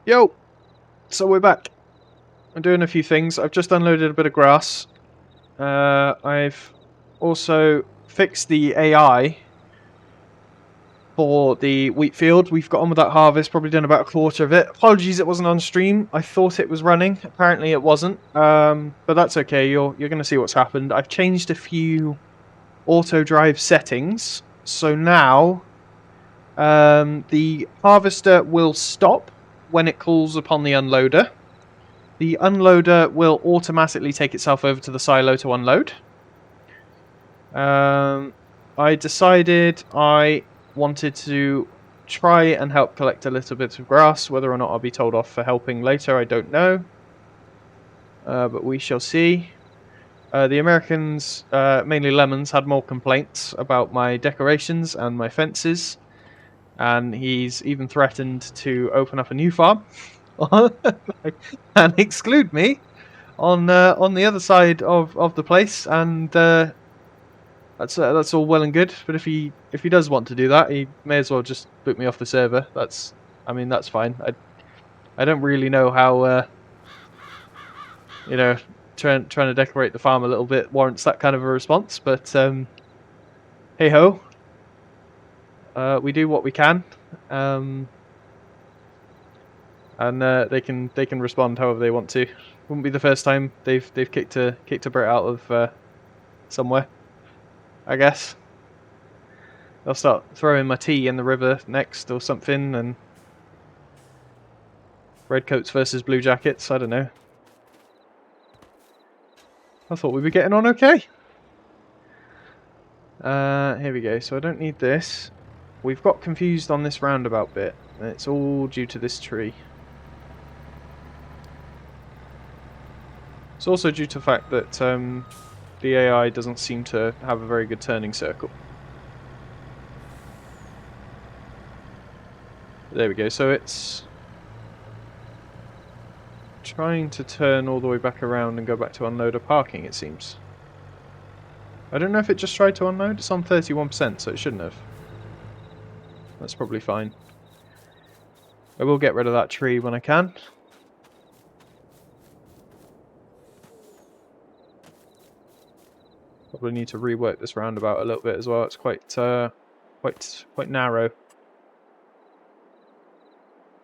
Yo! So we're back. I'm doing a few things. I've just unloaded a bit of grass. I've also fixed the AI for the wheat field. We've got on with that harvest, probably done about a quarter of it. Apologies it wasn't on stream. I thought it was running. Apparently it wasn't. But that's okay. You're going to see what's happened. I've changed a few auto drive settings. So now the harvester will stop when it calls upon the unloader. The unloader will automatically take itself over to the silo to unload. I decided I wanted to try and help collect a little bit of grass. Whether or not I'll be told off for helping later, I don't know. But we shall see. The Americans, mainly Lemons, had more complaints about my decorations and my fences. And he's even threatened to open up a new farm and exclude me on the other side of the place, and that's all well and good. But if he does want to do that, he may as well just boot me off the server. That's fine. I don't really know how you know trying to decorate the farm a little bit warrants that kind of a response. But hey ho, we do what we can, and they can respond however they want to. Wouldn't be the first time they've kicked a Brit out of somewhere, I guess. They'll start throwing my tea in the river next or something, and redcoats versus blue jackets, I don't know. I thought we were getting on okay. Here we go, so I don't need this. We've got confused on this roundabout bit, and it's all due to this tree. It's also due to the fact that the AI doesn't seem to have a very good turning circle. There we go, so it's trying to turn all the way back around and go back to unloader parking, it seems. I don't know if it just tried to unload. It's on 31%, so it shouldn't have. That's probably fine. I will get rid of that tree when I can. Probably need to rework this roundabout a little bit as well. It's quite narrow.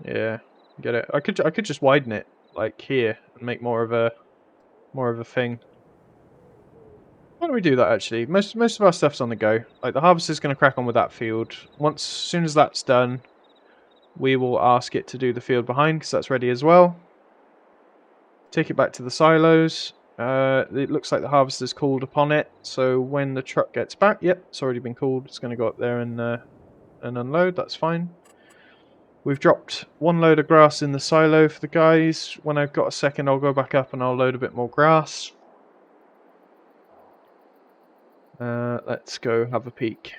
Yeah, get it. I could just widen it like here and make more of a thing. Why don't we do that actually? Most of our stuff's on the go. Like the harvester's going to crack on with that field. As soon as that's done, we will ask it to do the field behind because that's ready as well. Take it back to the silos. It looks like the harvester's called upon it. So when the truck gets back, yep, it's already been called. It's going to go up there and unload. That's fine. We've dropped one load of grass in the silo for the guys. When I've got a second, I'll go back up and I'll load a bit more grass. Let's go have a peek.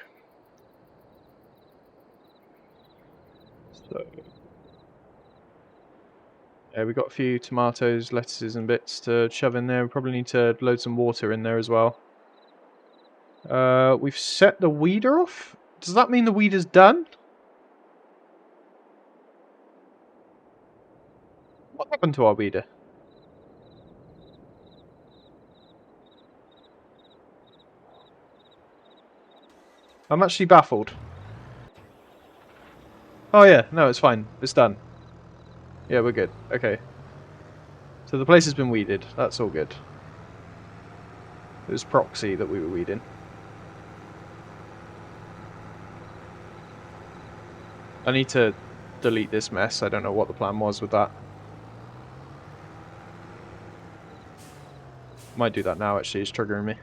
So, yeah, we've got a few tomatoes, lettuces and bits to shove in there. We probably need to load some water in there as well. We've set the weeder off. Does that mean the weeder's done? What happened to our weeder? I'm actually baffled. Oh yeah, no, it's fine. It's done. Yeah, we're good. Okay. So the place has been weeded. That's all good. It was proxy that we were weeding. I need to delete this mess. I don't know what the plan was with that. Might do that now, actually. It's triggering me.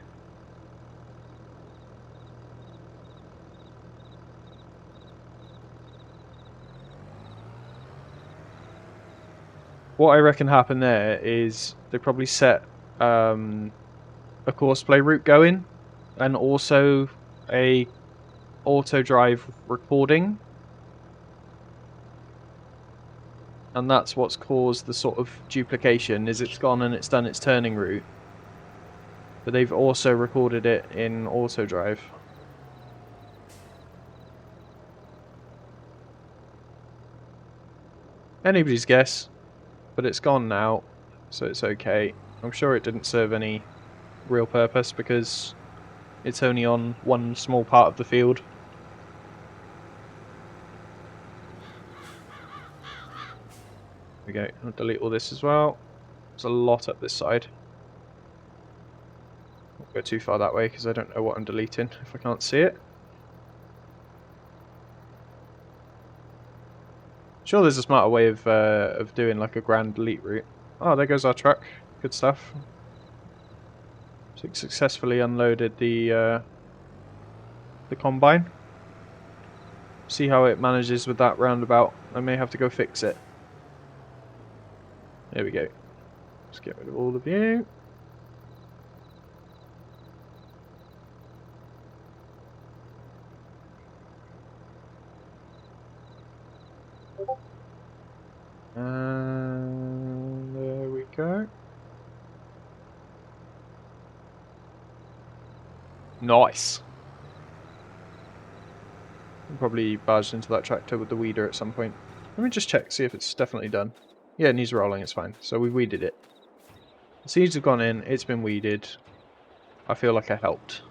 What I reckon happened there is they probably set a courseplay route going and also a auto drive recording, and that's what's caused the sort of duplication. Is it's gone and it's done its turning route, but they've also recorded it in auto drive. Anybody's guess, but it's gone now, so it's okay. I'm sure it didn't serve any real purpose because it's only on one small part of the field. There we go. I'll delete all this as well. There's a lot up this side. Won't go too far that way because I don't know what I'm deleting if I can't see it. Sure, there's a smarter way of doing like a grand delete route. Oh, there goes our truck. Good stuff. So successfully unloaded the combine. See how it manages with that roundabout. I may have to go fix it. There we go. Let's get rid of all of you. And there we go. Nice. I'll probably barged into that tractor with the weeder at some point. Let me just check, see if it's definitely done. Yeah, it needs rolling, it's fine. So we weeded it. The seeds have gone in, it's been weeded. I feel like I helped.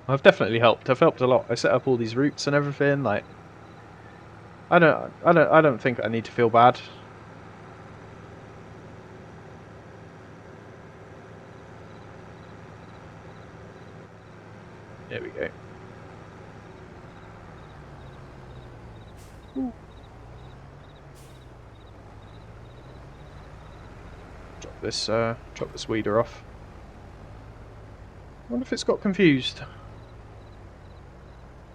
I've definitely helped. I've helped a lot. I set up all these routes and everything. Like, I don't think I need to feel bad. There we go. Ooh. Drop this weeder off. I wonder if it's got confused.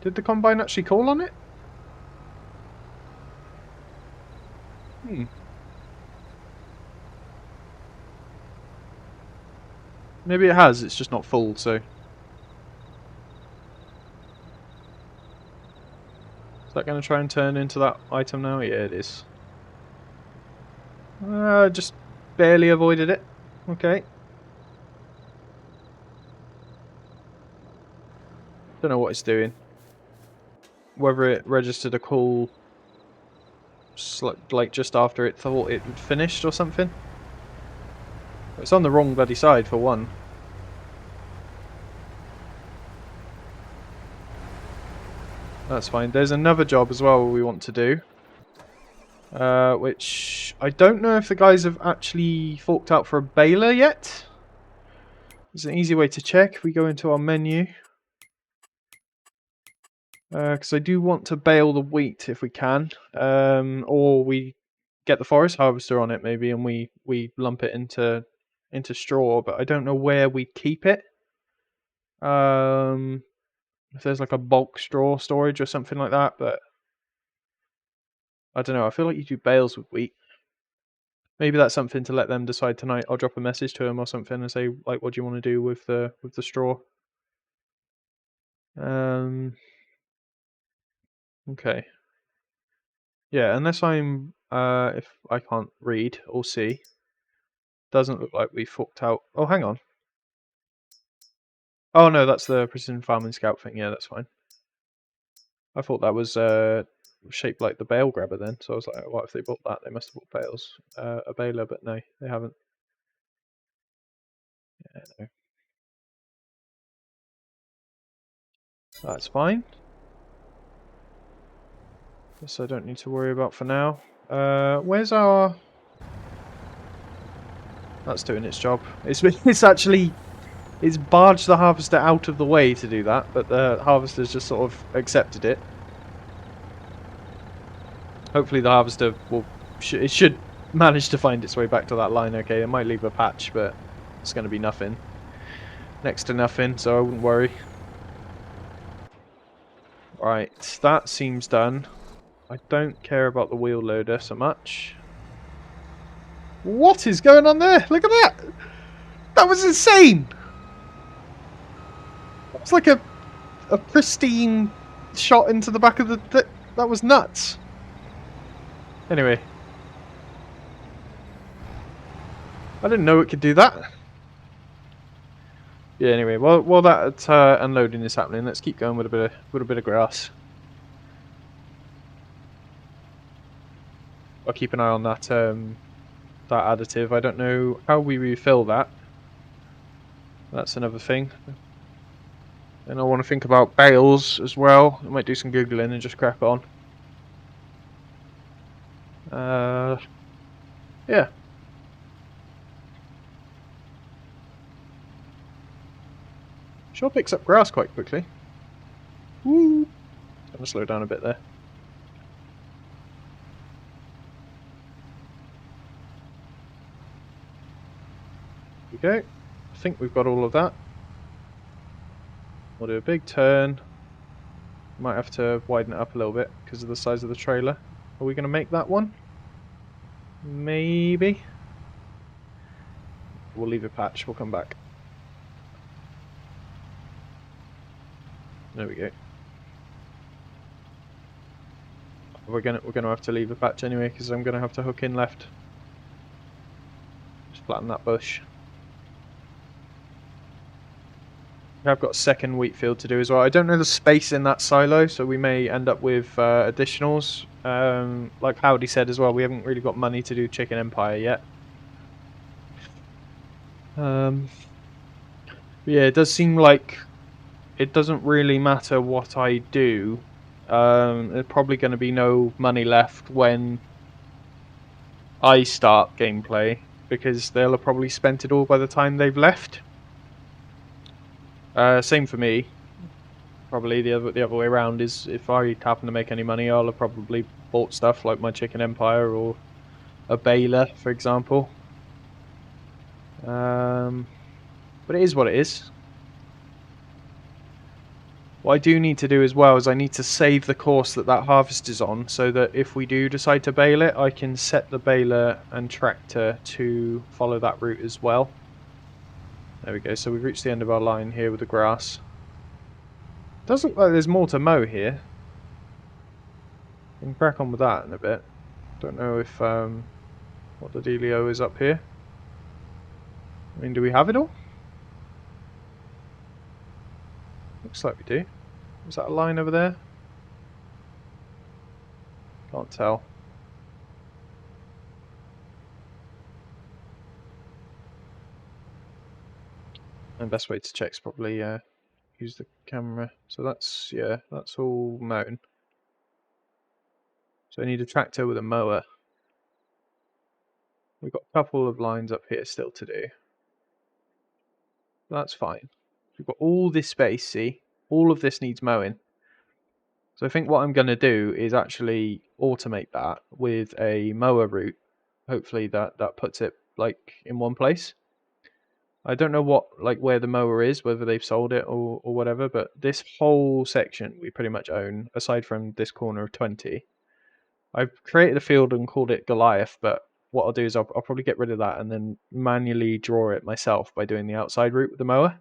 Did the combine actually call on it? Maybe it has, it's just not full, so. Is that going to try and turn into that item now? Yeah, it is. Just barely avoided it. Okay. Don't know what it's doing. Whether it registered a call like just after it thought it had finished or something. It's on the wrong bloody side for one. That's fine. There's another job as well we want to do. Which I don't know if the guys have actually forked out for a baler yet. There's an easy way to check. We go into our menu. Because I do want to bale the wheat if we can. Or we get the forest harvester on it maybe and we lump it into straw, but I don't know where we keep it. If there's like a bulk straw storage or something like that, but I don't know. I feel like you do bales with wheat. Maybe that's something to let them decide tonight. I'll drop a message to them or something and say like, what do you want to do with the straw? Okay. Yeah, unless I'm if I can't read or see, doesn't look like we fucked out. Oh, hang on. Oh no, that's the precision farming scout thing. Yeah, that's fine. I thought that was shaped like the bale grabber then, so I was like, what if they bought that? They must have bought bales, a baler, but no, they haven't. Yeah, no. That's fine. This I don't need to worry about for now. Where's our... That's doing its job. It's actually... It's barged the harvester out of the way to do that, but the harvester's just sort of accepted it. Hopefully the harvester will... It should manage to find its way back to that line. Okay, it might leave a patch, but it's going to be nothing. Next to nothing, so I wouldn't worry. Right, that seems done. I don't care about the wheel loader so much. What is going on there? Look at that! That was insane! That was like a pristine shot into the back of the... That was nuts. Anyway. I didn't know it could do that. Yeah, anyway, while that unloading is happening, let's keep going with a bit of grass. I'll keep an eye on that that additive. I don't know how we refill that. That's another thing. And I want to think about bales as well. I might do some Googling and just crack on. Yeah. Sure picks up grass quite quickly. Woo! I'm going to slow down a bit there. There we go. I think we've got all of that. We'll do a big turn. Might have to widen it up a little bit because of the size of the trailer. Are we going to make that one? Maybe. We'll leave a patch. We'll come back. There we go. We're gonna have to leave a patch anyway because I'm gonna have to hook in left. Just flatten that bush. I've got a second wheat field to do as well. I don't know the space in that silo, so we may end up with additionals. Like Howdy said as well, we haven't really got money to do Chicken Empire yet. Yeah, it does seem like it doesn't really matter what I do. There's probably going to be no money left when I start gameplay because they'll have probably spent it all by the time they've left. Same for me. Probably the other way around is if I happen to make any money, I'll have probably bought stuff like my Chicken Empire or a baler, for example. But it is what it is. What I do need to do as well is I need to save the course that harvest is on, so that if we do decide to bale it, I can set the baler and tractor to follow that route as well. There we go. So we've reached the end of our line here with the grass. Does look like there's more to mow here. We can crack on with that in a bit. Don't know if what the dealio is up here. I mean, do we have it all? Looks like we do. Is that a line over there? Can't tell. And best way to check is probably use the camera. So that's, yeah, that's all mown. So I need a tractor with a mower. We've got a couple of lines up here still to do. That's fine. We've got all this space, see? All of this needs mowing. So I think what I'm going to do is actually automate that with a mower route. Hopefully that puts it like in one place. I don't know what where the mower is, whether they've sold it or whatever, but this whole section we pretty much own, aside from this corner of 20. I've created a field and called it Goliath, but what I'll do is I'll probably get rid of that and then manually draw it myself by doing the outside route with the mower.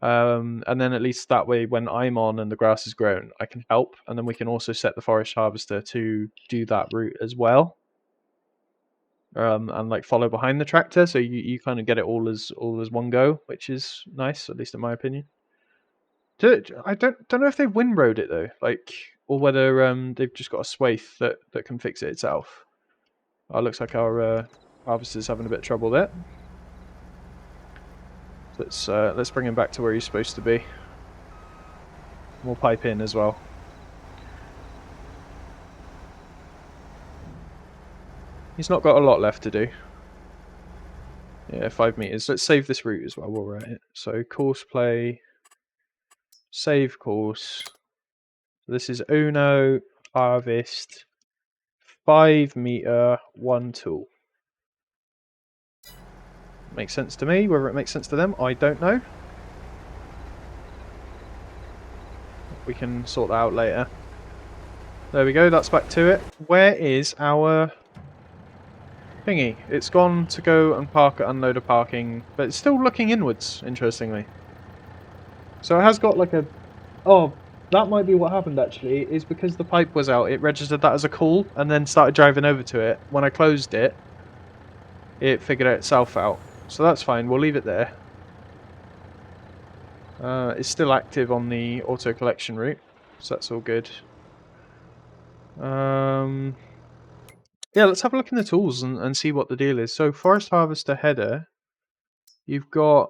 And then at least that way, when I'm on and the grass is grown, I can help, and then we can also set the forest harvester to do that route as well. And follow behind the tractor, so you kind of get it all as one go, which is nice, at least in my opinion. I don't know if they've windrowed it though, or whether they've just got a swathe that can fix it itself. Oh, it looks like our harvester's having a bit of trouble there. Let's bring him back to where he's supposed to be. We'll pipe in as well. He's not got a lot left to do. Yeah, 5 meters. Let's save this route as well while we're at it. So course play, save course. This is Uno harvest 5 meter 1 tool. Makes sense to me. Whether it makes sense to them, I don't know. We can sort that out later. There we go. That's back to it. Where is our thingy? It's gone to go and park at unloader parking, but it's still looking inwards, interestingly. So it has got like a... Oh, that might be what happened actually, is because the pipe was out, it registered that as a call and then started driving over to it. When I closed it, it figured itself out. So that's fine, we'll leave it there. It's still active on the auto collection route, so that's all good. Yeah, let's have a look in the tools and see what the deal is. So forest harvester header, you've got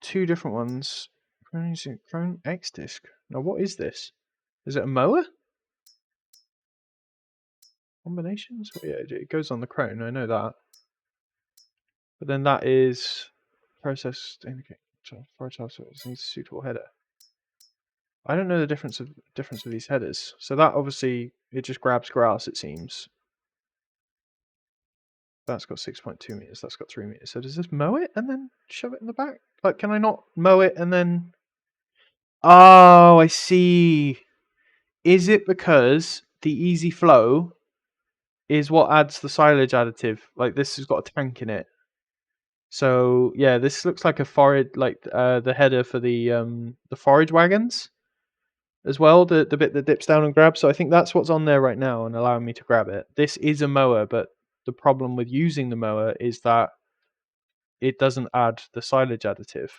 two different ones. Chrome X disc. Now what is this? Is it a mower? Combinations? Well, yeah, it goes on the Crone, I know that. But then that is processed indicate forest harvester needs a suitable header. I don't know the difference of these headers. So that obviously it just grabs grass, it seems. That's got 6.2 meters. That's got 3 meters. So does this mow it and then shove it in the back? Like, can I not mow it and then? Oh, I see. Is it because the easy flow is what adds the silage additive? Like this has got a tank in it. So yeah, this looks like a forage, like the header for the forage wagons as well. The bit that dips down and grabs. So I think that's what's on there right now and allowing me to grab it. This is a mower, but the problem with using the mower is that it doesn't add the silage additive.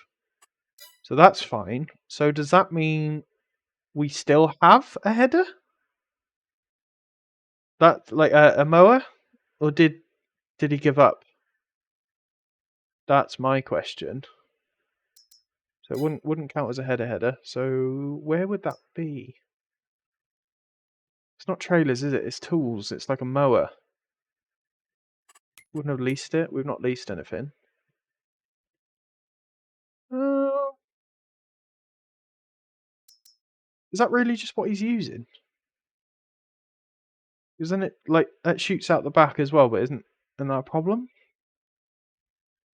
So that's fine. So does that mean we still have a header? That like a mower? Or did he give up? That's my question. So it wouldn't count as a header. So where would that be? It's not trailers, is it? It's tools. It's like a mower. Wouldn't have leased it. We've not leased anything. Is that really just what he's using? Isn't it like that shoots out the back as well? But isn't that a problem?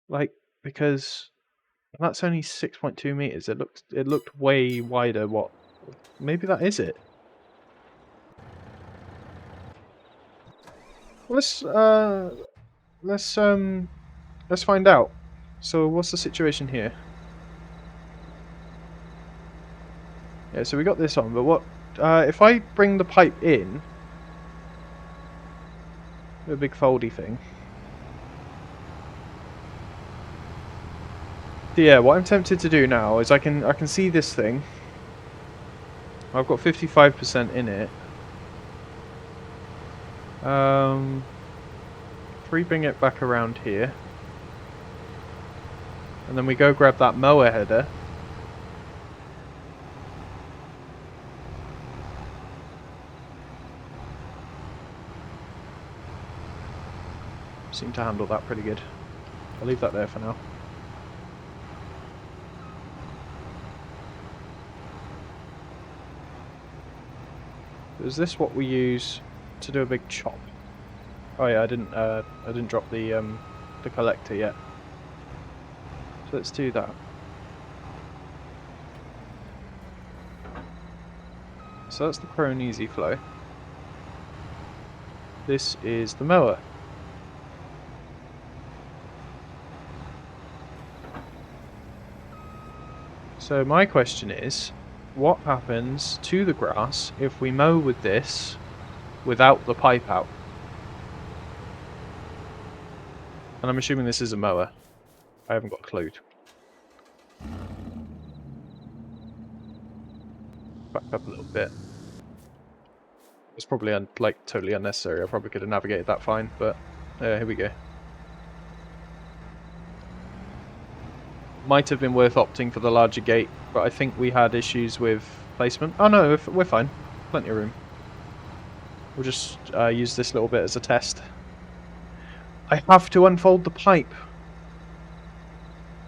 Like because that's only 6.2 meters. It looked way wider. What? Maybe that is it. Let's let's find out. So what's the situation here? Yeah, so we got this on, but what if I bring the pipe in? A big foldy thing. So yeah, what I'm tempted to do now is I can see this thing. I've got 55% in it. If we bring it back around here, and then we go grab that mower header. Seem to handle that pretty good. I'll leave that there for now. Is this what we use to do a big chop? Oh yeah, I didn't drop the collector yet. So let's do that. So that's the Crone Easy Flow. This is the mower. So my question is, what happens to the grass if we mow with this without the pipe out? And I'm assuming this is a mower. I haven't got a clue. Back up a little bit. It's probably like totally unnecessary. I probably could have navigated that fine, but here we go. Might have been worth opting for the larger gate, but I think we had issues with placement. Oh no, we're fine. Plenty of room. We'll just use this little bit as a test. I have to unfold the pipe.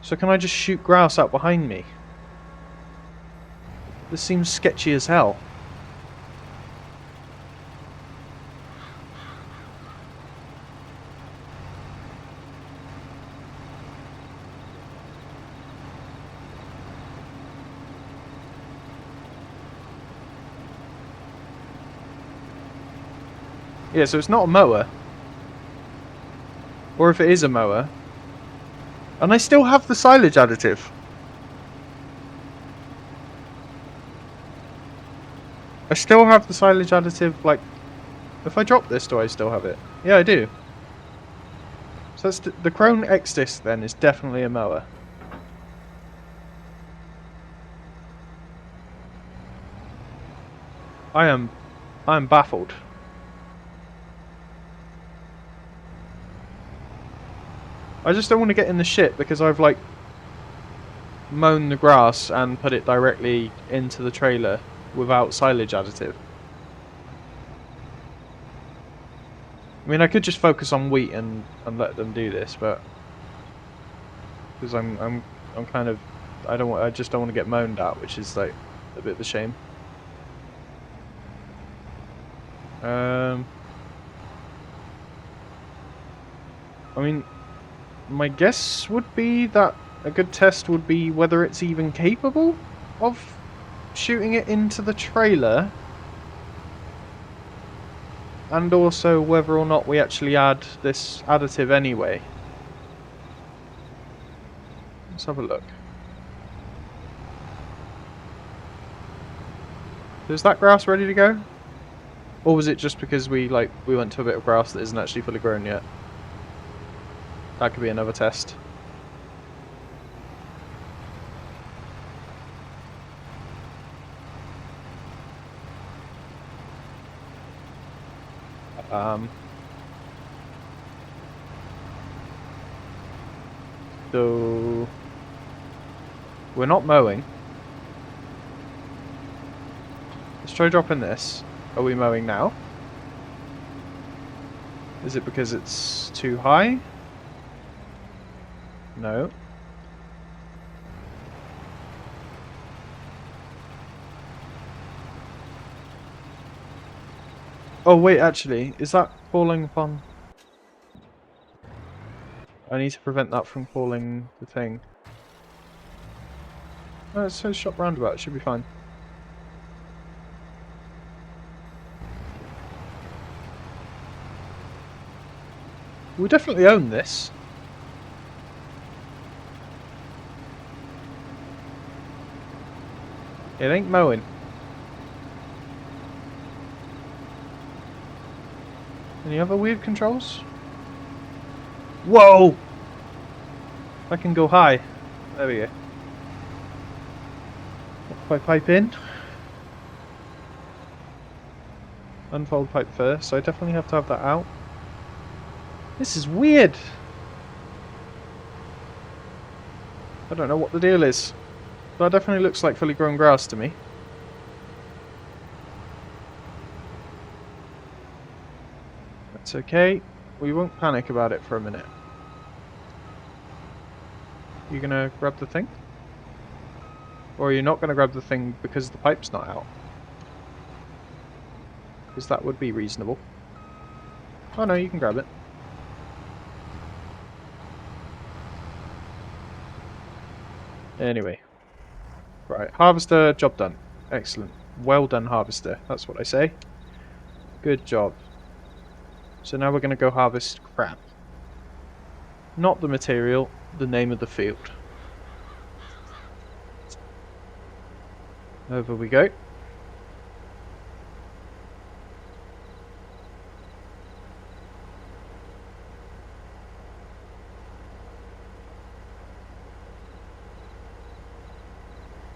So can I just shoot grass out behind me? This seems sketchy as hell. Yeah, so it's not a mower. Or if it is a mower. And I still have the silage additive. I still have the silage additive, like... If I drop this, do I still have it? Yeah, I do. So that's the Crone X disc then is definitely a mower. I am baffled. I just don't want to get in the shit because I've like mown the grass and put it directly into the trailer without silage additive. I mean, I could just focus on wheat and let them do this, but because I'm kind of I just don't want to get moaned at, which is like a bit of a shame. I mean, my guess would be that a good test would be whether it's even capable of shooting it into the trailer, and also whether or not we actually add this additive anyway. Let's have a look. Is that grass ready to go? Or was it just because we went to a bit of grass that isn't actually fully grown yet? That could be another test. So we're not mowing. Let's try dropping this. Are we mowing now? Is it because it's too high? No. Oh wait, actually, is that falling upon... I need to prevent that from falling the thing. No, it's so shop roundabout, it should be fine. We definitely own this. It ain't mowing. Any other weird controls? Whoa! I can go high. There we go. If I pipe in. Unfold pipe first, so I definitely have to have that out. This is weird! I don't know what the deal is. That definitely looks like fully grown grass to me. That's okay. We won't panic about it for a minute. You gonna grab the thing? Or are you not gonna grab the thing because the pipe's not out? Because that would be reasonable. Oh no, you can grab it. Anyway. Right, harvester, job done. Excellent. Well done, harvester. That's what I say. Good job. So now we're going to go harvest crap. Not the material, the name of the field. Over we go.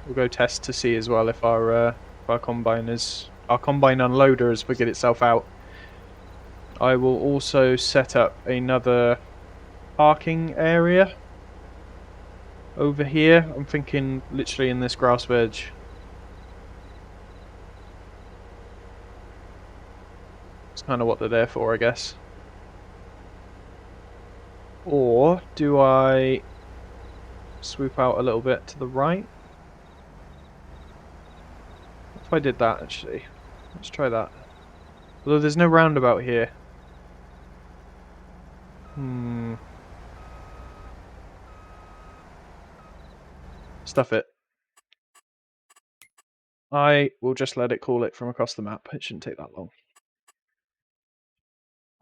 We'll go test to see as well if our combine unloader has figured itself out. I will also set up another parking area over here. I'm thinking literally in this grass verge. It's kind of what they're there for, I guess. Or do I swoop out a little bit to the right? What if I did that, actually? Let's try that. Although there's no roundabout here. Stuff it. I will just let it call it from across the map. It shouldn't take that long.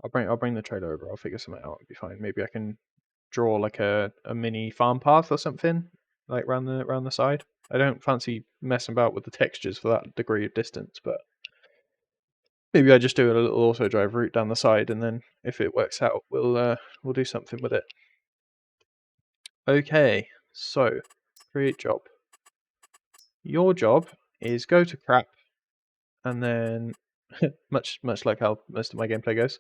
I'll bring the trailer over. I'll figure something out. It'll be fine. Maybe I can draw like a mini farm path or something, like round the side. I don't fancy messing about with the textures for that degree of distance, but maybe I just do a little auto drive route down the side, and then if it works out, we'll do something with it. Okay, so create job. Your job is go to crap, and then much like how most of my gameplay goes,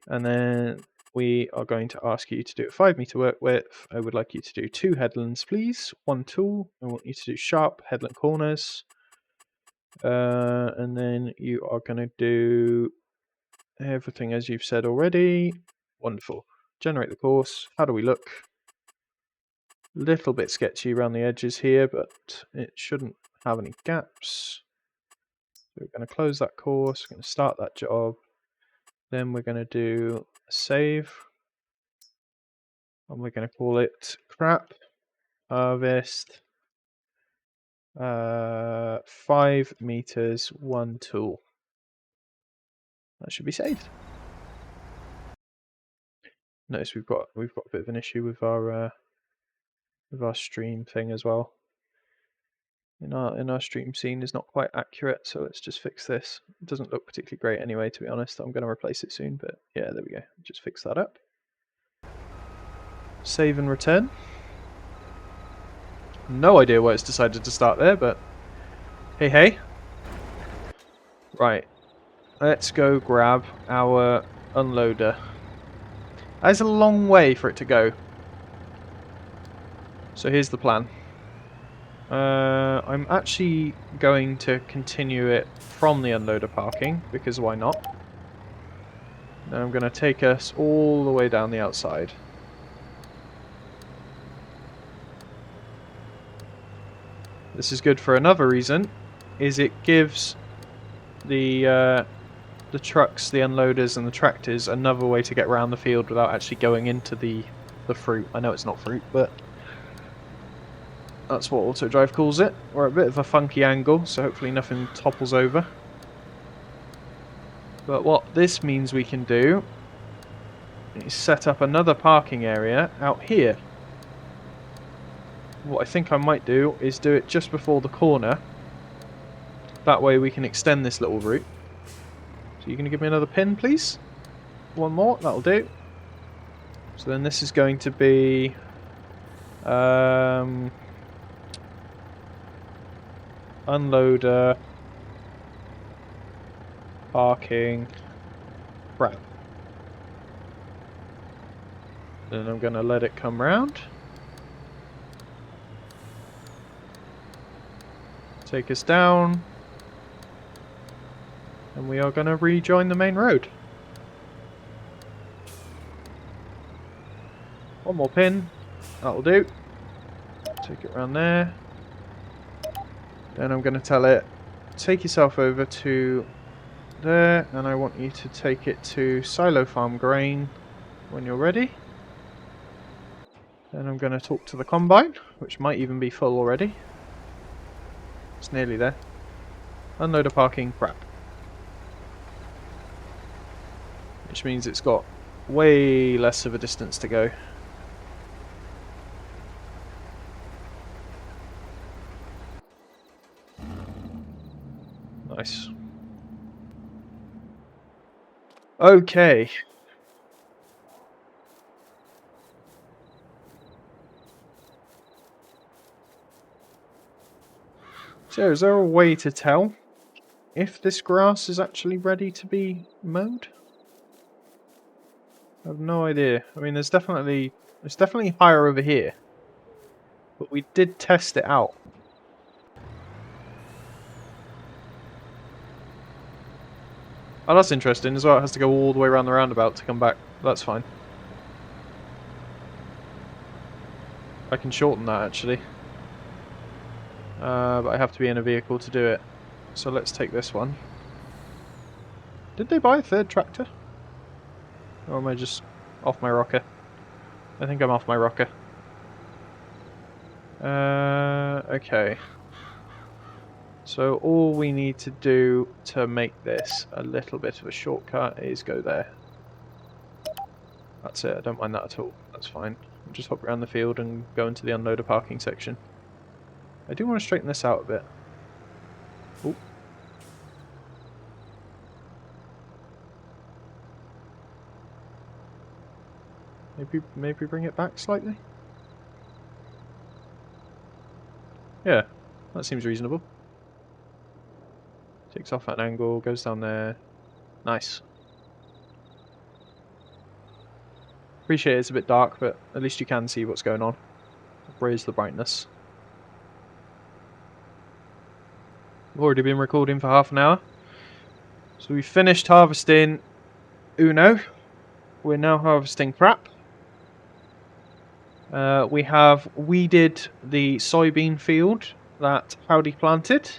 and then we are going to ask you to do a 5 meter work width. I would like you to do 2 headlands, please. 1 tool. I want you to do sharp headland corners. And then you are going to do everything as you've said already. Wonderful. Generate the course. How do we look? Little bit sketchy around the edges here, but it shouldn't have any gaps. So we're going to close that course. We're going to start that job. Then we're going to do a save. And we're going to call it crap harvest 5 meters 1 tool. That should be saved. Notice we've got a bit of an issue with our stream thing as well. In our stream scene is not quite accurate, so let's just fix this. It doesn't look particularly great anyway, to be honest. I'm going to replace it soon, but yeah, there we go. Just fix that up. Save and return. No idea why it's decided to start there, but hey hey. Right, let's go grab our unloader. That's a long way for it to go. So here's the plan. I'm actually going to continue it from the unloader parking, because why not? Then I'm going to take us all the way down the outside. This is good for another reason, is it gives the trucks, the unloaders and the tractors another way to get around the field without actually going into the fruit. I know it's not fruit, but that's what Autodrive calls it. We're at a bit of a funky angle, so hopefully nothing topples over. But what this means we can do is set up another parking area out here. What I think I might do is do it just before the corner. That way we can extend this little route. So you're going to give me another pin, please? One more, that'll do. So then this is going to be... unloader, parking, crap. Then I'm going to let it come round. Take us down. And we are going to rejoin the main road. One more pin. That'll do. Take it around there. Then I'm going to tell it, take yourself over to there, and I want you to take it to Silo Farm Grain when you're ready. Then I'm going to talk to the combine, which might even be full already. It's nearly there. Unloader parking, crap. Which means it's got way less of a distance to go. Nice. Okay. So, is there a way to tell if this grass is actually ready to be mowed? I have no idea. I mean, it's definitely higher over here, but we did test it out. Oh, that's interesting as well. It has to go all the way around the roundabout to come back. That's fine. I can shorten that actually. But I have to be in a vehicle to do it. So let's take this one. Did they buy a third tractor? Or am I just off my rocker? I think I'm off my rocker. Okay. So all we need to do to make this a little bit of a shortcut is go there. That's it, I don't mind that at all. That's fine. I'll just hop around the field and go into the unloader parking section. I do want to straighten this out a bit. Ooh. Maybe bring it back slightly? Yeah, that seems reasonable. Takes off at an angle, goes down there. Nice. Appreciate it's a bit dark, but at least you can see what's going on. Raise the brightness. We've already been recording for half an hour. So we finished harvesting Uno. We're now harvesting crap. We have weeded the soybean field that Howdy planted.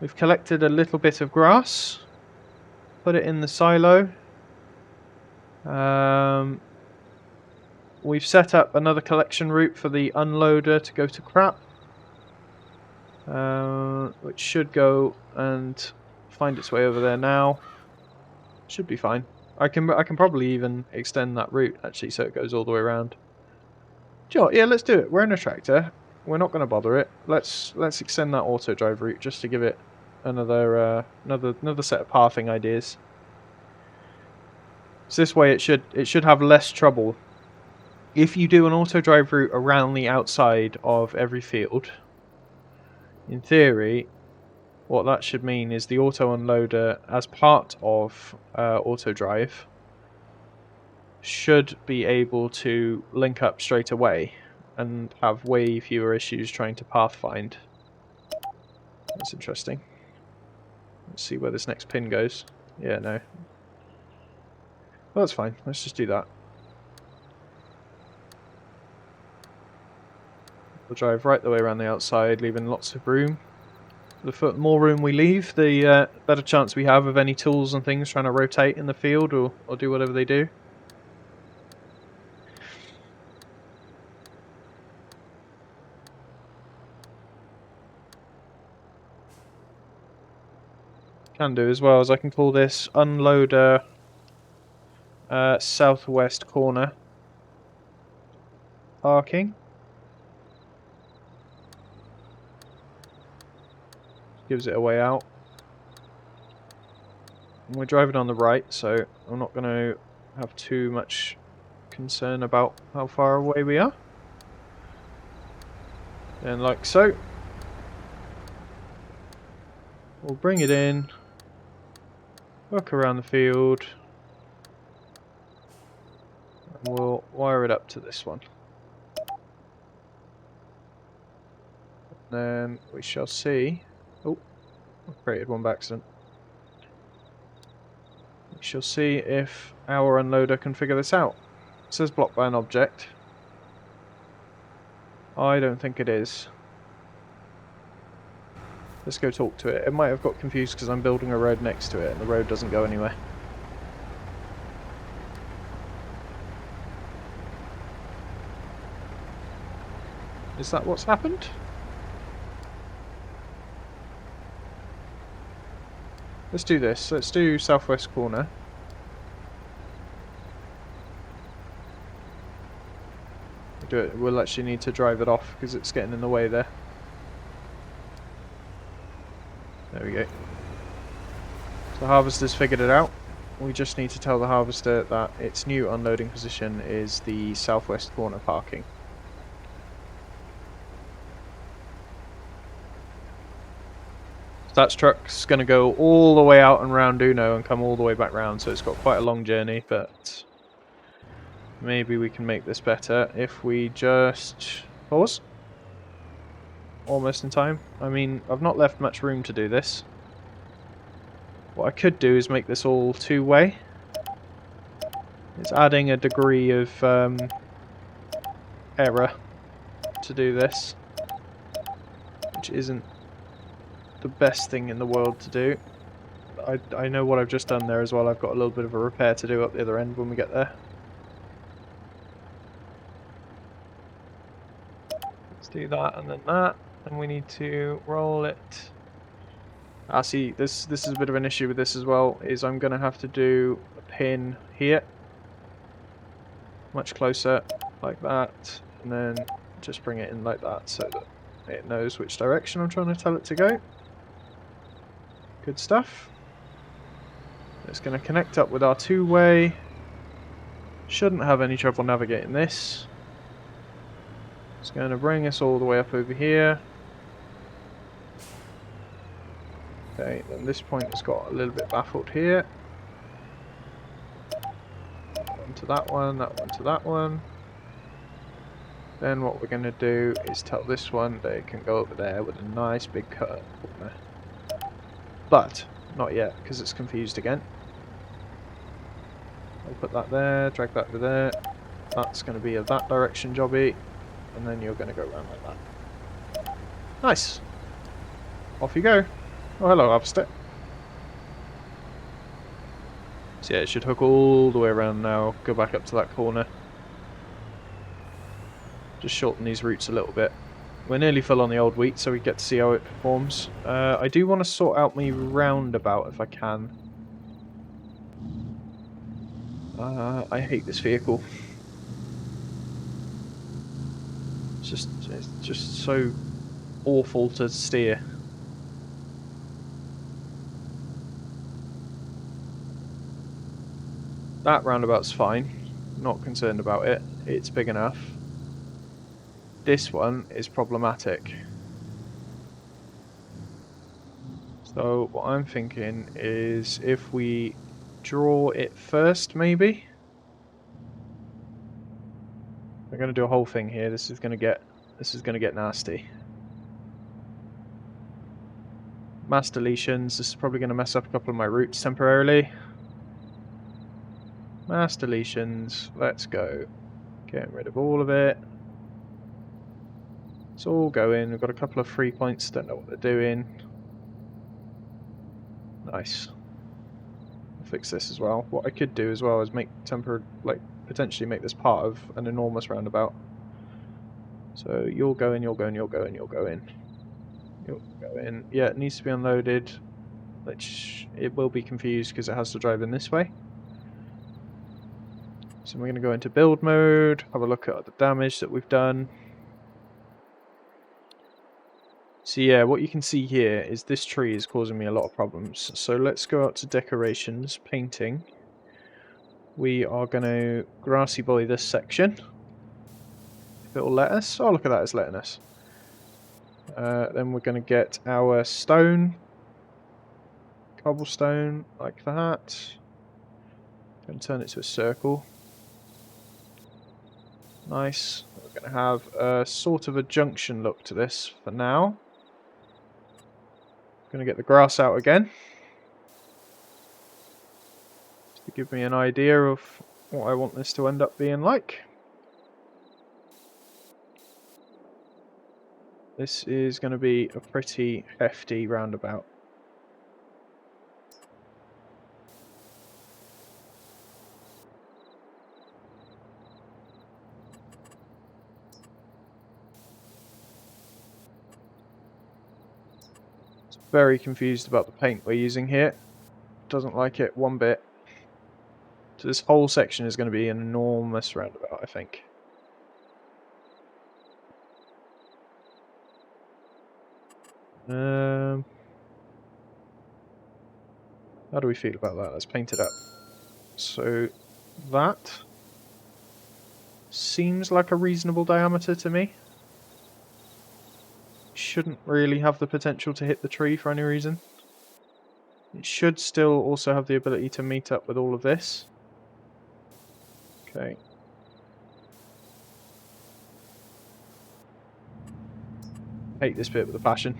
We've collected a little bit of grass. Put it in the silo. We've set up another collection route for the unloader to go to crap. Which should go and find its way over there now. Should be fine. I can probably even extend that route actually, so it goes all the way around. Sure, yeah, let's do it. We're in a tractor. We're not going to bother it. Let's extend that auto drive route just to give it another another set of pathing ideas. So this way it should have less trouble. If you do an auto drive route around the outside of every field, in theory, what that should mean is the auto unloader, as part of auto drive, should be able to link up straight away and have way fewer issues trying to path find. That's interesting. Let's see where this next pin goes. Yeah, no. Well, that's fine. Let's just do that. We'll drive right the way around the outside, leaving lots of room. The more room we leave, the better chance we have of any tools and things trying to rotate in the field or do whatever they do. Can do as well as I can call this unloader southwest corner parking. Gives it a way out. And we're driving on the right, so I'm not going to have too much concern about how far away we are. And like so. We'll bring it in. Look around the field. And we'll wire it up to this one. And then we shall see. Oh, I created one by accident. We shall see if our unloader can figure this out. It says blocked by an object. I don't think it is. Let's go talk to it. It might have got confused because I'm building a road next to it and the road doesn't go anywhere. Is that what's happened? Let's do this. Let's do southwest corner. Do it. We'll actually need to drive it off because it's getting in the way there. There we go. So the harvester's figured it out. We just need to tell the harvester that its new unloading position is the southwest corner parking. So that truck's going to go all the way out and round Uno and come all the way back round, so it's got quite a long journey, but maybe we can make this better if we just pause. Almost in time. I mean, I've not left much room to do this. What I could do is make this all two-way. It's adding a degree of error to do this, which isn't the best thing in the world to do. I know what I've just done there as well. I've got a little bit of a repair to do up the other end when we get there. Let's do that and then that. And we need to roll it. Ah, see, this is a bit of an issue with this as well, is I'm going to have to do a pin here. Much closer, like that. And then just bring it in like that so that it knows which direction I'm trying to tell it to go. Good stuff. It's going to connect up with our two-way. Shouldn't have any trouble navigating this. It's going to bring us all the way up over here. Okay, then this point has got a little bit baffled here. to that one to that one. Then what we're going to do is tell this one they can go over there with a nice big cut corner. But not yet, because it's confused again. I'll put that there, drag that over there. That's going to be a that direction jobby. And then you're going to go around like that. Nice. Off you go. Oh, hello, harvester. So yeah, it should hook all the way around now. Go back up to that corner. Just shorten these routes a little bit. We're nearly full on the old wheat, so we get to see how it performs. I do want to sort out my roundabout if I can. I hate this vehicle. It's just so awful to steer. That roundabout's fine. Not concerned about it. It's big enough. This one is problematic. So what I'm thinking is if we draw it first, maybe. We're going to do a whole thing here. This is going to get nasty. Mass deletions. This is probably going to mess up a couple of my routes temporarily. Mass deletions. Let's go. Getting rid of all of it. It's all going. We've got a couple of free points. Don't know what they're doing. Nice. I'll fix this as well. What I could do as well is make potentially make this part of an enormous roundabout. So you'll go in, you'll go in, you'll go in, you'll go in. You'll go in. Yeah, it needs to be unloaded. Which it will be confused because it has to drive in this way. So we're going to go into build mode, have a look at the damage that we've done. So yeah, what you can see here is this tree is causing me a lot of problems. So let's go out to decorations, painting. We are going to grassy boy this section. If it will let us. Oh, look at that, it's letting us. Then we're going to get our stone. Cobblestone, like that. Going to turn it to a circle. Nice. We're going to have a sort of a junction look to this for now. Going to get the grass out again. Just to give me an idea of what I want this to end up being like. This is going to be a pretty hefty roundabout. Very confused about the paint we're using here. Doesn't like it one bit. So this whole section is going to be an enormous roundabout, I think. How do we feel about that? Let's paint it up. So that seems like a reasonable diameter to me. Shouldn't really have the potential to hit the tree for any reason. It should still also have the ability to meet up with all of this. Okay. Hate this bit with a passion.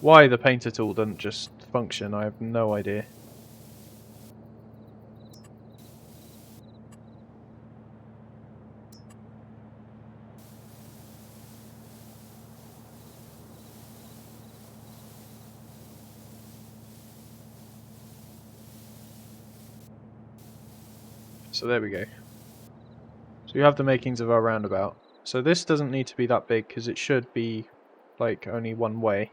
Why the painter tool doesn't just function, I have no idea. So there we go. So we have the makings of our roundabout. So this doesn't need to be that big because it should be like only one way.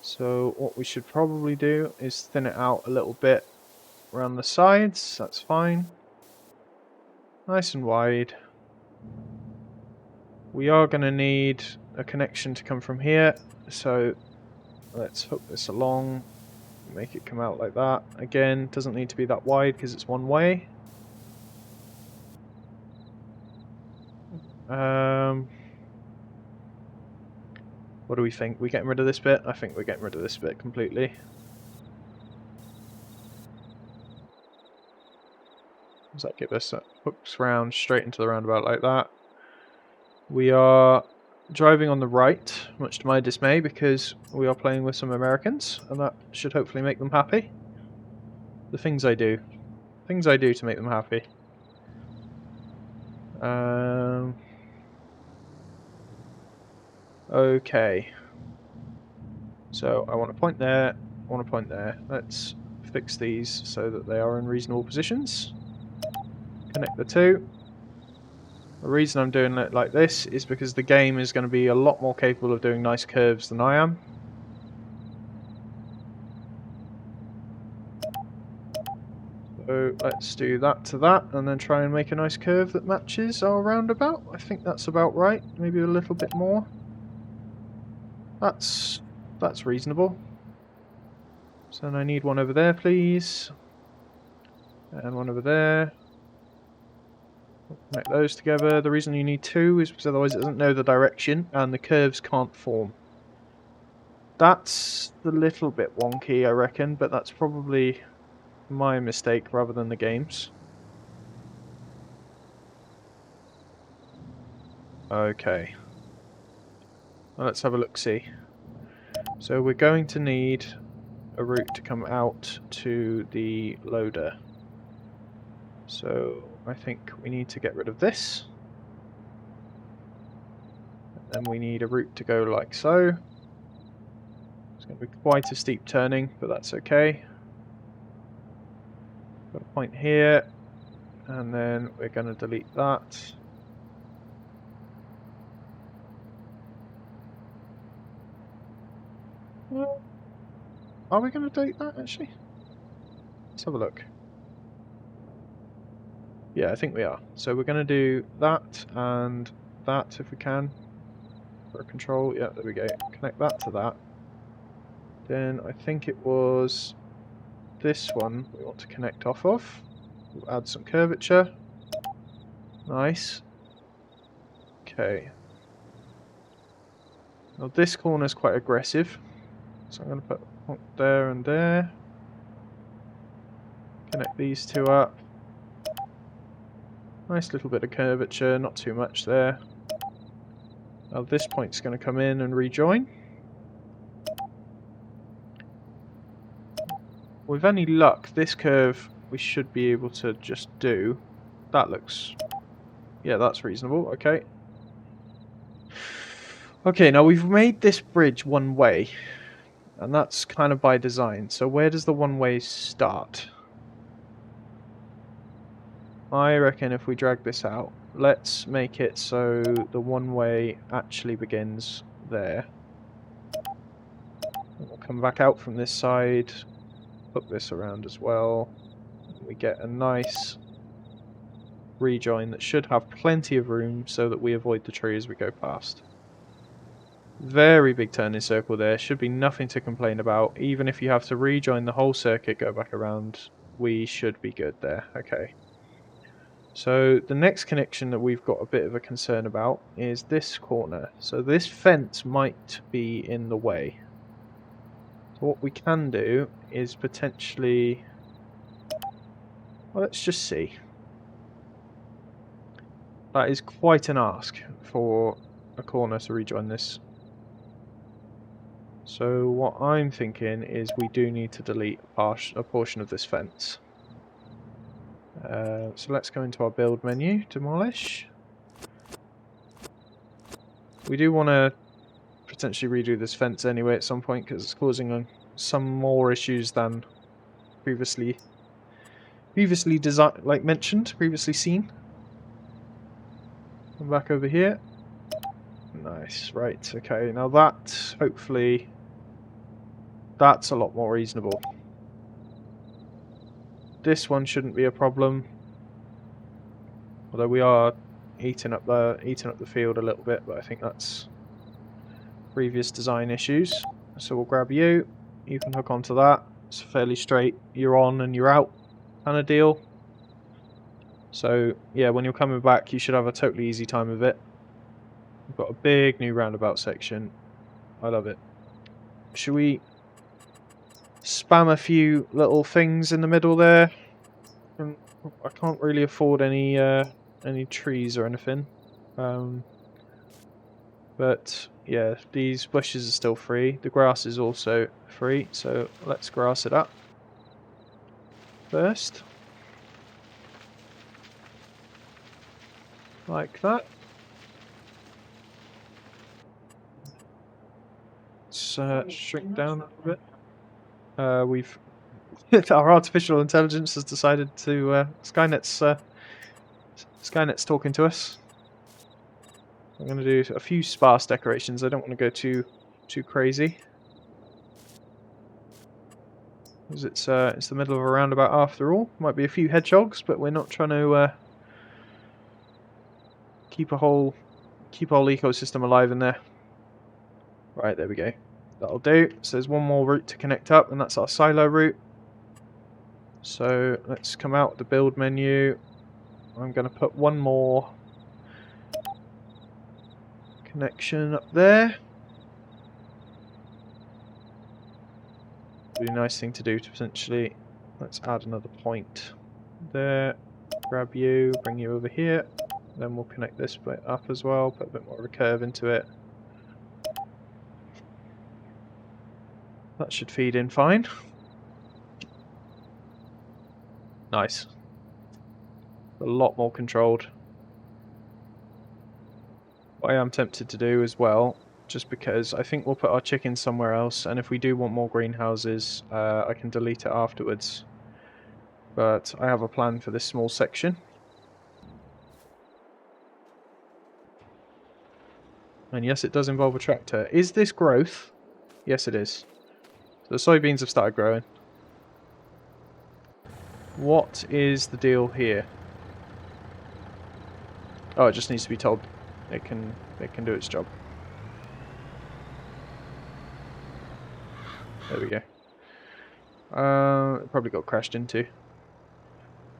So what we should probably do is thin it out a little bit around the sides. That's fine. Nice and wide. We are going to need a connection to come from here. So let's hook this along. Make it come out like that. Again, doesn't need to be that wide because it's one way. What do we think? We getting rid of this bit? I think we're getting rid of this bit completely. Does that give us? That hooks round straight into the roundabout like that. We are driving on the right, much to my dismay, because we are playing with some Americans, and that should hopefully make them happy. The things I do. Things I do to make them happy. Okay. So I want to point there, I want to point there. Let's fix these so that they are in reasonable positions. Connect the two. The reason I'm doing it like this is because the game is going to be a lot more capable of doing nice curves than I am. So let's do that to that and then try and make a nice curve that matches our roundabout. I think that's about right. Maybe a little bit more. That's reasonable. So then I need one over there, please. And one over there. Connect those together. The reason you need two is because otherwise it doesn't know the direction and the curves can't form. That's a little bit wonky, I reckon, but that's probably my mistake rather than the game's. Okay. Well, let's have a look-see. So we're going to need a route to come out to the loader. So I think we need to get rid of this. And then we need a route to go like so. It's going to be quite a steep turning, but that's okay. Got a point here, and then we're going to delete that. Well, are we going to delete that actually? Let's have a look. Yeah, I think we are. So we're going to do that and that if we can. For control, yeah, there we go. Connect that to that. Then I think it was this one we want to connect off of. We'll add some curvature. Nice. Okay. Now this corner is quite aggressive. So I'm going to put one there and there. Connect these two up. Nice little bit of curvature, not too much there. Now this point's going to come in and rejoin. With any luck, this curve we should be able to just do. That looks... yeah, that's reasonable, okay. Okay, now we've made this bridge one way. And that's kind of by design. So where does the one way start? I reckon if we drag this out, let's make it so the one way actually begins there. And we'll come back out from this side, hook this around as well. We get a nice rejoin that should have plenty of room so that we avoid the tree as we go past. Very big turning circle there, should be nothing to complain about. Even if you have to rejoin the whole circuit, go back around, we should be good there. Okay. So the next connection that we've got a bit of a concern about is this corner. So this fence might be in the way. So what we can do is potentially... well, let's just see. That is quite an ask for a corner to rejoin this. So what I'm thinking is we do need to delete a portion of this fence. So let's go into our build menu, demolish. We do want to potentially redo this fence anyway at some point because it's causing some more issues than previously designed, like mentioned, previously seen. Come back over here. Nice, right, okay, now that, hopefully, that's a lot more reasonable. This one shouldn't be a problem. Although we are eating up the field a little bit, but I think that's previous design issues. So we'll grab you. You can hook onto that. It's fairly straight. You're on and you're out kind of deal. So yeah, when you're coming back, you should have a totally easy time of it. We've got a big new roundabout section. I love it. Should we spam a few little things in the middle there? I can't really afford any trees or anything. But yeah, these bushes are still free. The grass is also free, so let's grass it up first. Like that. Let's shrink down a little bit. We've our artificial intelligence has decided to Skynet's talking to us. I'm going to do a few sparse decorations. I don't want to go too crazy, because it's the middle of a roundabout after all. Might be a few hedgehogs, but we're not trying to keep a whole ecosystem alive in there. Right, there we go. That'll do. So there's one more route to connect up, and that's our silo route. So let's come out the build menu. I'm going to put one more connection up there. Be a nice thing to do to potentially. Let's add another point there. Grab you, bring you over here. Then we'll connect this bit up as well. Put a bit more of a curve into it. That should feed in fine. Nice. A lot more controlled. What I am tempted to do as well, just because I think we'll put our chickens somewhere else, and if we do want more greenhouses, I can delete it afterwards. But I have a plan for this small section. And yes, it does involve a tractor. Is this growth? Yes, it is. So the soybeans have started growing. What is the deal here? Oh, it just needs to be told it can do its job. There we go. It probably got crashed into.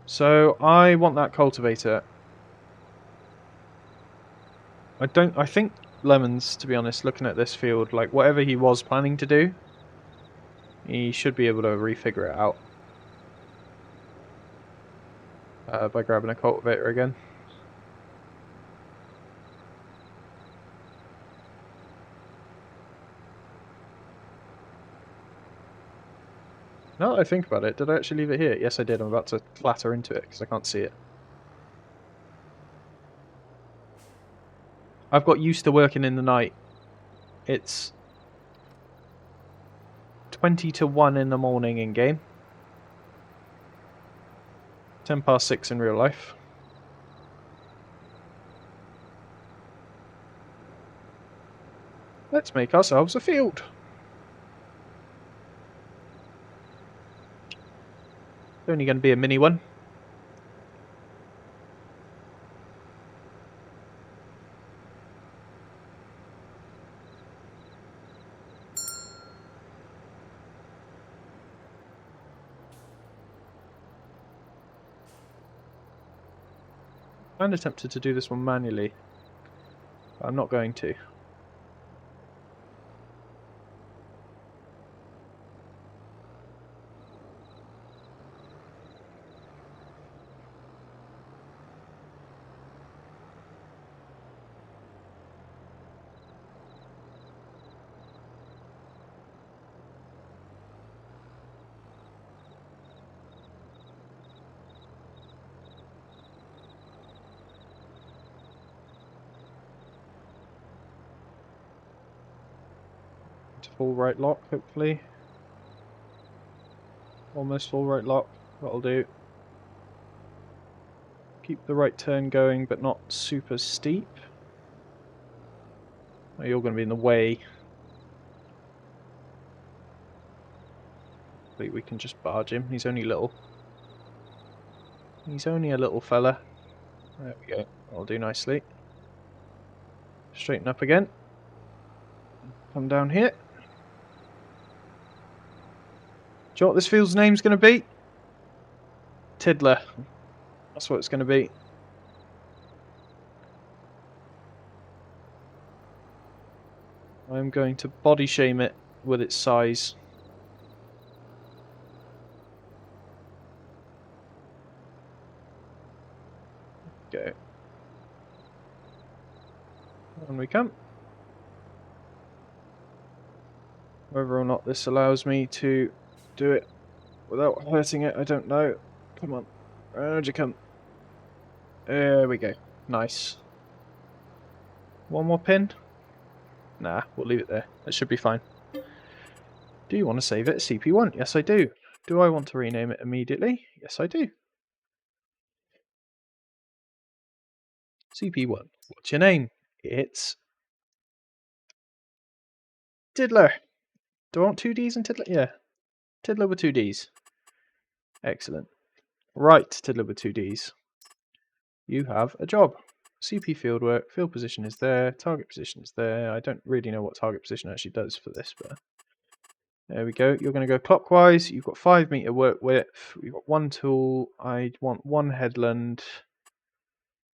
So I want that cultivator. I think Lemons, to be honest, looking at this field, like whatever he was planning to do, he should be able to refigure it out. By grabbing a cultivator again. Now that I think about it, did I actually leave it here? Yes, I did. I'm about to clatter into it because I can't see it. I've got used to working in the night. It's 20 to 1 in the morning in game. 10 past 6 in real life. Let's make ourselves a field. It's only going to be a mini one. I'm tempted to do this one manually, but I'm not going to. Full right lock, hopefully. Almost full right lock. That'll do. Keep the right turn going, but not super steep. Oh, you're going to be in the way. We can just barge him. He's only little. He's only a little fella. There we go. That'll do nicely. Straighten up again. Come down here. Do you know what this field's name's going to be? Tiddler. That's what it's going to be. I'm going to body shame it with its size. Go. On we come. Whether or not this allows me to do it without hurting it, I don't know. Come on. Round you come. There we go. Nice. One more pin? Nah, we'll leave it there. That should be fine. Do you want to save it as CP1? Yes, I do. Do I want to rename it immediately? Yes, I do. CP1. What's your name? It's Tiddler. Do I want 2 Ds in Tiddler? Yeah. Tiddler with 2 Ds. Excellent. Right, Tiddler with 2 Ds. You have a job. CP fieldwork, field position is there, target position is there. I don't really know what target position actually does for this, but there we go. You're going to go clockwise. You've got 5 meter work width. You've got 1 tool. I want 1 headland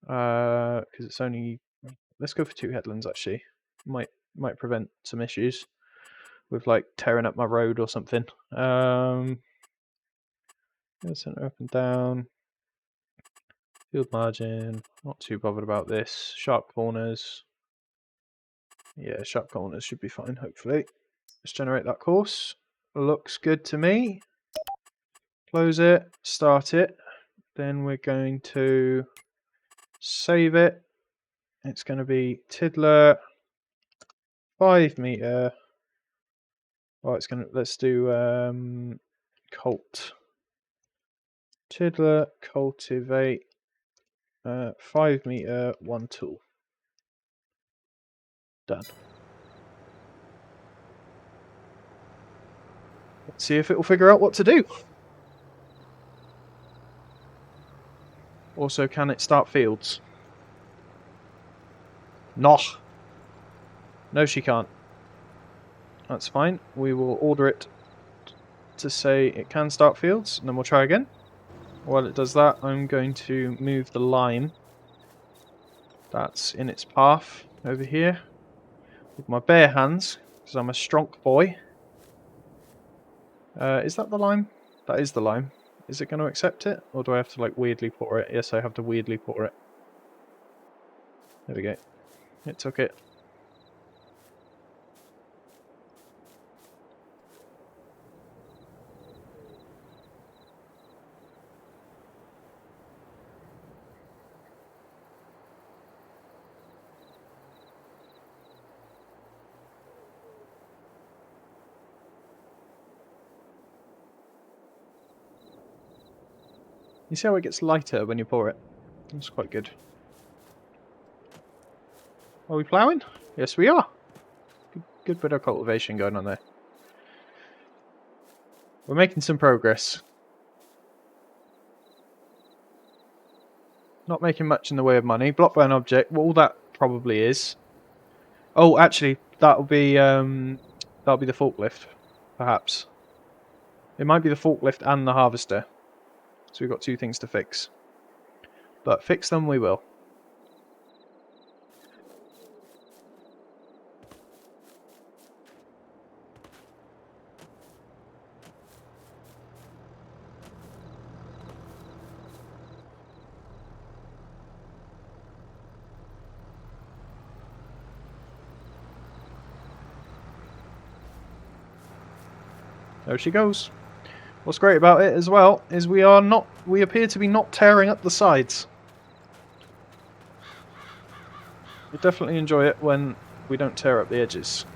because it's only. Let's go for 2 headlands actually. Might prevent some issues with like tearing up my road or something. Center up and down. Field margin. Not too bothered about this. Sharp corners. Yeah, sharp corners should be fine, hopefully. Let's generate that course. Looks good to me. Close it, start it. Then we're going to save it. It's going to be Tiddler 5 meter. Oh, it's going to, let's do Colt. Tiddler cultivate 5 meter 1 tool. Done. Let's see if it will figure out what to do. Also, can it start fields? No. No, she can't. That's fine. We will order it to say it can start fields, and then we'll try again. While it does that, I'm going to move the line that's in its path over here with my bare hands, because I'm a strong boy. Is that the lime? That is the lime. Is it going to accept it? Or do I have to like weirdly pour it? Yes, I have to weirdly pour it. There we go. It took it. You see how it gets lighter when you pour it? That's quite good. Are we ploughing? Yes, we are. Good bit of cultivation going on there. We're making some progress. Not making much in the way of money. Block by an object. Well, all that probably is. Oh, actually, that'll be the forklift, perhaps. It might be the forklift and the harvester. So we've got 2 things to fix. But fix them we will. There she goes. What's great about it as well is we appear to be not tearing up the sides. I definitely enjoy it when we don't tear up the edges.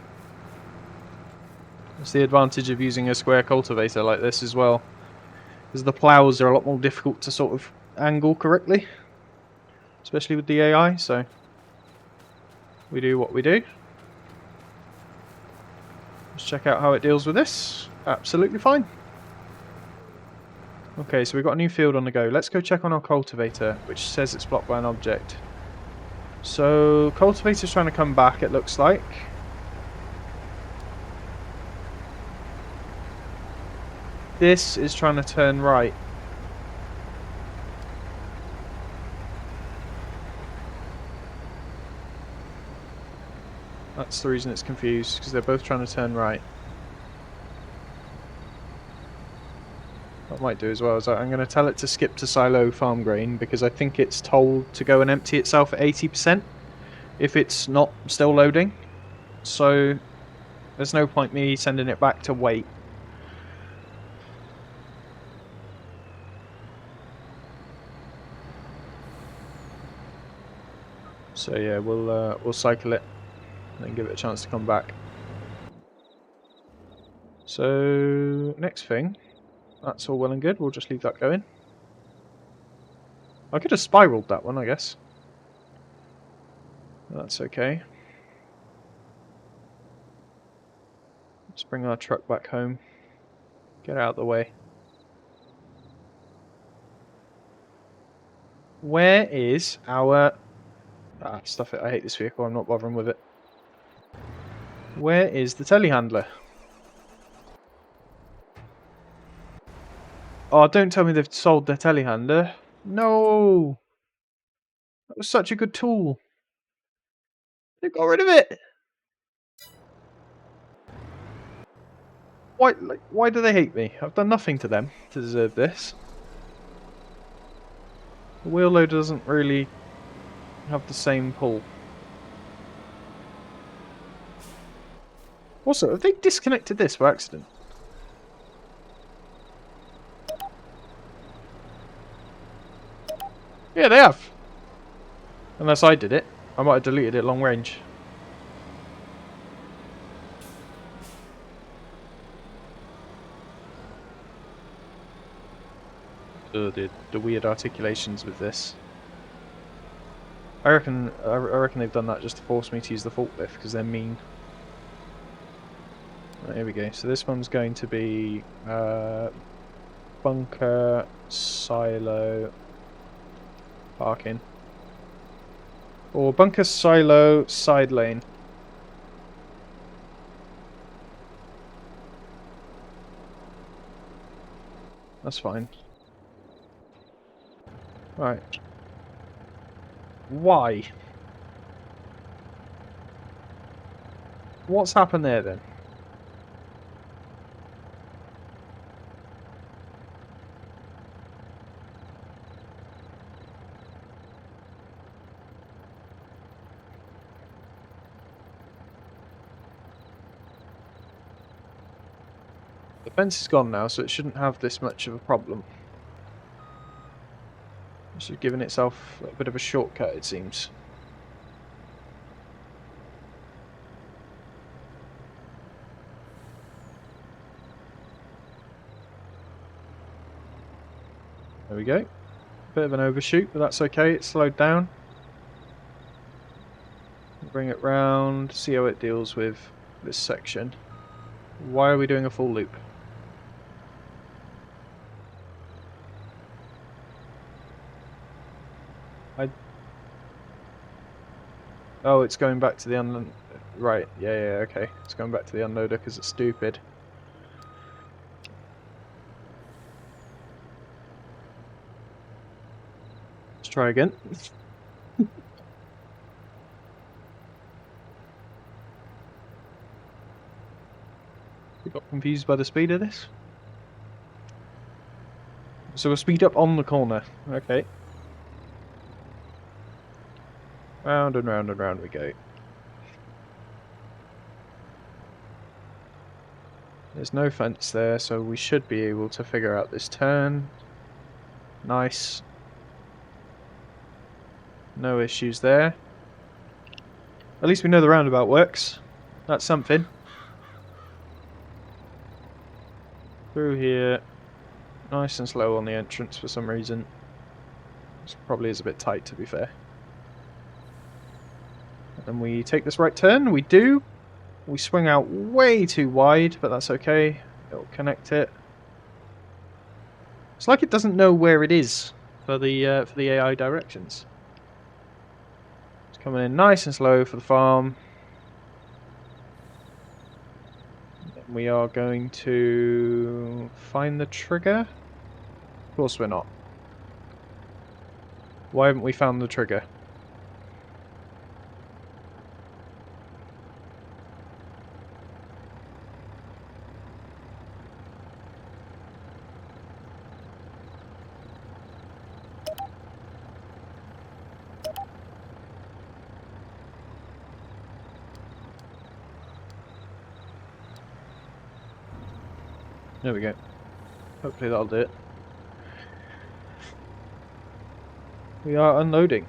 That's the advantage of using a square cultivator like this as well, because the ploughs are a lot more difficult to sort of angle correctly, especially with the AI, so we do what we do. Let's check out how it deals with this. Absolutely fine. Okay, so we've got a new field on the go. Let's go check on our cultivator, which says it's blocked by an object. So, cultivator's trying to come back, it looks like. This is trying to turn right. That's the reason it's confused, because they're both trying to turn right. What I might do as well is I'm going to tell it to skip to silo farm grain, because I think it's told to go and empty itself at 80% if it's not still loading. So there's no point me sending it back to wait. So yeah, we'll cycle it and then give it a chance to come back. So next thing, that's all well and good. We'll just leave that going. I could have spiraled that one, I guess. That's okay. Let's bring our truck back home. Get out of the way. Where is our... Ah, stuff it. I hate this vehicle. I'm not bothering with it. Where is the telehandler? Oh, don't tell me they've sold their telehandler. No! That was such a good tool. They got rid of it! Why do they hate me? I've done nothing to them to deserve this. The wheel loader doesn't really have the same pull. Also, have they disconnected this by accident? Yeah, they have. Unless I did it. I might have deleted it long range. The weird articulations with this. I reckon they've done that just to force me to use the forklift because they're mean. Right, here we go. So this one's going to be bunker, silo, parking. Or bunker, silo, side lane. That's fine. Right. Why? What's happened there then? The fence is gone now, so it shouldn't have this much of a problem. It's just giving itself a bit of a shortcut, it seems. There we go. Bit of an overshoot, but that's okay. It's slowed down. Bring it round, see how it deals with this section. Why are we doing a full loop? Oh, it's going back to the unloader. Right, yeah, okay. It's going back to the unloader because it's stupid. Let's try again. You got confused by the speed of this? So we'll speed up on the corner. Okay. Round and round and round we go. There's no fence there, so we should be able to figure out this turn. Nice. No issues there. At least we know the roundabout works. That's something. Through here. Nice and slow on the entrance for some reason. This probably is a bit tight, to be fair. And we take this right turn. We do. We swing out way too wide, but that's okay. It'll connect it. It's like it doesn't know where it is for the AI directions. It's coming in nice and slow for the farm. Then we are going to find the trigger. Of course we're not. Why haven't we found the trigger? There we go. Hopefully that'll do it. We are unloading.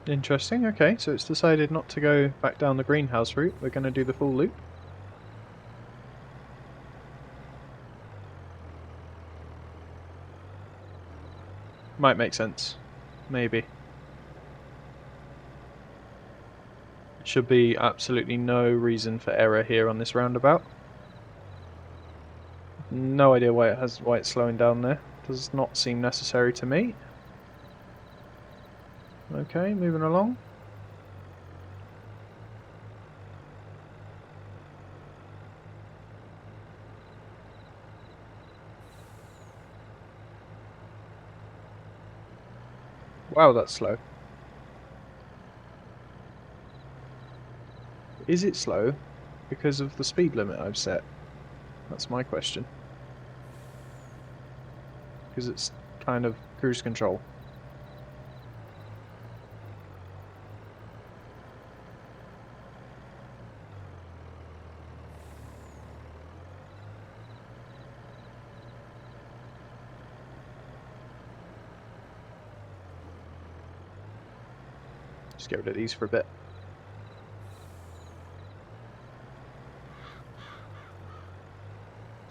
Interesting, okay, so it's decided not to go back down the greenhouse route, we're going to do the full loop. Might make sense. Maybe. Should be absolutely no reason for error here on this roundabout. No idea why it's slowing down there. Does not seem necessary to me. Okay, moving along. Wow, that's slow. Is it slow because of the speed limit I've set? That's my question. Because it's kind of cruise control. Just get rid of these for a bit.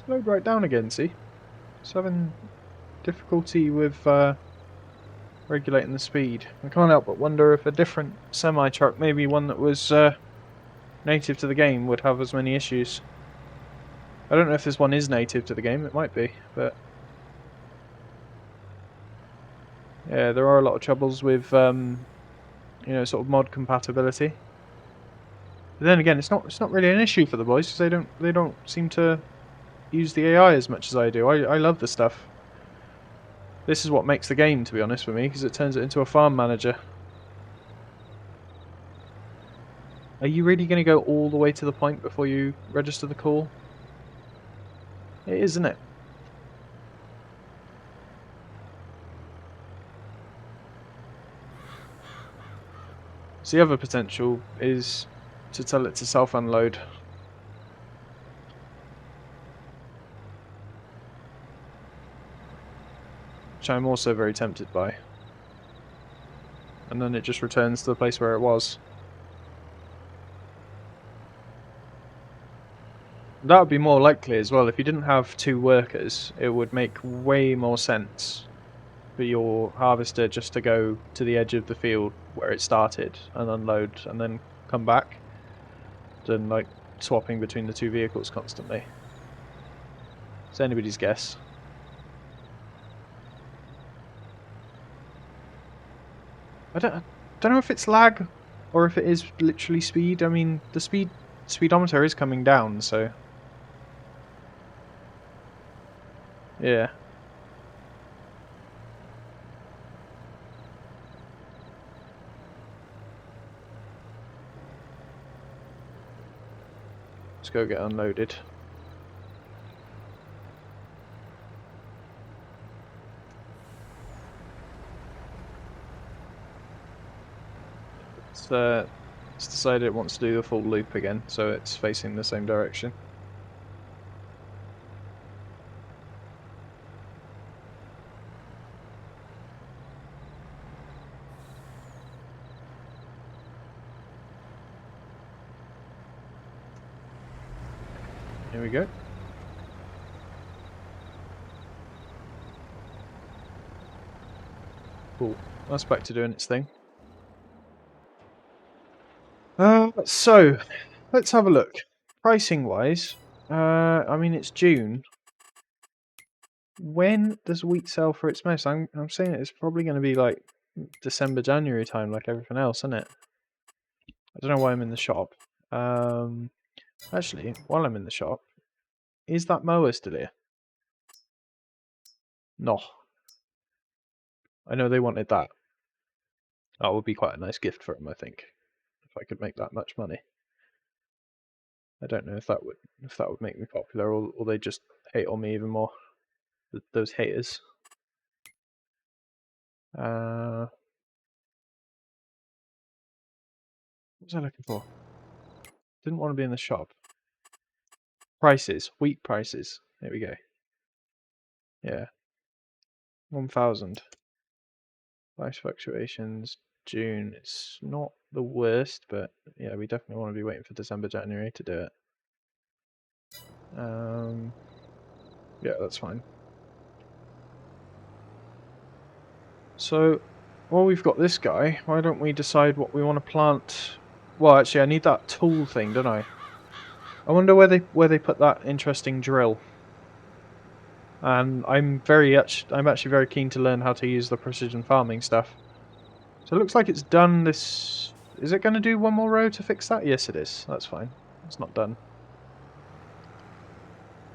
Slowed right down again, see? Just having difficulty with regulating the speed. I can't help but wonder if a different semi-truck, maybe one that was native to the game, would have as many issues. I don't know if this one is native to the game, it might be, but yeah, there are a lot of troubles with you know, sort of mod compatibility. But then again, it's not really an issue for the boys because they don't seem to use the AI as much as I do. I love the stuff. This is what makes the game, to be honest with me, because it turns it into a farm manager. Are you really going to go all the way to the point before you register the call? It is, isn't it? So the other potential is to tell it to self-unload. Which I'm also very tempted by. And then it just returns to the place where it was. That would be more likely as well. If you didn't have two workers, it would make way more sense for your harvester just to go to the edge of the field where it started and unload and then come back than like swapping between the two vehicles constantly. It's anybody's guess. I don't know if it's lag or if it is literally speed. I mean, the speedometer is coming down, so yeah. Let's go get unloaded. It's decided it wants to do the full loop again, so it's facing the same direction. Here we go. Cool. That's back to doing its thing. So let's have a look. Pricing wise, I mean it's June. When does wheat sell for its most? I'm saying it's probably going to be like December, January time, like everything else, isn't it? I don't know why I'm in the shop. Actually, while I'm in the shop, is that mower still here? No. I know they wanted that. That would be quite a nice gift for them, I think, if I could make that much money. I don't know if that would make me popular, or they just hate on me even more. Those haters. What was I looking for? Didn't want to be in the shop. Prices, wheat prices. There we go. Yeah, 1,000. Price fluctuations. June. It's not the worst, but yeah, we definitely want to be waiting for December, January to do it. Yeah, that's fine. So, while we've got this guy, why don't we decide what we want to plant? Well, actually, I need that tool thing, don't I? I wonder where they put that interesting drill. And I'm actually very keen to learn how to use the precision farming stuff. So it looks like it's done this. Is it going to do one more row to fix that? Yes, it is. That's fine. It's not done.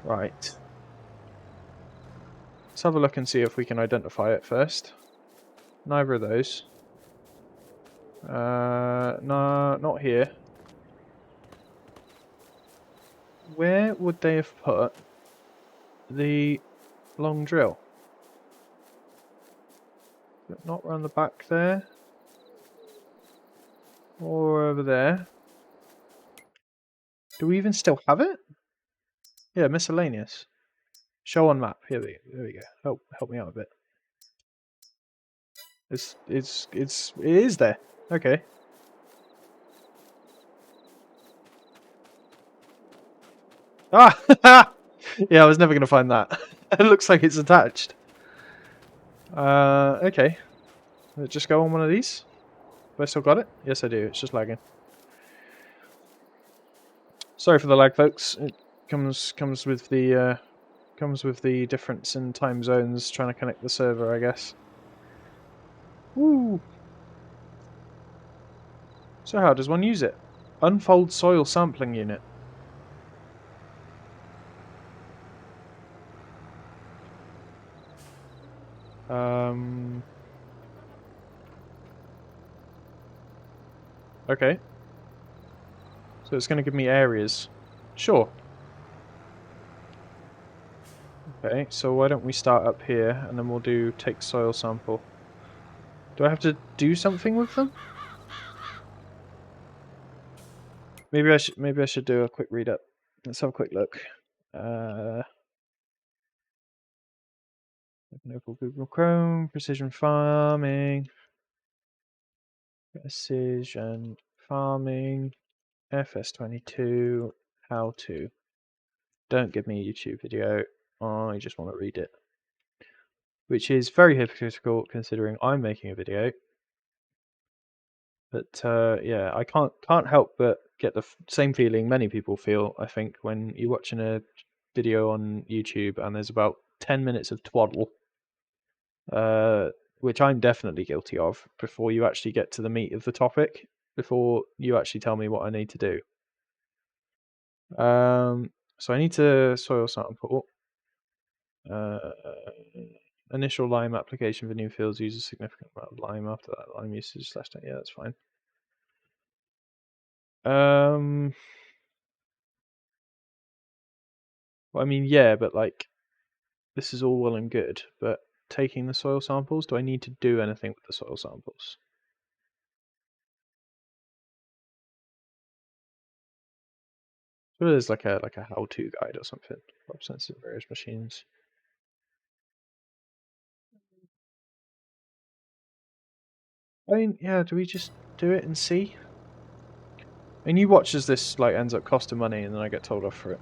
Right. Let's have a look and see if we can identify it first. Neither of those. No, not here. Where would they have put the long drill? Not round the back there? Or over there? Do we even still have it? Yeah, miscellaneous. Show on map. There we go. Help me out a bit. It is there. Okay. Ah! Yeah, I was never gonna find that. It looks like it's attached. Okay. Let's just go on one of these. Have I still got it? Yes, I do. It's just lagging. Sorry for the lag, folks. It comes with the difference in time zones trying to connect the server, I guess. Woo! So how does one use it? Unfold soil sampling unit. Okay. So it's going to give me areas. Sure. Okay, so why don't we start up here, and then we'll do take soil sample. Do I have to do something with them? Maybe I should do a quick read up. Let's have a quick look. Open up Google Chrome, precision farming, FS22, how to. Don't give me a YouTube video. I just want to read it. Which is very hypocritical considering I'm making a video. But yeah, I can't help but get the same feeling many people feel, I think, when you're watching a video on YouTube and there's about 10 minutes of twaddle, which I'm definitely guilty of, before you actually get to the meat of the topic, before you actually tell me what I need to do. So I need to soil sample. Initial lime application for new fields uses significant amount of lime. After that, lime usage / yeah, that's fine. Well, I mean, yeah, but like, this is all well and good, but taking the soil samples, do I need to do anything with the soil samples? So there's like a how-to guide or something. Crop sensitive various machines. I mean, yeah, do we just do it and see? I mean, you watch as this like ends up costing money, and then I get told off for it.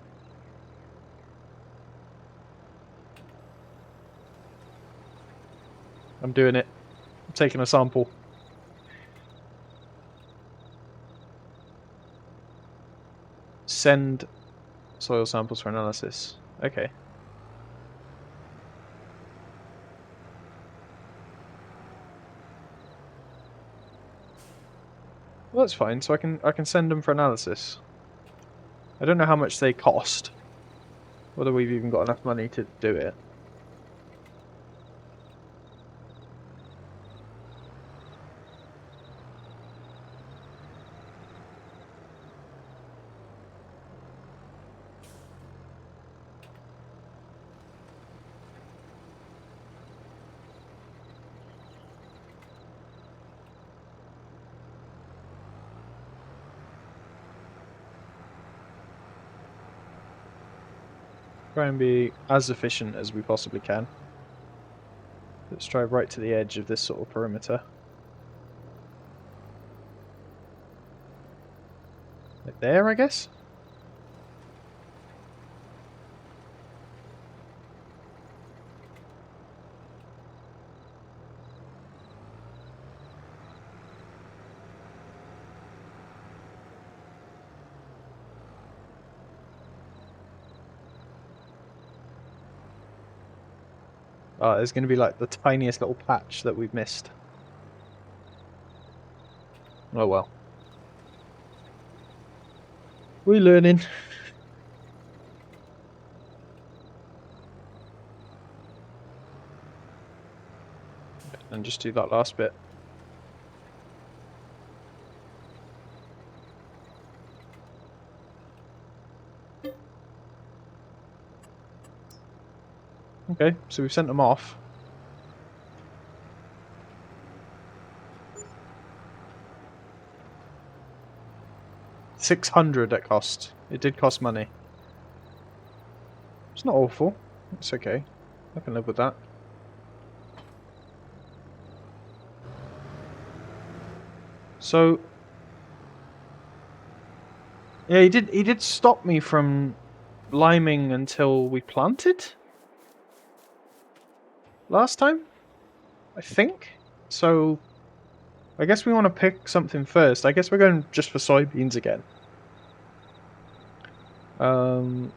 I'm doing it. I'm taking a sample. Send soil samples for analysis. Okay. Well, that's fine. So I can send them for analysis. I don't know how much they cost. Whether we've even got enough money to do it. Try and be as efficient as we possibly can. Let's drive right to the edge of this sort of perimeter. Like there, I guess? Oh, there's going to be like the tiniest little patch that we've missed. Oh well. We're learning. And just do that last bit. Okay, so we've sent them off. $600 it cost. It did cost money. It's not awful. It's okay. I can live with that. So yeah, he did stop me from liming until we planted last time, I think. So I guess we want to pick something first. I guess we're going just for soybeans again. And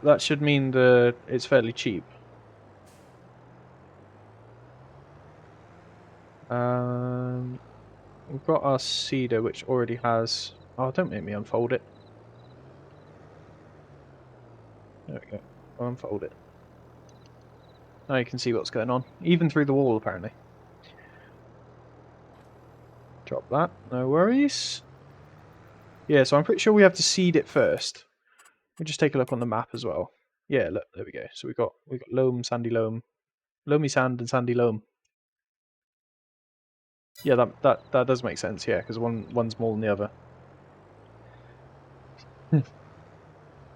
that should mean it's fairly cheap. We've got our cedar, which already has. Oh, don't make me unfold it. There we go. I'll unfold it. Now you can see what's going on, even through the wall, apparently. Drop that. No worries. Yeah, so I'm pretty sure we have to seed it first. We'll just take a look on the map as well. Yeah, look, there we go. So we got loam, sandy loam, loamy sand, and sandy loam. Yeah, that does make sense. Yeah, because one's more than the other.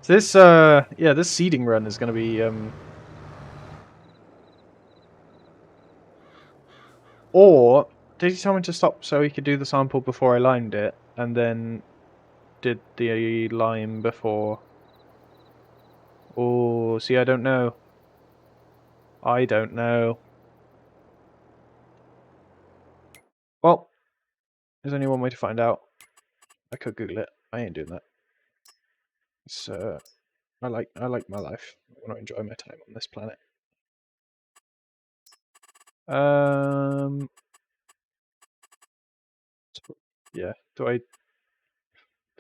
So this this seeding run is going to be Or did he tell me to stop so he could do the sample before I limed it, and then did the lime before? Oh, see, I don't know. I don't know. Well, there's only one way to find out. I could Google it. I ain't doing that. It's I like my life. I want to enjoy my time on this planet. Yeah. Do I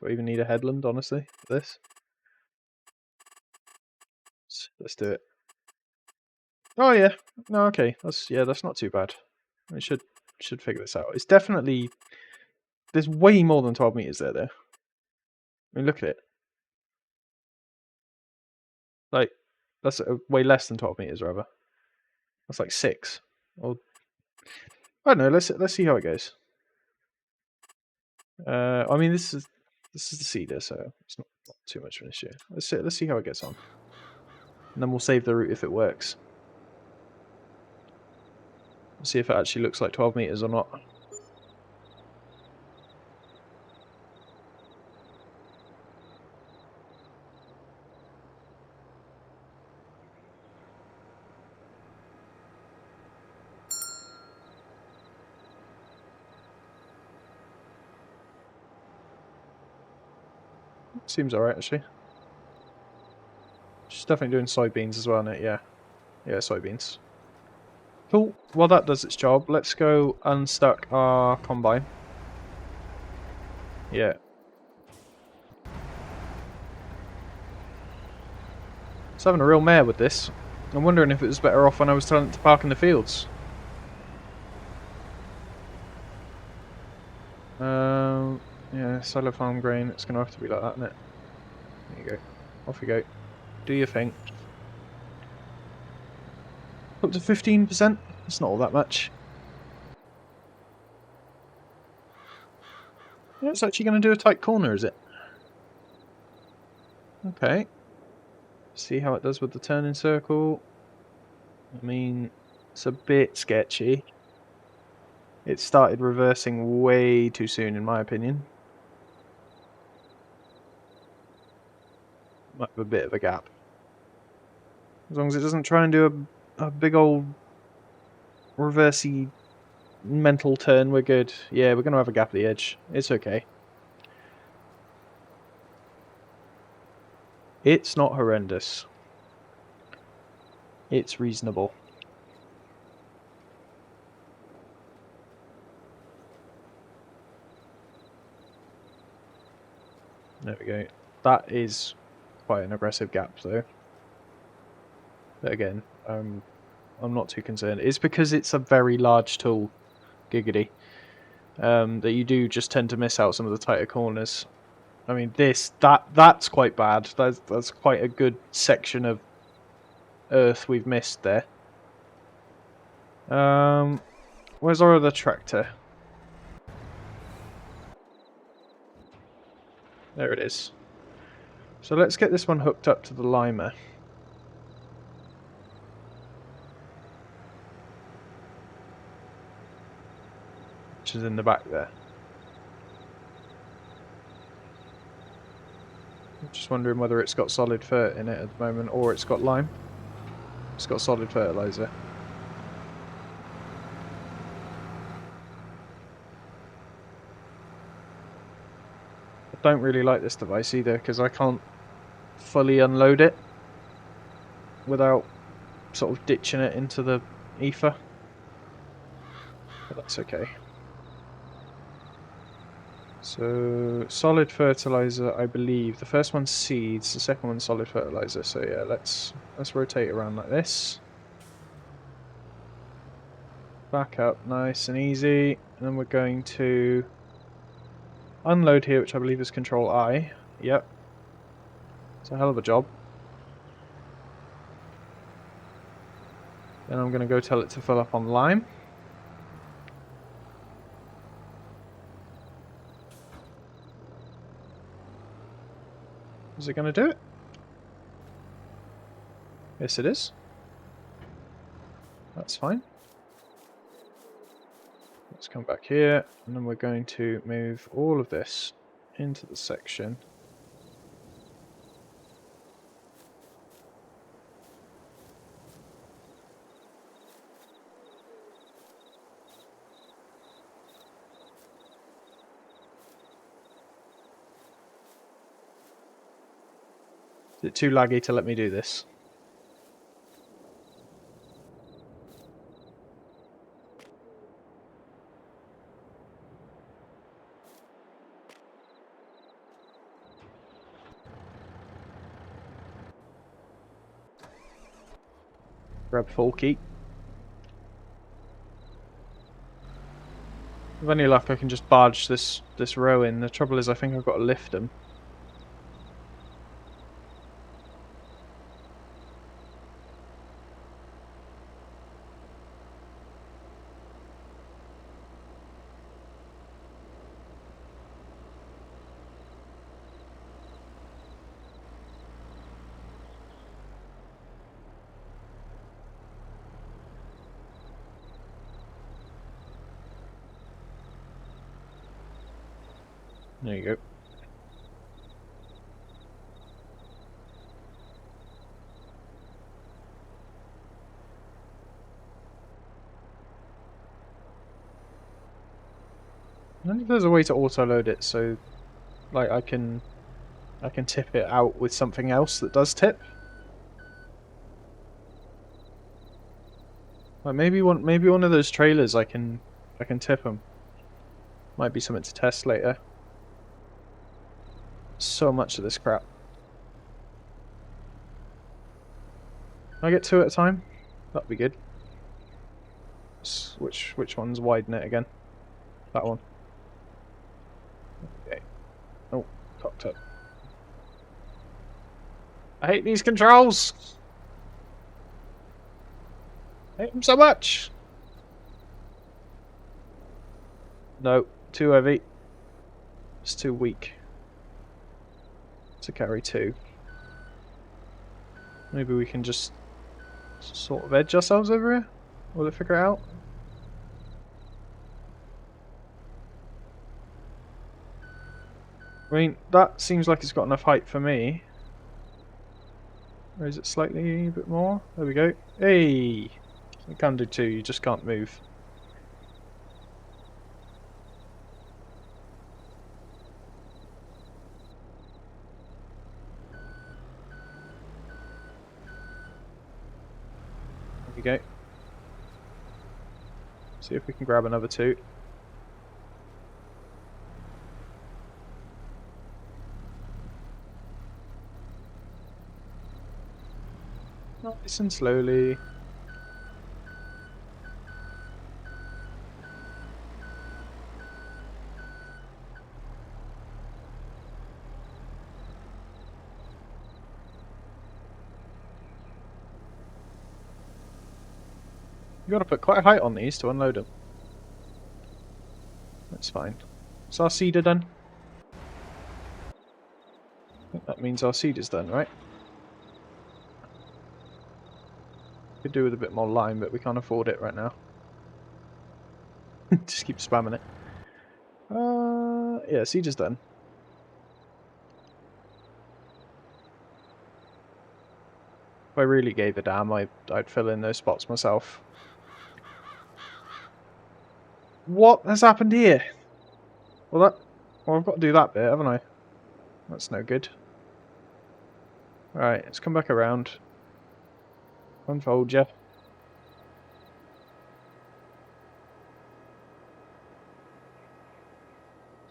even need a headland? Honestly, for this? Let's do it. Oh yeah. No, okay. That's not too bad. I should figure this out. It's definitely there's way more than 12 meters there though. I mean, look at it. Like that's way less than 12 meters rather. That's like 6. Or I don't know. Let's see how it goes. I mean this is the cedar, so it's not too much of an issue. Let's see how it gets on, and then we'll save the route if it works. See if it actually looks like 12 meters or not. Seems alright actually. She's definitely doing soybeans as well, isn't it? Yeah. Yeah, soybeans. Cool. While that does its job, let's go unstuck our combine. Yeah. It's having a real mare with this. I'm wondering if it was better off when I was telling it to park in the fields. Yeah, silo farm grain. It's going to have to be like that, isn't it? There you go. Off you go. Do your thing. Up to 15%. It's not all that much. Yeah, it's actually going to do a tight corner, is it? Okay. See how it does with the turning circle. I mean, it's a bit sketchy. It started reversing way too soon, in my opinion. Might have a bit of a gap. As long as it doesn't try and do a big old reversey mental turn, we're good. Yeah, we're going to have a gap at the edge. It's okay. It's not horrendous. It's reasonable. There we go. That is quite an aggressive gap, though. But again, I'm not too concerned. It's because it's a very large tool, Giggity, that you do just tend to miss out some of the tighter corners. I mean, that's quite bad. That's quite a good section of earth we've missed there. Where's our other tractor? There it is. So let's get this one hooked up to the limer, which is in the back there. I'm just wondering whether it's got solid fert in it at the moment, or it's got lime. It's got solid fertilizer. I don't really like this device either, because I can't fully unload it without sort of ditching it into the ether. But that's okay. So, solid fertilizer, I believe. The first one's seeds, the second one's solid fertilizer. So yeah, let's rotate around like this. Back up, nice and easy. And then we're going to unload here, which I believe is Control I. Yep. It's a hell of a job. Then I'm going to go tell it to fill up on lime. Is it going to do it? Yes, it is. That's fine. Let's come back here, and then we're going to move all of this into the section. Is it too laggy to let me do this? Grab full key. With any luck, I can just barge this row in. The trouble is, I think I've got to lift them. There you go. I wonder if there's a way to auto-load it, so like I can tip it out with something else that does tip. Like maybe one of those trailers I can tip them. Might be something to test later. So much of this crap. Can I get two at a time? That'd be good. Which one's widen it again? That one. Okay. Oh, cocked up. I hate these controls! I hate them so much! No, too heavy. It's too weak to carry two. Maybe we can just sort of edge ourselves over here? Will it figure it out? I mean, that seems like it's got enough height for me. Or is it slightly a bit more? There we go. Hey! We can do 2, you just can't move. There we go. See if we can grab another 2. Nice and slowly. You gotta put quite a height on these to unload them. That's fine. Is our seeder done? I think that means our seed is done, right? Could do with a bit more lime, but we can't afford it right now. Just keep spamming it. Yeah, seed is done. If I really gave a damn, I'd fill in those spots myself. What has happened here? Well, I've got to do that bit, haven't I? That's no good. Right, let's come back around. Unfold you.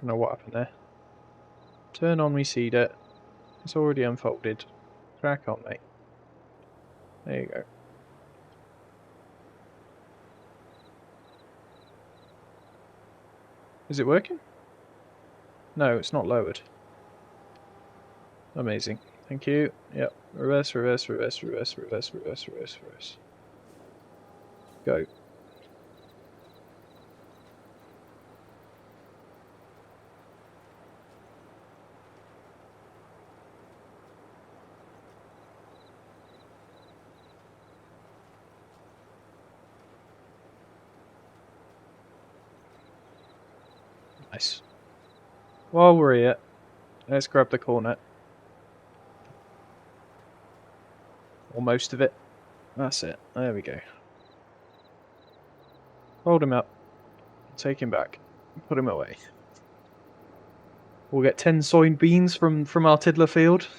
Don't know what happened there. Turn on me seeder. It's already unfolded. Crack on, mate. There you go. Is it working? No, it's not lowered. Amazing. Thank you. Yep. Reverse, reverse, reverse, reverse, reverse, reverse, reverse, reverse. Go. Nice. While we're here, let's grab the cornet. Or most of it. That's it. There we go. Hold him up. Take him back. Put him away. We'll get 10 soybeans from our tiddler field.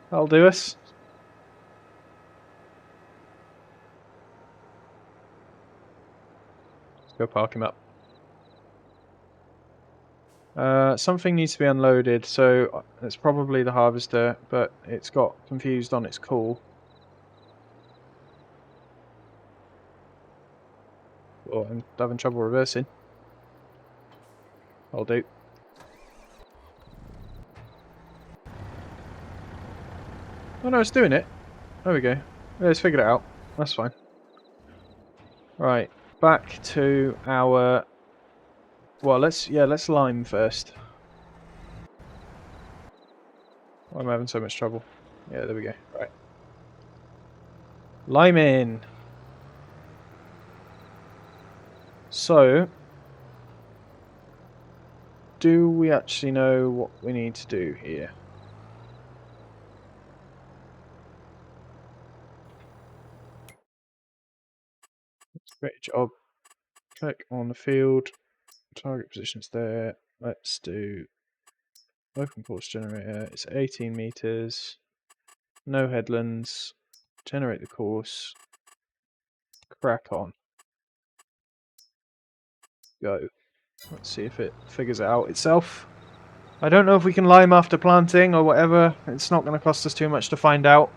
That'll do us. Let's go park him up. Something needs to be unloaded, so it's probably the harvester, but it's got confused on its call. Oh, I'm having trouble reversing. I'll do. Oh no, it's doing it. There we go. Yeah, it's figured it out. That's fine. Right, back to our... Well, let's lime first. Why am I having so much trouble? Yeah, there we go. Right. Lime in. So, do we actually know what we need to do here? Great job. Click on the field. Target position's there. Let's do open course generator. It's 18 meters. No headlands. Generate the course. Crack on. Go. Let's see if it figures it out itself. I don't know if we can lime after planting or whatever. It's not going to cost us too much to find out.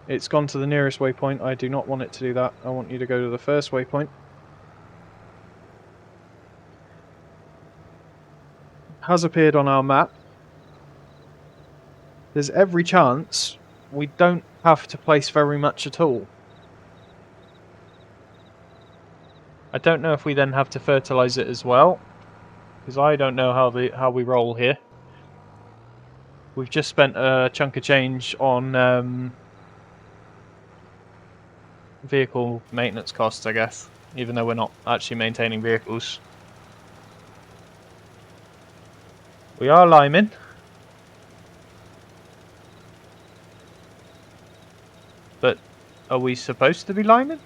It's gone to the nearest waypoint. I do not want it to do that. I want you to go to the first waypoint. It has appeared on our map. There's every chance we don't have to place very much at all. I don't know if we then have to fertilise it as well, because I don't know how we roll here. We've just spent a chunk of change on vehicle maintenance costs, I guess, even though we're not actually maintaining vehicles. We are liming. But are we supposed to be liming?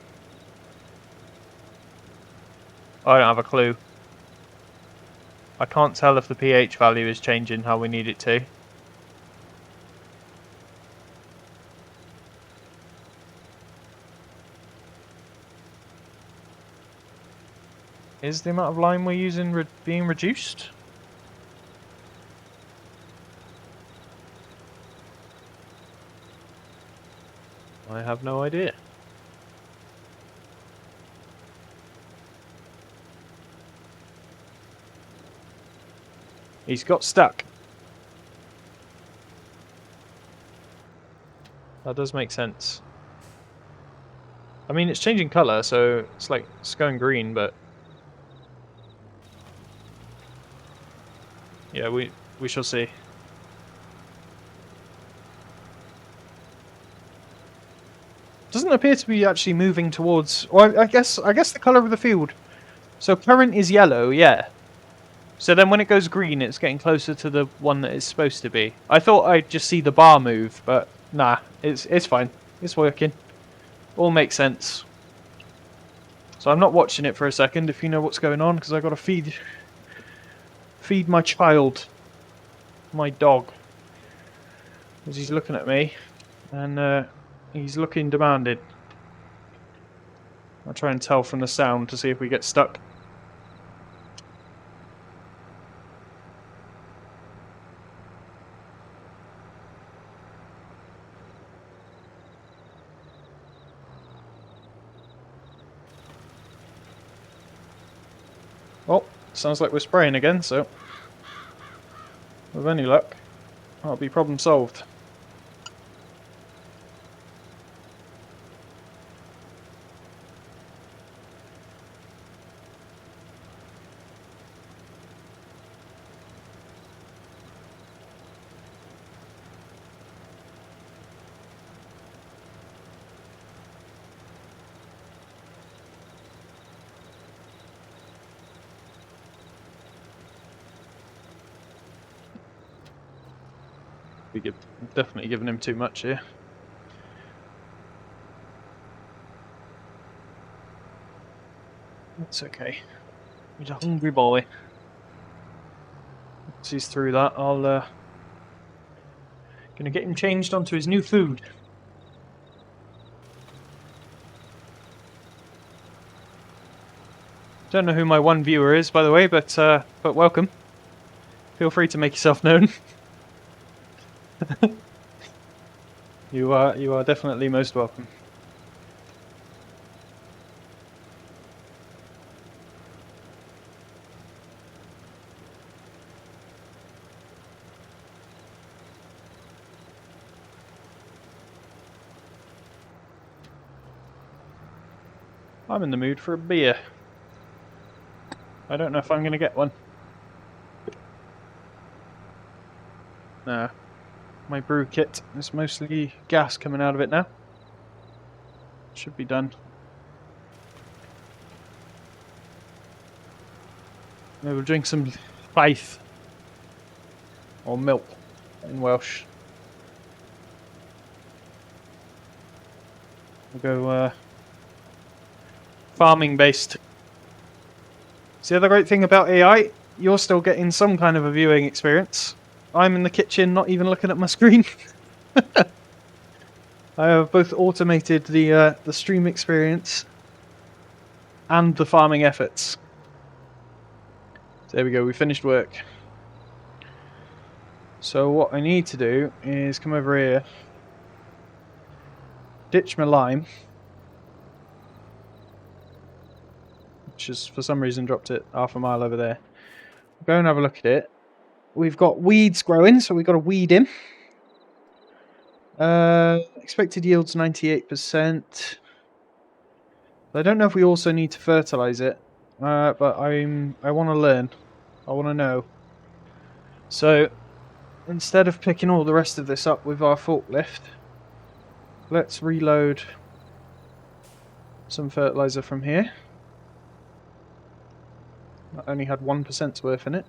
I don't have a clue. I can't tell if the pH value is changing how we need it to. Is the amount of lime we're using being reduced? I have no idea. He's got stuck. That does make sense. I mean, it's changing colour, so it's like it's going green, but yeah, we shall see. Doesn't appear to be actually moving towards. Well, I guess the colour of the field. So current is yellow, yeah. So then when it goes green, it's getting closer to the one that it's supposed to be. I thought I'd just see the bar move, but nah, it's fine. It's working. All makes sense. So I'm not watching it for a second, if you know what's going on, because I got to feed my child, my dog, as he's looking at me, and he's looking demanding. I'll try and tell from the sound to see if we get stuck. Oh, sounds like we're spraying again, so with any luck, that'll be problem solved. Definitely giving him too much here. That's okay. He's a hungry boy. Once he's through that, I'll gonna get him changed onto his new food. Don't know who my one viewer is, by the way, but welcome. Feel free to make yourself known. You are definitely most welcome. I'm in the mood for a beer. I don't know if I'm going to get one. Nah. My brew kit is mostly gas coming out of it now. Should be done. Maybe we'll drink some faith. Or milk in Welsh. We'll go farming based. See, the other great thing about AI, you're still getting some kind of a viewing experience. I'm in the kitchen, not even looking at my screen. I have both automated the stream experience and the farming efforts. So there we go, we finished work. So what I need to do is come over here, ditch my lime, which has for some reason dropped it half a mile over there. Go and have a look at it. We've got weeds growing, so we've got to weed in. Expected yields 98%. I don't know if we also need to fertilize it, but I want to learn. I want to know. So instead of picking all the rest of this up with our forklift, let's reload some fertilizer from here. That only had 1% worth in it.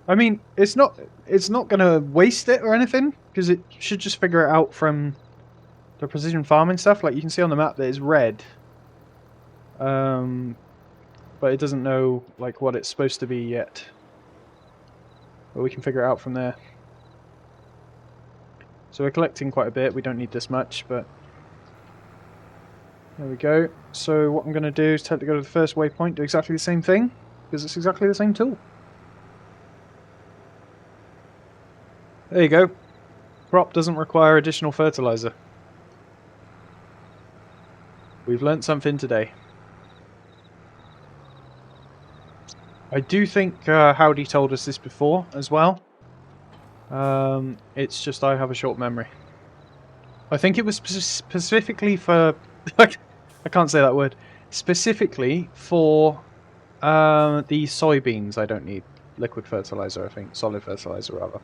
I mean, it's not going to waste it or anything, because it should just figure it out from the precision farming stuff. Like, you can see on the map that it's red. But it doesn't know like what it's supposed to be yet. But we can figure it out from there. So we're collecting quite a bit. We don't need this much, but there we go. So what I'm going to do is go to the first waypoint, do exactly the same thing, because it's exactly the same tool. There you go. Crop doesn't require additional fertilizer. We've learnt something today. I do think Howdy told us this before as well. It's just I have a short memory. I think it was specifically for... I can't say that word. Specifically for the soybeans I don't need liquid fertilizer, I think. Solid fertilizer, rather.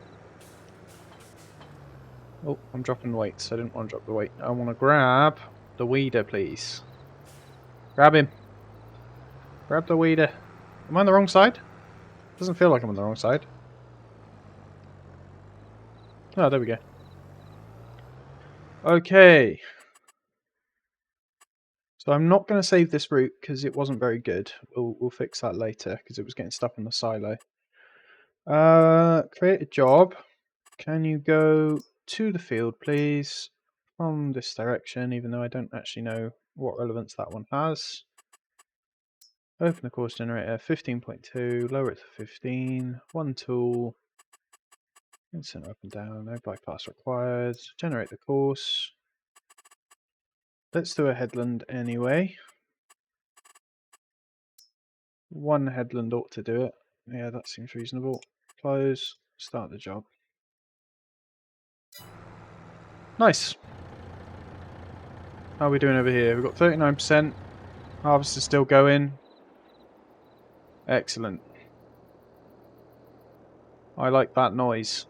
Oh, I'm dropping weights. I didn't want to drop the weight. I want to grab the weeder, please. Grab him. Grab the weeder. Am I on the wrong side? Doesn't feel like I'm on the wrong side. Oh, there we go. Okay. So I'm not going to save this route because it wasn't very good. We'll fix that later because it was getting stuck in the silo. Create a job. Can you go to the field, please? From this direction, even though I don't actually know what relevance that one has. Open the course generator, 15.2, lower it to 15, one tool, and center up and down, no bypass required. Generate the course. Let's do a headland anyway. One headland ought to do it. Yeah, that seems reasonable. Close, start the job. Nice. How are we doing over here? We've got 39%. Harvest is still going. Excellent. I like that noise.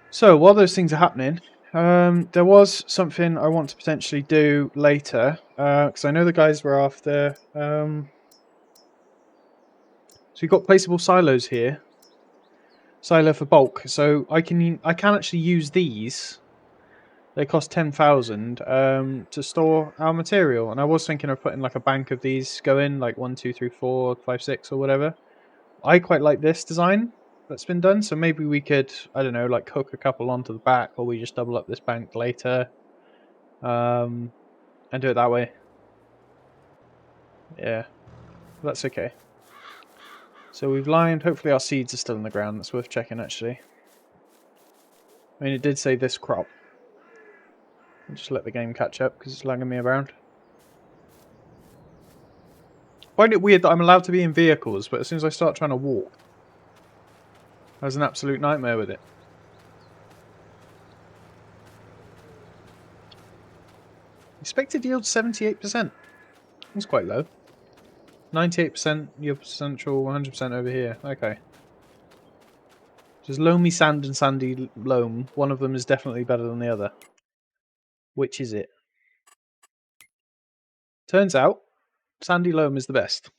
So, while those things are happening, there was something I want to potentially do later. Because I know the guys were after... so we've got placeable silos here. Silo for bulk. So I can actually use these. They cost 10,000 to store our material. And I was thinking of putting like a bank of these going, like 1, 2, 3, 4, 5, 6 or whatever. I quite like this design that's been done, so maybe we could, I don't know, like hook a couple onto the back, or we just double up this bank later, and do it that way. Yeah, that's okay. So we've lined, hopefully our seeds are still in the ground, that's worth checking actually. I mean, it did say this crop. I'll just let the game catch up, because it's lagging me around. I find it weird that I'm allowed to be in vehicles, but as soon as I start trying to walk, I was an absolute nightmare with it. Expected yield 78%. That's quite low. 98% yield central, 100% over here. Okay. There's loamy sand and sandy loam. One of them is definitely better than the other. Which is it? Turns out, sandy loam is the best.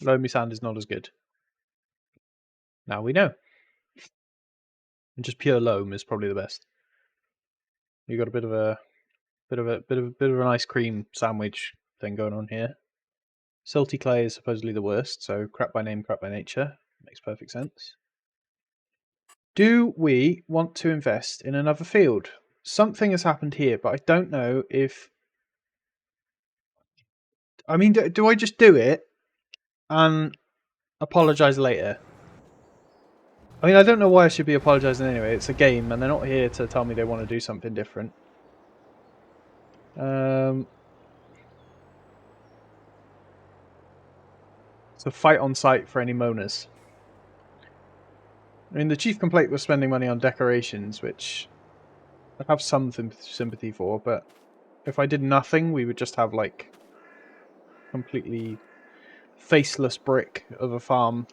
Loamy sand is not as good. Now we know. And just pure loam is probably the best. You got a bit of an ice cream sandwich thing going on here. Salty clay is supposedly the worst, so crap by name, crap by nature. Makes perfect sense. Do we want to invest in another field? Something has happened here, but I don't know if... I mean, do I just do it and apologise later? I mean, I don't know why I should be apologising anyway. It's a game, and they're not here to tell me they want to do something different. So fight on site for any moaners. I mean, the chief complaint was spending money on decorations, which I have some sympathy for, but if I did nothing, we would just have, like, completely faceless brick of a farm.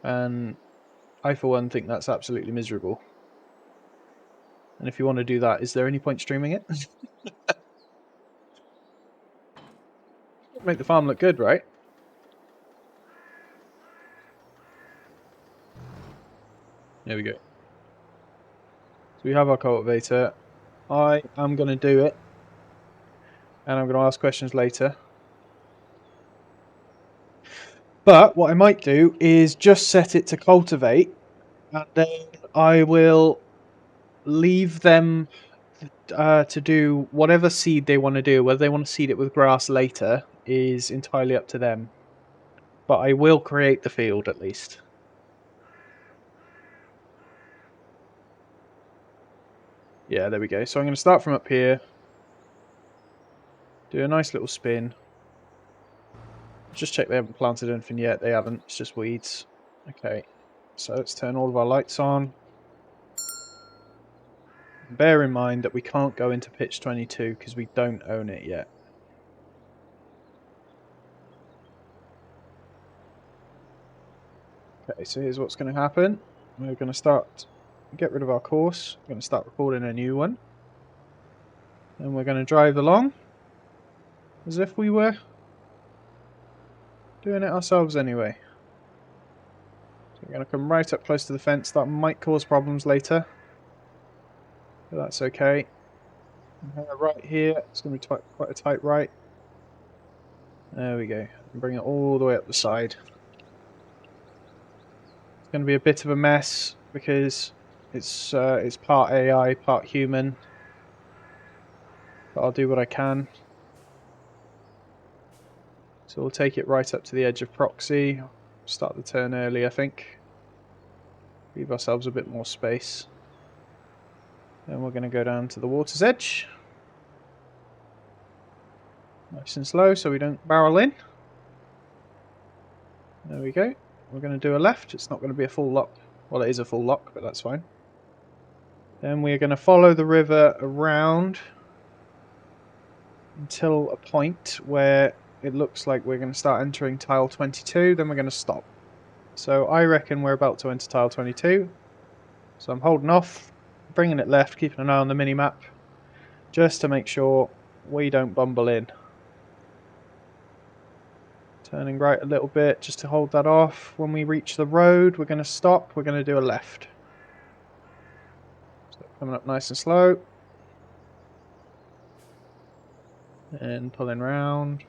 And I, for one, think that's absolutely miserable. And if you want to do that, is there any point streaming it? Make the farm look good, right? There we go. So we have our cultivator. I am going to do it. And I'm going to ask questions later. But what I might do is just set it to cultivate. And then I will leave them to do whatever seed they want to do. Whether they want to seed it with grass later is entirely up to them. But I will create the field at least. Yeah, there we go. So I'm going to start from up here. Do a nice little spin. Just check they haven't planted anything yet. They haven't. It's just weeds. Okay. So let's turn all of our lights on. Bear in mind that we can't go into pitch 22 because we don't own it yet. Okay, so here's what's going to happen. We're going to get rid of our course. We're going to start recording a new one. And we're going to drive along as if we were doing it ourselves anyway. So we're going to come right up close to the fence. That might cause problems later, but that's okay. Right here, it's going to be quite a tight right. There we go. And bring it all the way up the side. It's going to be a bit of a mess because it's part AI, part human. But I'll do what I can. So we'll take it right up to the edge of proxy. Start the turn early, I think. Leave ourselves a bit more space. Then we're going to go down to the water's edge. Nice and slow so we don't barrel in. There we go. We're going to do a left. It's not going to be a full lock. Well, it is a full lock, but that's fine. Then we're going to follow the river around until a point where it looks like we're going to start entering tile 22. Then we're going to stop. So I reckon we're about to enter tile 22. So I'm holding off, bringing it left, keeping an eye on the mini-map, just to make sure we don't bumble in. Turning right a little bit, just to hold that off. When we reach the road, we're going to stop. We're going to do a left. So coming up nice and slow. And pulling round.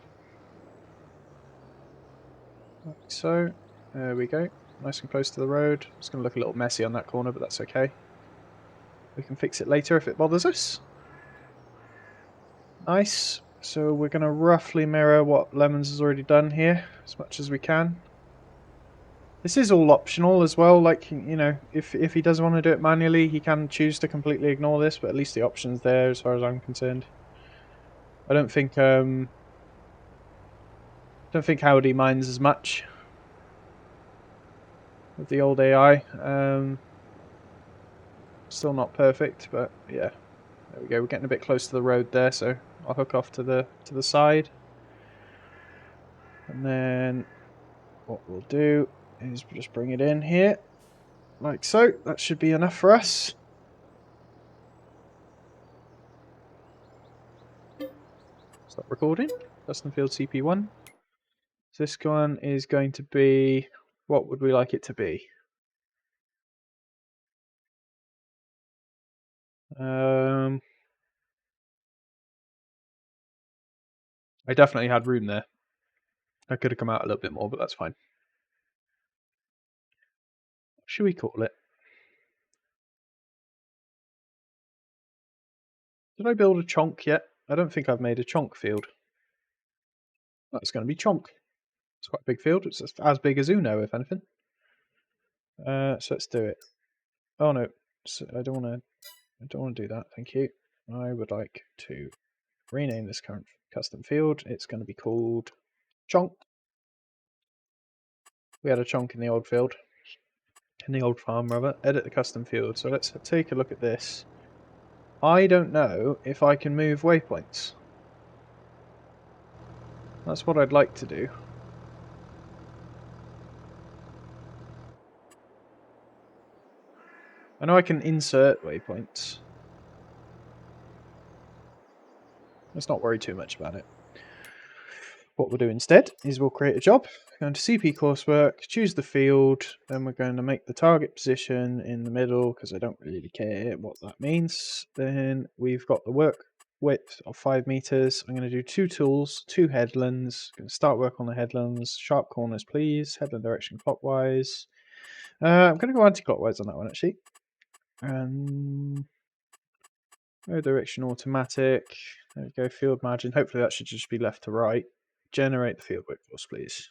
Like so. There we go. Nice and close to the road. It's going to look a little messy on that corner, but that's okay. We can fix it later if it bothers us. Nice. So we're going to roughly mirror what Lemons has already done here, as much as we can. This is all optional as well, like, you know, if he doesn't want to do it manually, he can choose to completely ignore this, but at least the option's there as far as I'm concerned. I don't think Howdy minds as much with the old AI. Still not perfect, but yeah. There we go. We're getting a bit close to the road there, so I'll hook off to the side. And then what we'll do is just bring it in here. Like so. That should be enough for us. Stop recording. Custom field CP1. This one is going to be, what would we like it to be? I definitely had room there. I could have come out a little bit more, but that's fine. What should we call it? Did I build a chonk yet? I don't think I've made a chonk field. That's going to be chonk. It's quite a big field. It's as big as Uno, if anything. So let's do it. Oh no, so I don't want to do that. Thank you. I would like to rename this current custom field. It's going to be called chonk. We had a chonk in the old field. in the old farm rather, edit the custom field. So let's take a look at this. I don't know if I can move waypoints. That's what I'd like to do. I know I can insert waypoints. Let's not worry too much about it. What we'll do instead is we'll create a job, go into CP coursework, choose the field, then we're going to make the target position in the middle because I don't really care what that means. Then we've got the work width of 5 meters. I'm going to do 2 tools, 2 headlands. Going to start work on the headlands. Sharp corners, please. Headland direction clockwise. I'm going to go anti-clockwise on that one actually. No direction automatic. There we go. Field margin. Hopefully that should just be left to right. Generate the field workforce, please.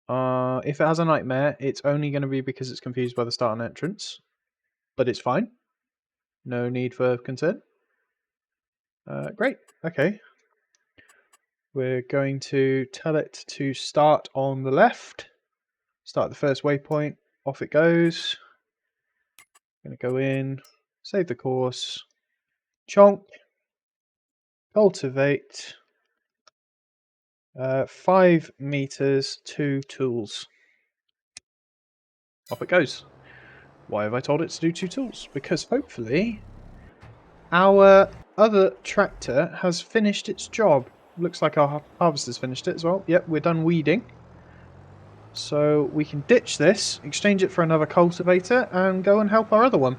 If it has a nightmare, it's only going to be because it's confused by the start and entrance. But it's fine. No need for concern. Great. Okay. We're going to tell it to start on the left. Start the first waypoint. Off it goes. Going to go in. Save the course. Chonk. Cultivate. 5 meters, 2 tools. Off it goes. Why have I told it to do 2 tools? Because hopefully our other tractor has finished its job. Looks like our harvester's finished it as well. Yep, we're done weeding. So we can ditch this, exchange it for another cultivator, and go and help our other one.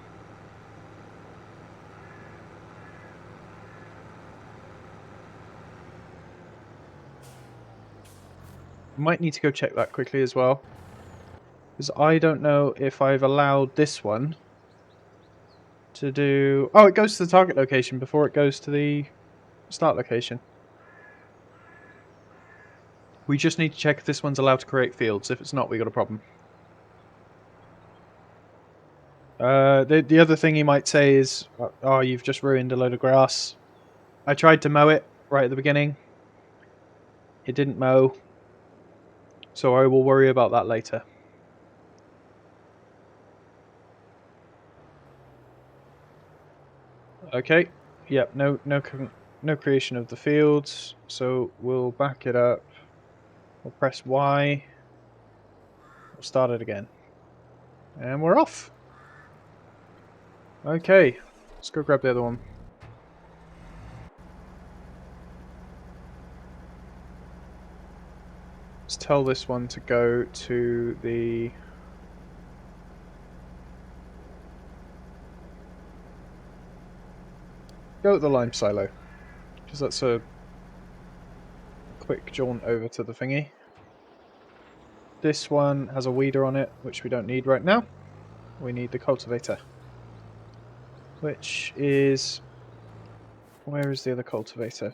Might need to go check that quickly as well. Because I don't know if I've allowed this one to do... Oh, it goes to the target location before it goes to the start location. We just need to check if this one's allowed to create fields. If it's not, we got a problem. The other thing you might say is, oh, you've just ruined a load of grass. I tried to mow it right at the beginning. It didn't mow. So I will worry about that later. Okay. Yep, no creation of the fields. So we'll back it up. We'll press Y. We'll start it again. And we're off. Okay. Let's go grab the other one. Let's tell this one to go to the... Go to the lime silo. Because that's a quick jaunt over to the thingy. This one has a weeder on it, which we don't need right now. We need the cultivator. Which is... Where is the other cultivator?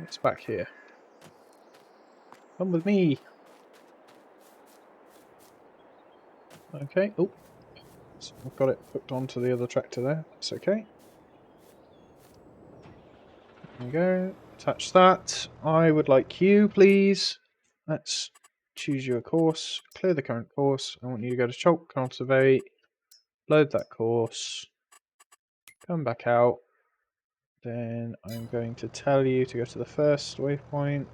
It's back here. Come with me! Okay, oh. So I've got it hooked onto the other tractor there. That's okay. There we go. Attach that. I would like you, please. Let's choose your course. Clear the current course. I want you to go to Chalk, Cultivate. Load that course. Come back out. Then I'm going to tell you to go to the first waypoint.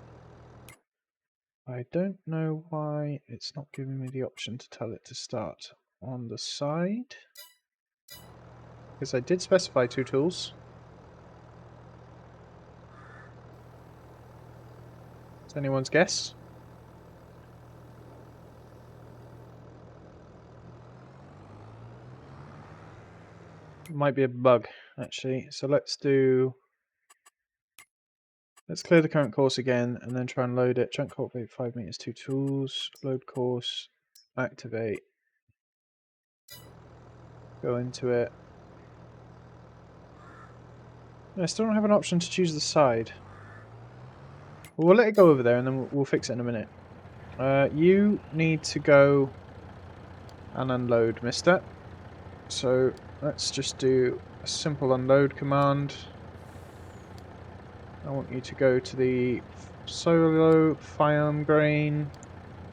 I don't know why it's not giving me the option to tell it to start on the side. Because I did specify 2 tools. It's anyone's guess. It might be a bug, actually. So let's clear the current course again and then try and load it. Chunk cultivate 5 meters, 2 tools, load course, activate, go into it. I still don't have an option to choose the side. Well, we'll let it go over there and then we'll fix it in a minute. You need to go and unload, mister. So let's just do a simple unload command. I want you to go to the solo farm grain.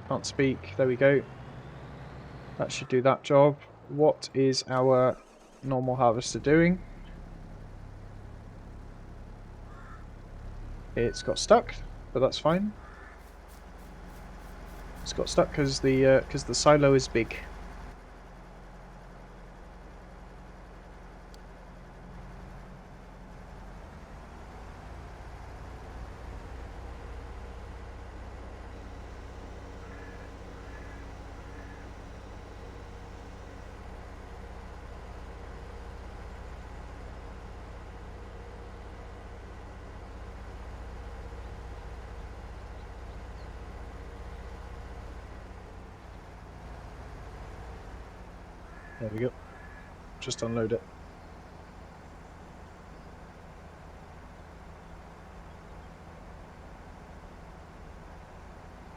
Can't speak. There we go. That should do that job. What is our normal harvester doing? It's got stuck, but that's fine. It's got stuck because the silo is big. There we go. Just unload it.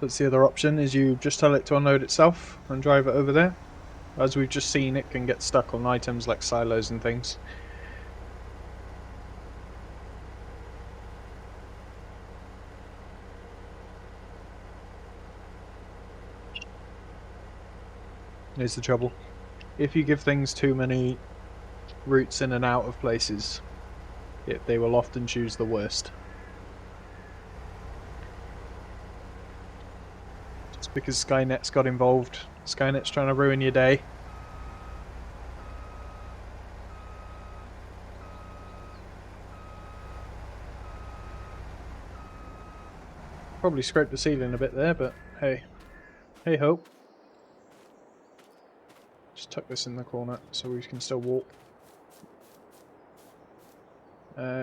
That's the other option, is you just tell it to unload itself and drive it over there. As we've just seen, it can get stuck on items like silos and things. Here's the trouble. If you give things too many routes in and out of places, they will often choose the worst. Just because Skynet's got involved. Skynet's trying to ruin your day. Probably scraped the ceiling a bit there, but hey. Hey ho. Just tuck this in the corner so we can still walk.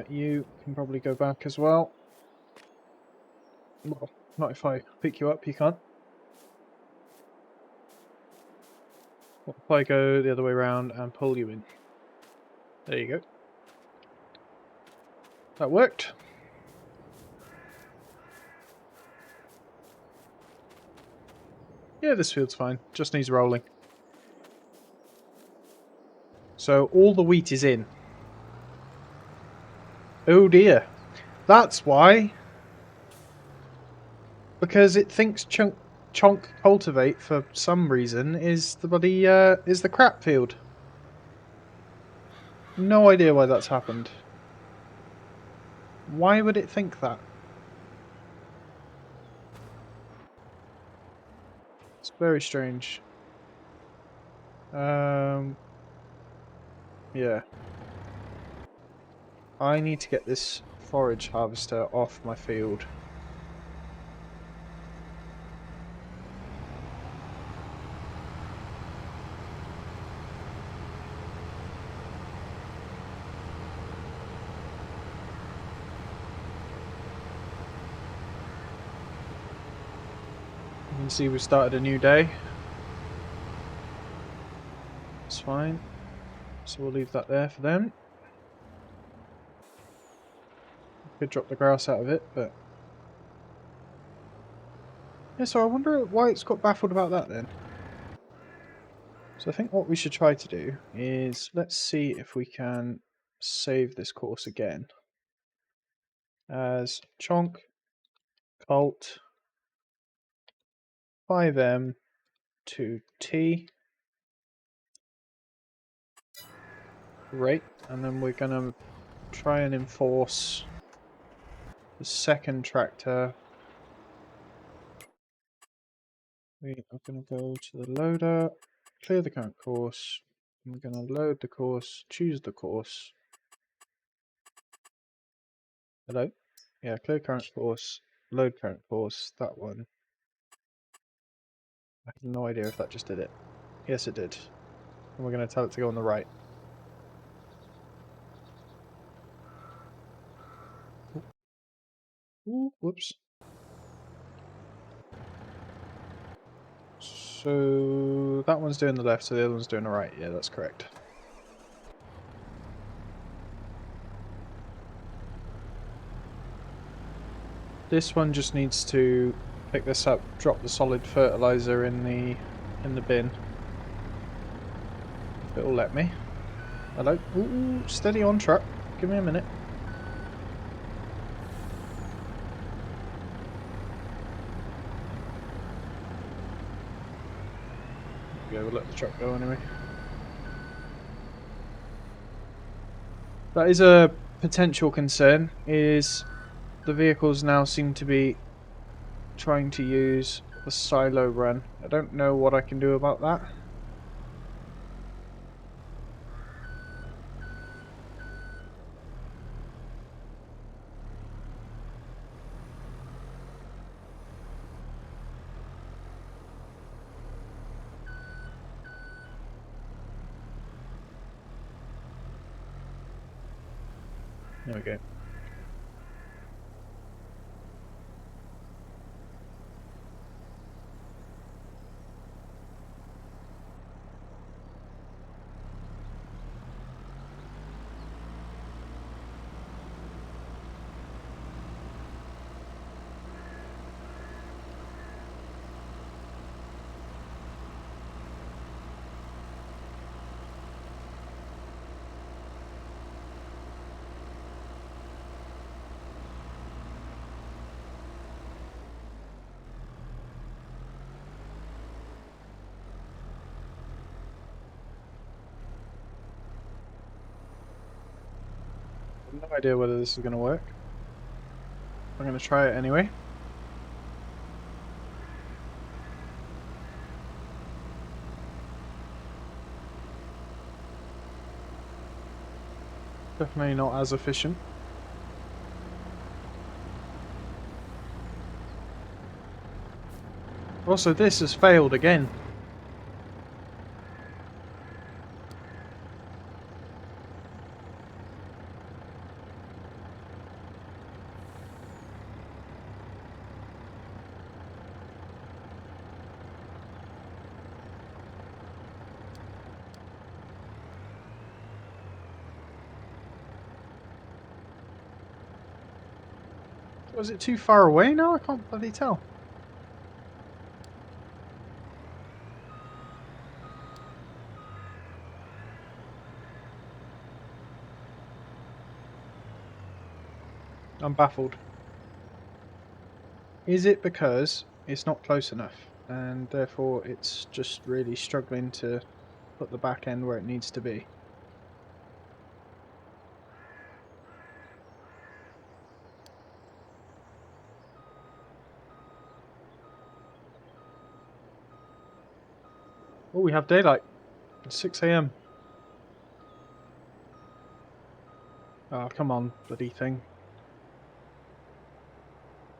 You can probably go back as well. Well, not if I pick you up, you can't. What if I go the other way around and pull you in? There you go. That worked. Yeah, this field's fine. Just needs rolling. So all the wheat is in. Oh dear. That's why. Because it thinks chonk cultivate for some reason is the bloody is the crap field. No idea why that's happened. Why would it think that? It's very strange. Yeah. I need to get this forage harvester off my field. You can see we started a new day. It's fine. So we'll leave that there for them. Could drop the grass out of it, but... Yeah, so I wonder why it's got baffled about that then. So I think what we should try to do is, let's see if we can save this course again. As chonk, cult, 5M to T. Great, and then we're going to try and enforce the second tractor. We are going to go to the loader, clear the current course. We're going to load the course, choose the course. Hello? Yeah, clear current course, load current course, that one. I have no idea if that just did it. Yes, it did. And we're going to tell it to go on the right. Ooh, whoops. So that one's doing the left, so the other one's doing the right. Yeah, that's correct. This one just needs to pick this up, drop the solid fertilizer in the bin. If it'll let me. Hello. Ooh, steady on truck. Give me a minute. go. We'll let the truck go anyway. That is a potential concern, is the vehicles now seem to be trying to use the silo run. I don't know what I can do about that. There we go. I have no idea whether this is going to work. I'm going to try it anyway. Definitely not as efficient. Also, this has failed again. Was it too far away now? I can't bloody tell. I'm baffled. Is it because it's not close enough and therefore it's just really struggling to put the back end where it needs to be? Oh, we have daylight. It's 6 AM. Oh, come on, bloody thing.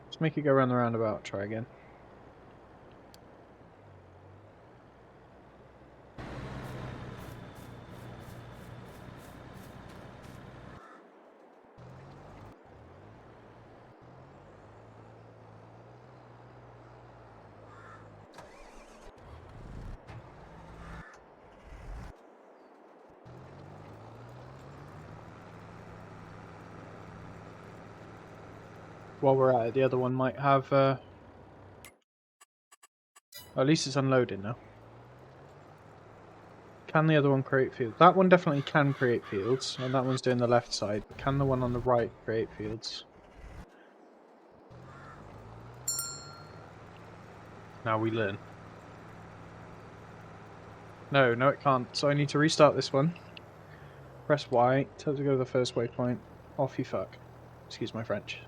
Let's make it go around the roundabout. Try again. While we're at it, the other one might have... at least it's unloading now. Can the other one create fields? That one definitely can create fields, and that one's doing the left side, but can the one on the right create fields? Now we learn. No, it can't. So I need to restart this one. Press Y, tell it to go to the first waypoint. Off you fuck. Excuse my French.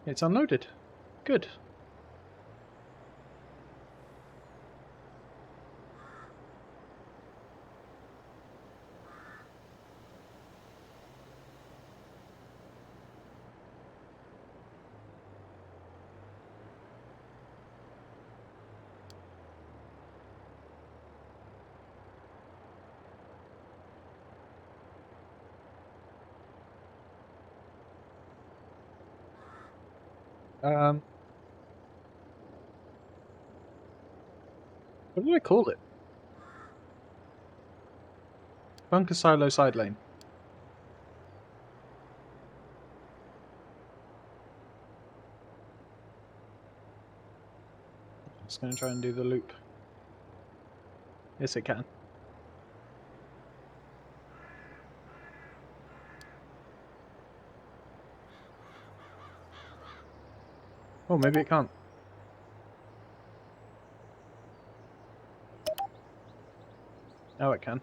It's unloaded. Good. What do I call it? Bunker silo side lane. It's going to try and do the loop. Yes, it can. Oh, maybe it can't. Oh, it can.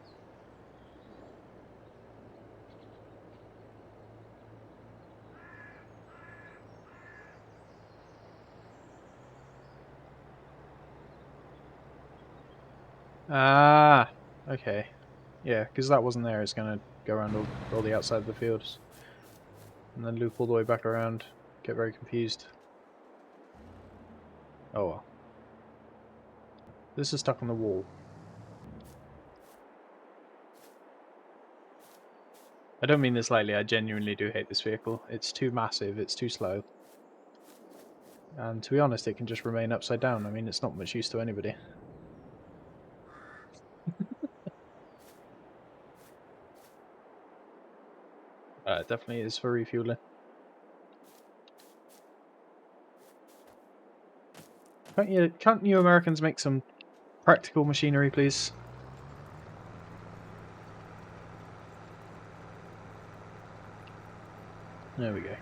Ah, okay. Yeah, because that wasn't there. It's going to go around all the outside of the fields. And then loop all the way back around. Get very confused. Oh well. This is stuck on the wall. I don't mean this lightly, I genuinely do hate this vehicle. It's too massive, it's too slow. And to be honest, it can just remain upside down. I mean, it's not much use to anybody. It definitely is for refueling. Can't you Americans make some practical machinery, please? There we go.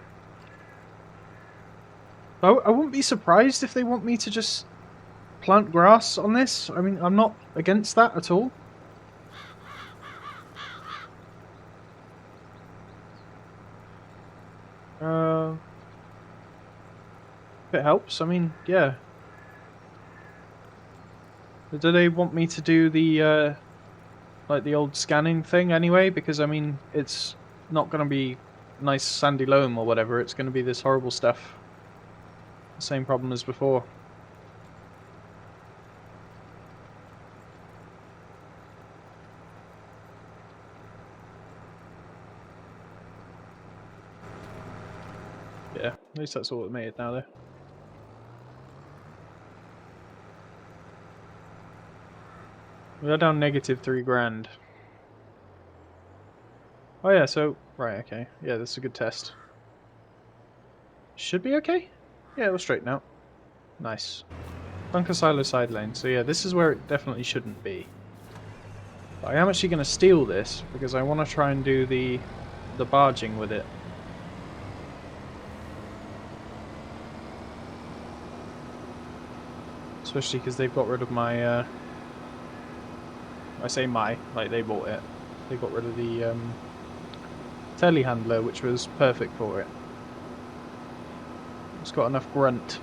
I wouldn't be surprised if they want me to just plant grass on this. I mean, I'm not against that at all. If it helps, I mean, yeah. Do they want me to do the like the old scanning thing anyway? Because I mean, it's not going to be nice sandy loam or whatever. It's going to be this horrible stuff. The same problem as before. Yeah, at least that's all it made now, though. We are down negative $3,000. Oh yeah, so right, okay, yeah, this is a good test. Should be okay. Yeah, we'll straighten out. Nice. Bunker silo side lane. So yeah, this is where it definitely shouldn't be. But I am actually going to steal this because I want to try and do the barging with it. Especially because they've got rid of my, I say my, like they bought it. They got rid of the telehandler, which was perfect for it. It's got enough grunt.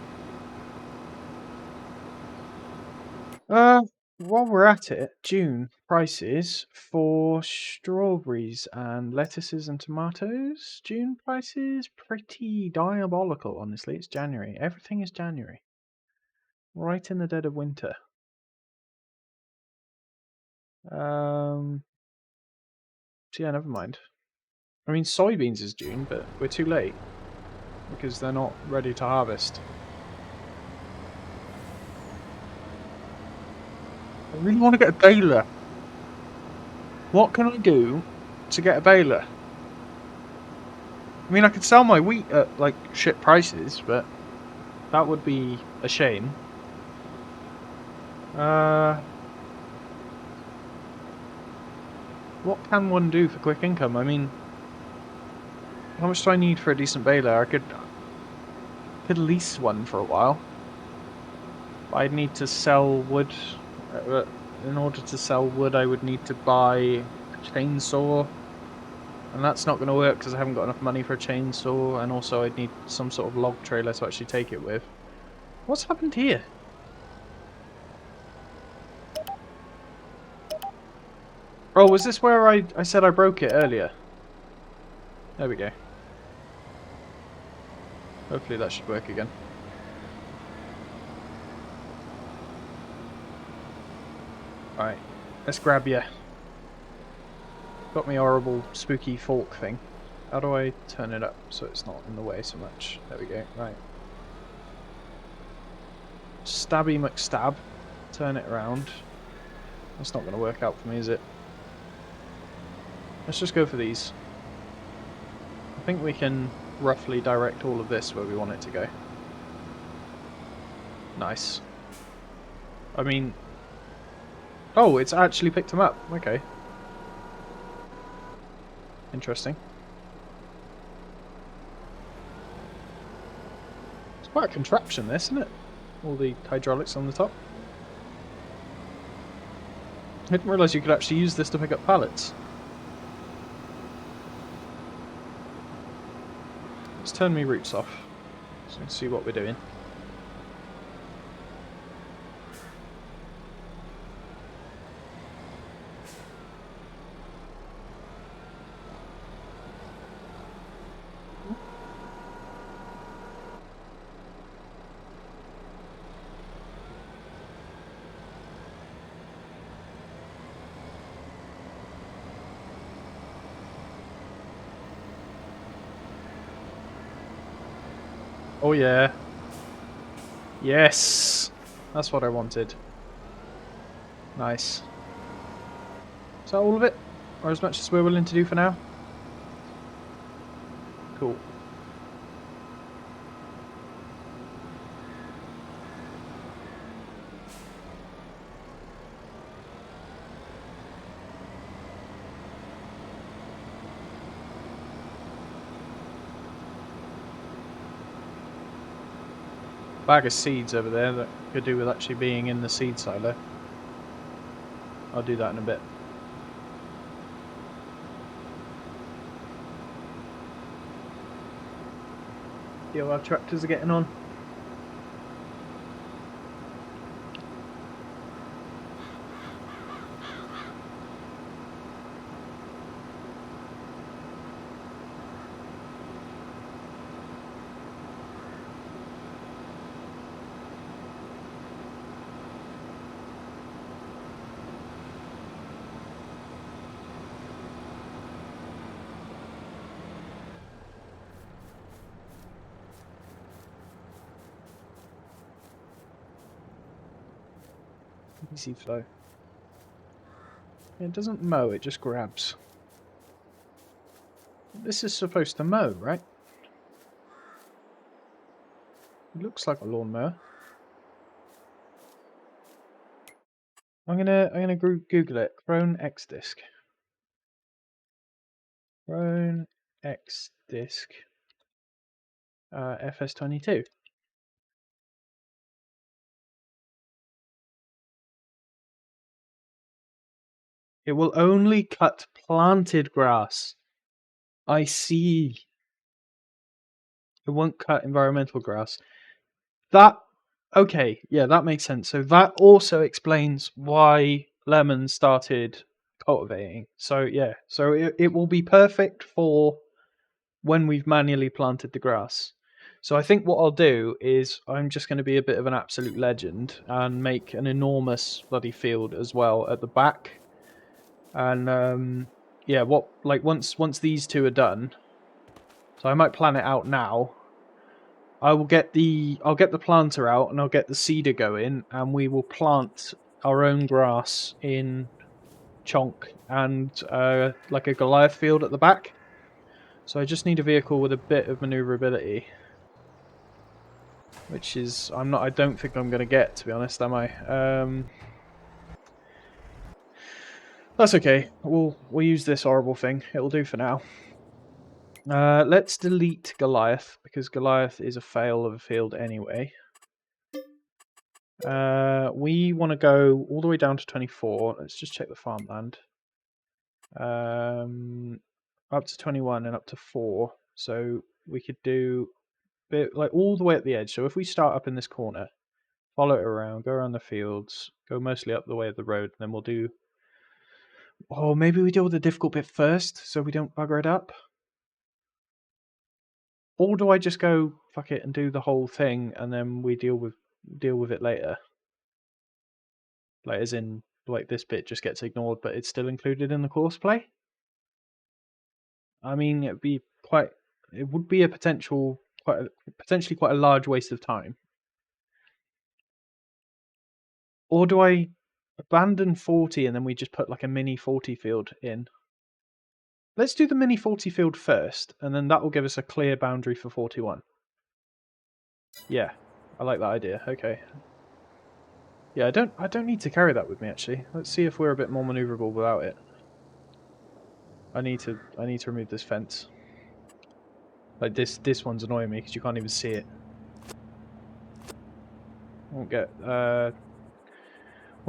While we're at it, June prices for strawberries and lettuces and tomatoes. June prices pretty diabolical, honestly. It's January. Everything is January. Right in the dead of winter. So yeah, never mind. I mean, soybeans is June, but we're too late because they're not ready to harvest. I really want to get a baler. What can I do to get a baler? I mean, I could sell my wheat at, like, shit prices, but that would be a shame. What can one do for quick income? I mean, how much do I need for a decent baler? I could lease one for a while. I'd need to sell wood. In order to sell wood, I would need to buy a chainsaw. And that's not going to work because I haven't got enough money for a chainsaw. And also I'd need some sort of log trailer to actually take it with. What's happened here? Oh, was this where I said I broke it earlier? There we go. Hopefully that should work again. Alright, let's grab you. Got me horrible spooky fork thing. How do I turn it up so it's not in the way so much? There we go, right. Stabby McStab. Turn it around. That's not going to work out for me, is it? Let's just go for these. I think we can roughly direct all of this where we want it to go. Nice. I mean... Oh, it's actually picked them up. Okay. Interesting. Quite a contraption, this, isn't it? All the hydraulics on the top. I didn't realise you could actually use this to pick up pallets. Let's turn me roots off so we can see what we're doing. Oh yeah. Yes! That's what I wanted. Nice. Is that all of it? Or as much as we're willing to do for now? Cool. Bag of seeds over there that could do with actually being in the seed silo. I'll do that in a bit. See how our tractors are getting on. Easy flow. It doesn't mow, it just grabs. This is supposed to mow, right? It looks like a lawnmower. I'm gonna Google it. Crone X disc. Crone X disc. FS22. It will only cut planted grass. I see. It won't cut environmental grass. That, okay, yeah, that makes sense. So that also explains why lemons started cultivating. So yeah, so it will be perfect for when we've manually planted the grass. So I think what I'll do is I'm just going to be a bit of an absolute legend and make an enormous bloody field as well at the back. And yeah, what like once these two are done, so I might plan it out now. I'll get the planter out and I'll get the seeder going and we will plant our own grass in chonk and like a Goliath field at the back. So I just need a vehicle with a bit of maneuverability, which is I don't think I'm going to get, to be honest, am I? That's okay. We'll use this horrible thing. It'll do for now. Let's delete Goliath because Goliath is a fail of a field anyway. We want to go all the way down to 24. Let's just check the farmland. Up to 21 and up to 4. So we could do bit like all the way at the edge. So if we start up in this corner, follow it around, go around the fields, go mostly up the way of the road, and then we'll do. Oh, maybe we deal with the difficult bit first, so we don't bugger it up. Or do I just go fuck it and do the whole thing, and then we deal with it later? Like as in, like this bit just gets ignored, but it's still included in the course play. I mean, it would be a potentially quite a large waste of time. Or do I abandon 40 and then we just put like a mini 40 field in? Let's do the mini 40 field first, and then that will give us a clear boundary for 41. Yeah, I like that idea. Okay. Yeah, I don't need to carry that with me actually. Let's see if we're a bit more maneuverable without it. I need to remove this fence. Like this one's annoying me because you can't even see it. Won't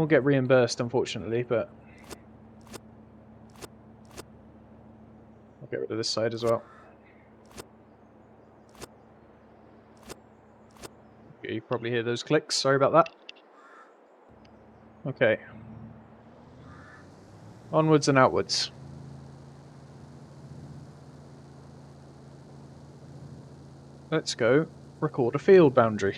get reimbursed, unfortunately, but I'll get rid of this side as well. Okay, you probably hear those clicks. Sorry about that. Okay. Onwards and outwards. Let's go record a field boundary.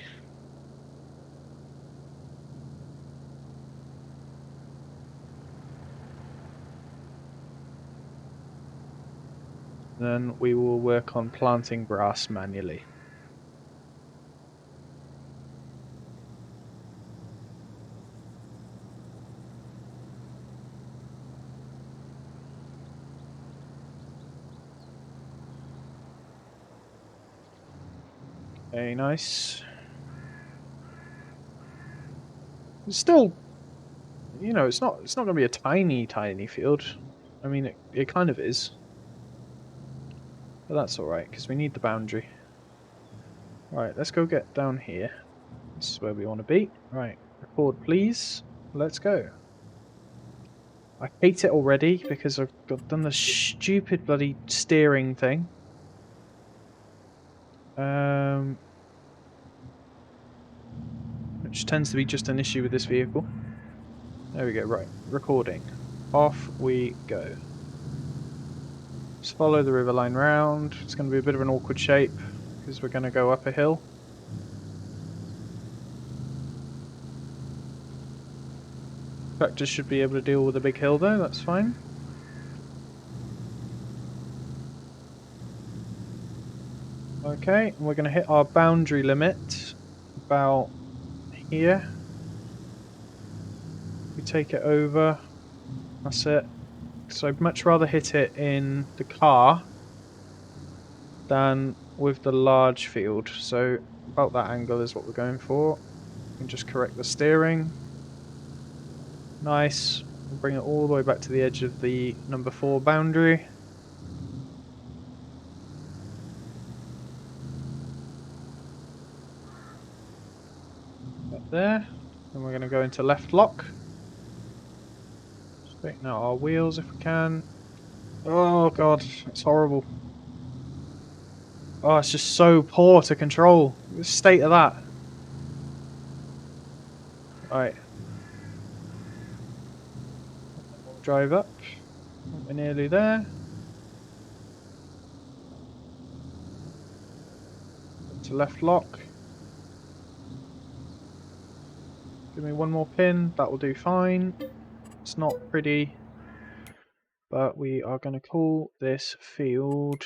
Then we will work on planting grass manually. Okay, nice. It's still, it's not going to be a tiny field. I mean, it kind of is. But that's alright, because we need the boundary. Right, let's go get down here. This is where we want to be. Right, record please. Let's go. I hate it already because I've done the stupid bloody steering thing. Which tends to be just an issue with this vehicle. There we go, right. Recording. Off we go. Just follow the river line round. It's going to be a bit of an awkward shape because we're going to go up a hill. Tractors should be able to deal with a big hill though, that's fine. Okay, and we're going to hit our boundary limit about here. We take it over. That's it. So I'd much rather hit it in the car than with the large field. So about that angle is what we're going for. And just correct the steering. Nice. We'll bring it all the way back to the edge of the number 4 boundary. Up there. Then we're going to go into left lock. Straighten out our wheels if we can. Oh god, it's horrible. Oh, it's just so poor to control. The state of that. Right. We'll drive up. We're nearly there. To left lock. Give me one more pin. That will do fine. It's not pretty. But we are going to call this field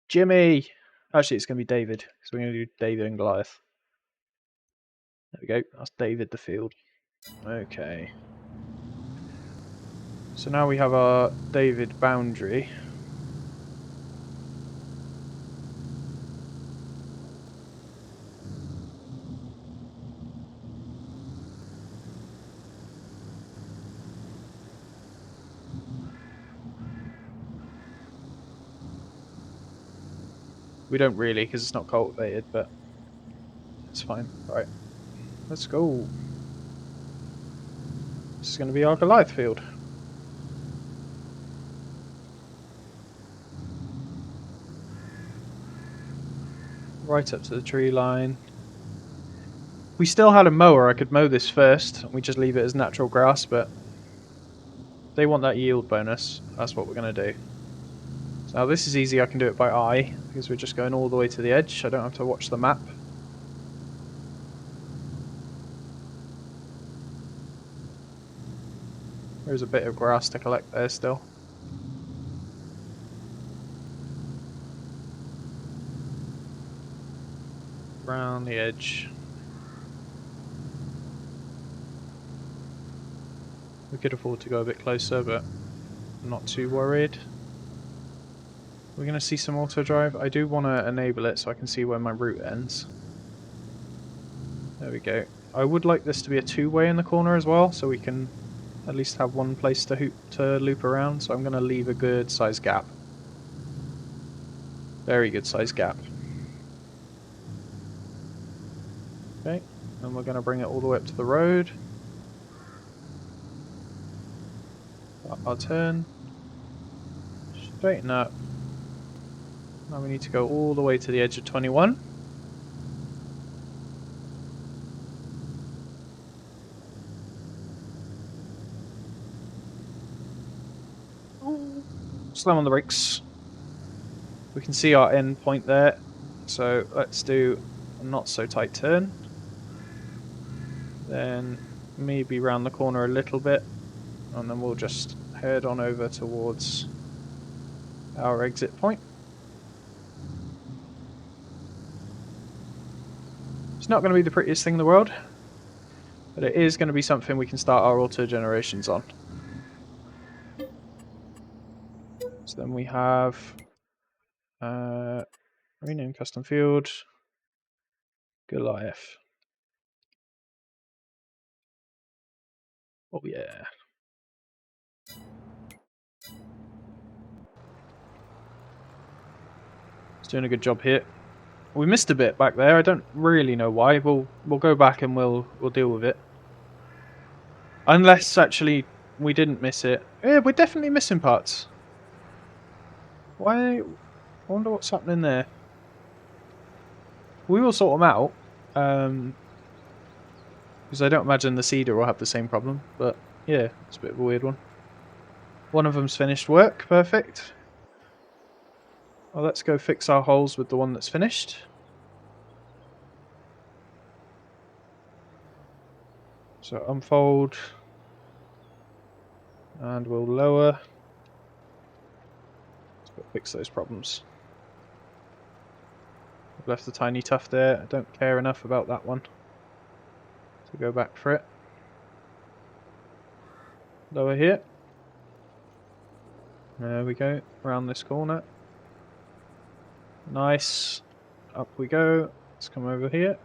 Jimmy. Actually, it's going to be David, because we're going to do David and Goliath. There we go. That's David the field. Okay. So now we have our David boundary. We don't really, because it's not cultivated, but it's fine. Right. Let's go. This is going to be our Goliath field. Right up to the tree line. If we still had a mower, I could mow this first, and we just leave it as natural grass, but if they want that yield bonus, that's what we're going to do. So now this is easy, I can do it by eye, because we're just going all the way to the edge, I don't have to watch the map. There's a bit of grass to collect there still. Around the edge. We could afford to go a bit closer, but I'm not too worried. We're going to see some auto drive. I do want to enable it so I can see where my route ends. There we go. I would like this to be a two-way in the corner as well, so we can at least have one place to loop around. So I'm going to leave a good size gap. Very good size gap. Okay, and we're going to bring it all the way up to the road. Start our turn. Straighten up. Now we need to go all the way to the edge of 21. Ooh. Slam on the brakes. We can see our end point there. So let's do a not so tight turn. Then maybe round the corner a little bit. And then we'll just head on over towards our exit point. It's not going to be the prettiest thing in the world, but it is going to be something we can start our auto generations on. So then we have rename custom field, Goliath. Oh yeah. It's doing a good job here. We missed a bit back there. I don't really know why. We'll go back and we'll deal with it. Unless actually we didn't miss it. Yeah, we're definitely missing parts. Why? I wonder what's happening there. We will sort them out. Because I don't imagine the cedar will have the same problem. But yeah, it's a bit of a weird one. One of them's finished work. Perfect. Well, let's go fix our holes with the one that's finished. So unfold. And we'll lower. Let's fix those problems. I've left a tiny tuft there. I don't care enough about that one to go back for it. Lower here. There we go. Around this corner. Nice. Up we go. Let's come over here.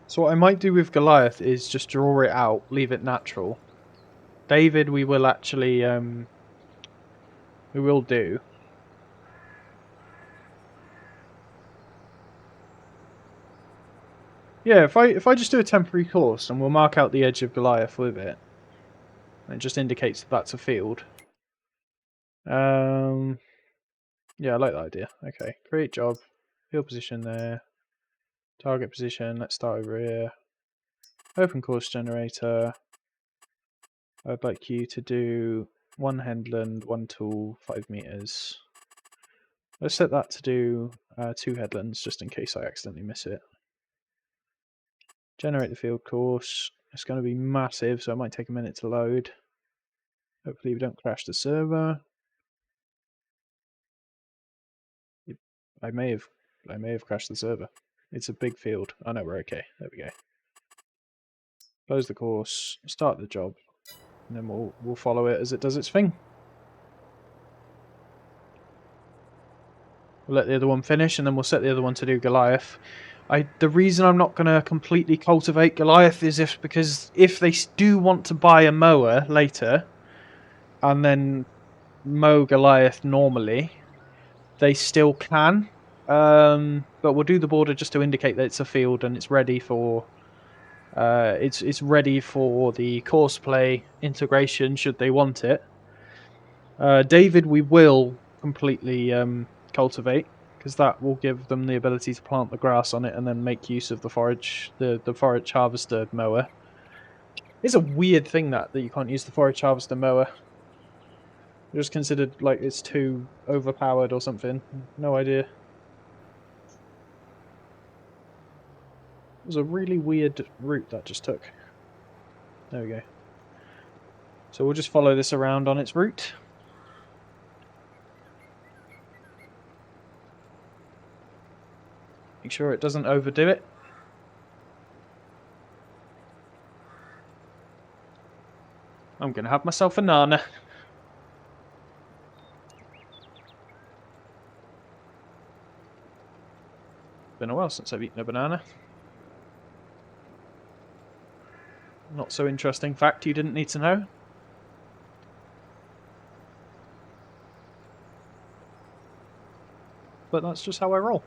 So what I might do with Goliath is just draw it out, leave it natural. David, we will actually we will do. Yeah, if I just do a temporary course and we'll mark out the edge of Goliath with it, and it just indicates that that's a field. Yeah, I like that idea. Okay, create job, field position there, target position. Let's start over here. Open course generator. I'd like you to do one headland, one tool, 5 meters. Let's set that to do 2 headlands just in case I accidentally miss it. Generate the field course. It's going to be massive, so it might take a minute to load. Hopefully we don't crash the server. I may have crashed the server. It's a big field. I know we're okay. There we go. Close the course, start the job, and then we'll follow it as it does its thing. We'll let the other one finish, and then we'll set the other one to do Goliath. The reason I'm not going to completely cultivate Goliath is because if they do want to buy a mower later, and then mow Goliath normally, they still can. But we'll do the border just to indicate that it's a field and it's ready for it's ready for the course play integration should they want it. David, we will completely cultivate because that will give them the ability to plant the grass on it and then make use of the forage, the forage harvester mower. It's a weird thing that you can't use the forage harvester mower. Just considered like it's too overpowered or something. No idea. It was a really weird route that just took. There we go. So we'll just follow this around on its route. Make sure it doesn't overdo it. I'm gonna have myself a nana. Been a while since I've eaten a banana. Not so interesting fact you didn't need to know. But that's just how I roll.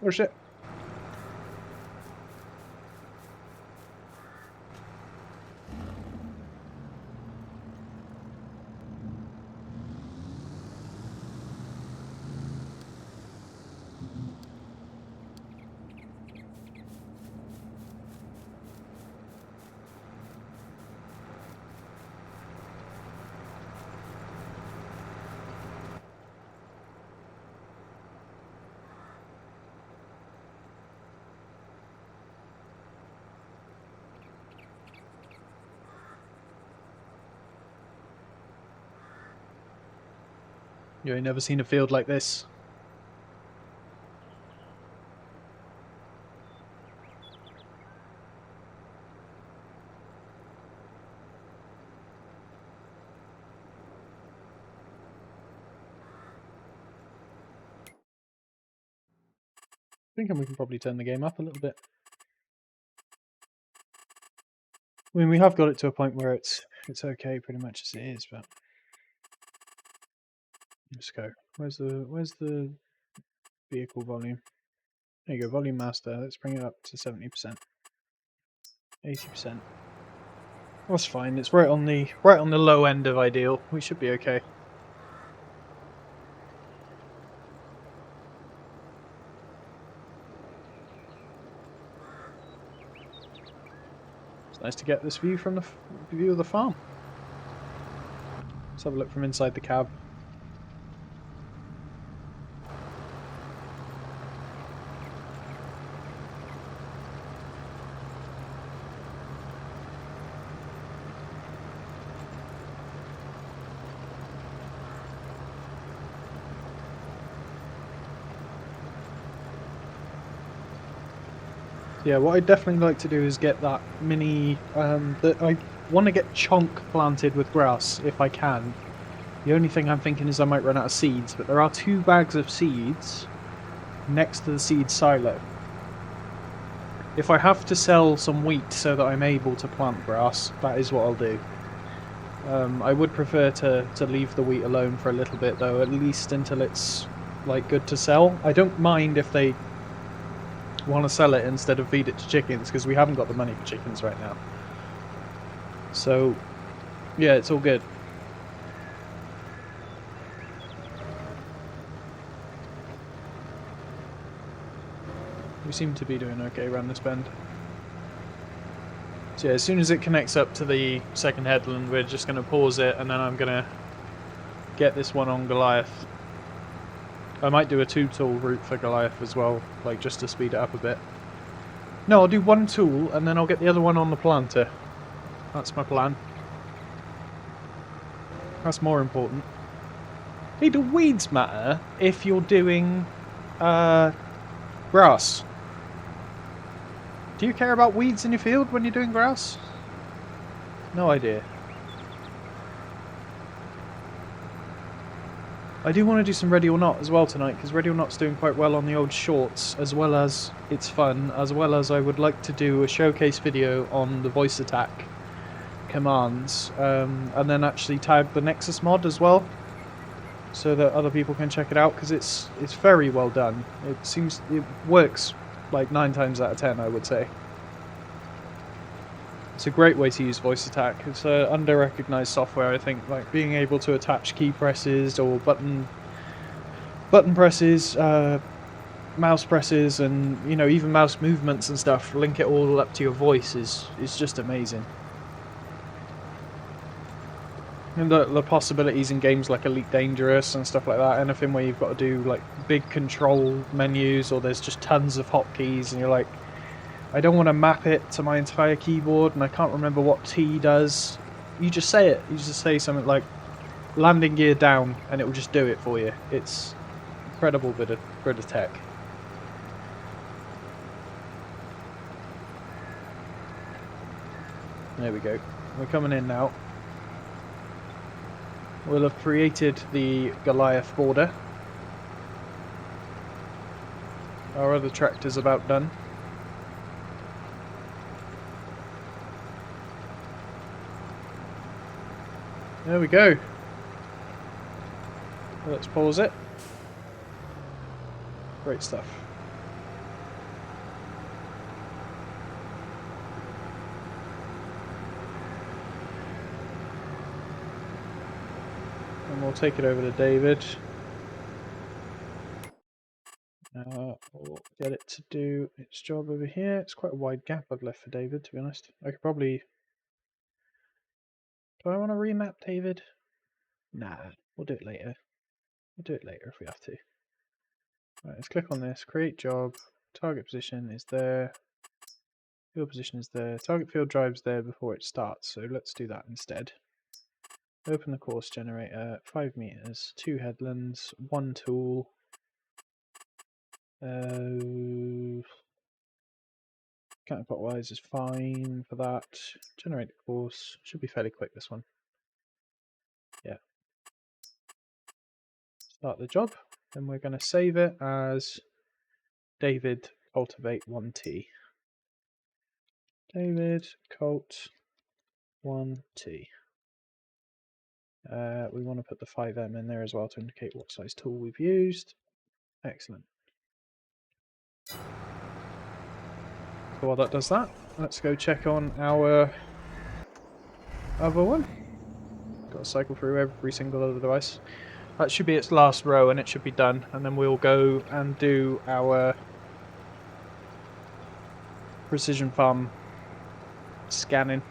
Oh shit. You ain't never seen a field like this. Thinking we can probably turn the game up a little bit. I mean, we have got it to a point where it's okay pretty much as it is, but let's go. Where's the vehicle volume? There you go, volume master. Let's bring it up to 70%, 80%. That's fine. It's right on the low end of ideal. We should be okay. It's nice to get this view from the view of the farm. Let's have a look from inside the cab. Yeah, what I'd definitely like to do is get that mini. I want to get chonk planted with grass if I can. The only thing I'm thinking is I might run out of seeds, but there are 2 bags of seeds next to the seed silo. If I have to sell some wheat so that I'm able to plant grass, that is what I'll do. I would prefer to leave the wheat alone for a little bit though, at least until it's like good to sell. I don't mind if they want to sell it instead of feed it to chickens, because we haven't got the money for chickens right now. So yeah, it's all good. We seem to be doing okay around this bend. So yeah, as soon as it connects up to the second headland, we're just going to pause it, and then I'm going to get this one on Goliath. I might do a 2-tool route for Goliath as well, like just to speed it up a bit. No, I'll do 1 tool, and then I'll get the other one on the planter. That's my plan. That's more important. Hey, do weeds matter if you're doing grass? Do you care about weeds in your field when you're doing grass? No idea. I do want to do some Ready or Not as well tonight, because Ready or Not's doing quite well on the old shorts, as well as it's fun, as well as I would like to do a showcase video on the voice attack commands, and then actually tag the Nexus mod as well, so that other people can check it out, because it's very well done. It works like 9 times out of 10, I would say. It's a great way to use voice attack. It's a under-recognized software, I think. Like being able to attach key presses or button presses, mouse presses, and even mouse movements and stuff. Link it all up to your voice is just amazing. And the possibilities in games like Elite Dangerous and stuff like that, anything where you've got to do like big control menus or there's just tons of hotkeys and you're like, I don't want to map it to my entire keyboard and I can't remember what T does. You just say it. You just say something like landing gear down and it will just do it for you. It's incredible bit of tech. There we go. We're coming in now. We'll have created the Goliath border. Our other tractor's about done. There we go. Let's pause it. Great stuff. And we'll take it over to David. We'll get it to do its job over here. It's quite a wide gap I've left for David, to be honest. I could probably... Do I want to remap David? Nah, we'll do it later. We'll do it later if we have to. Right, let's click on this. Create job. Target position is there. Field position is there. Target field drive's there before it starts, so let's do that instead. Open the course generator. 5 meters, 2 headlands, 1 tool. Counterclockwise is fine for that. Generate the course. Should be fairly quick, this one. Yeah. Start the job. Then we're going to save it as David Cultivate 1T. David Cult 1T. We want to put the 5M in there as well to indicate what size tool we've used. Excellent. So while that does that, let's go check on our other one. Got to cycle through every single other device. That should be its last row and it should be done. And then we'll go and do our precision farm scanning.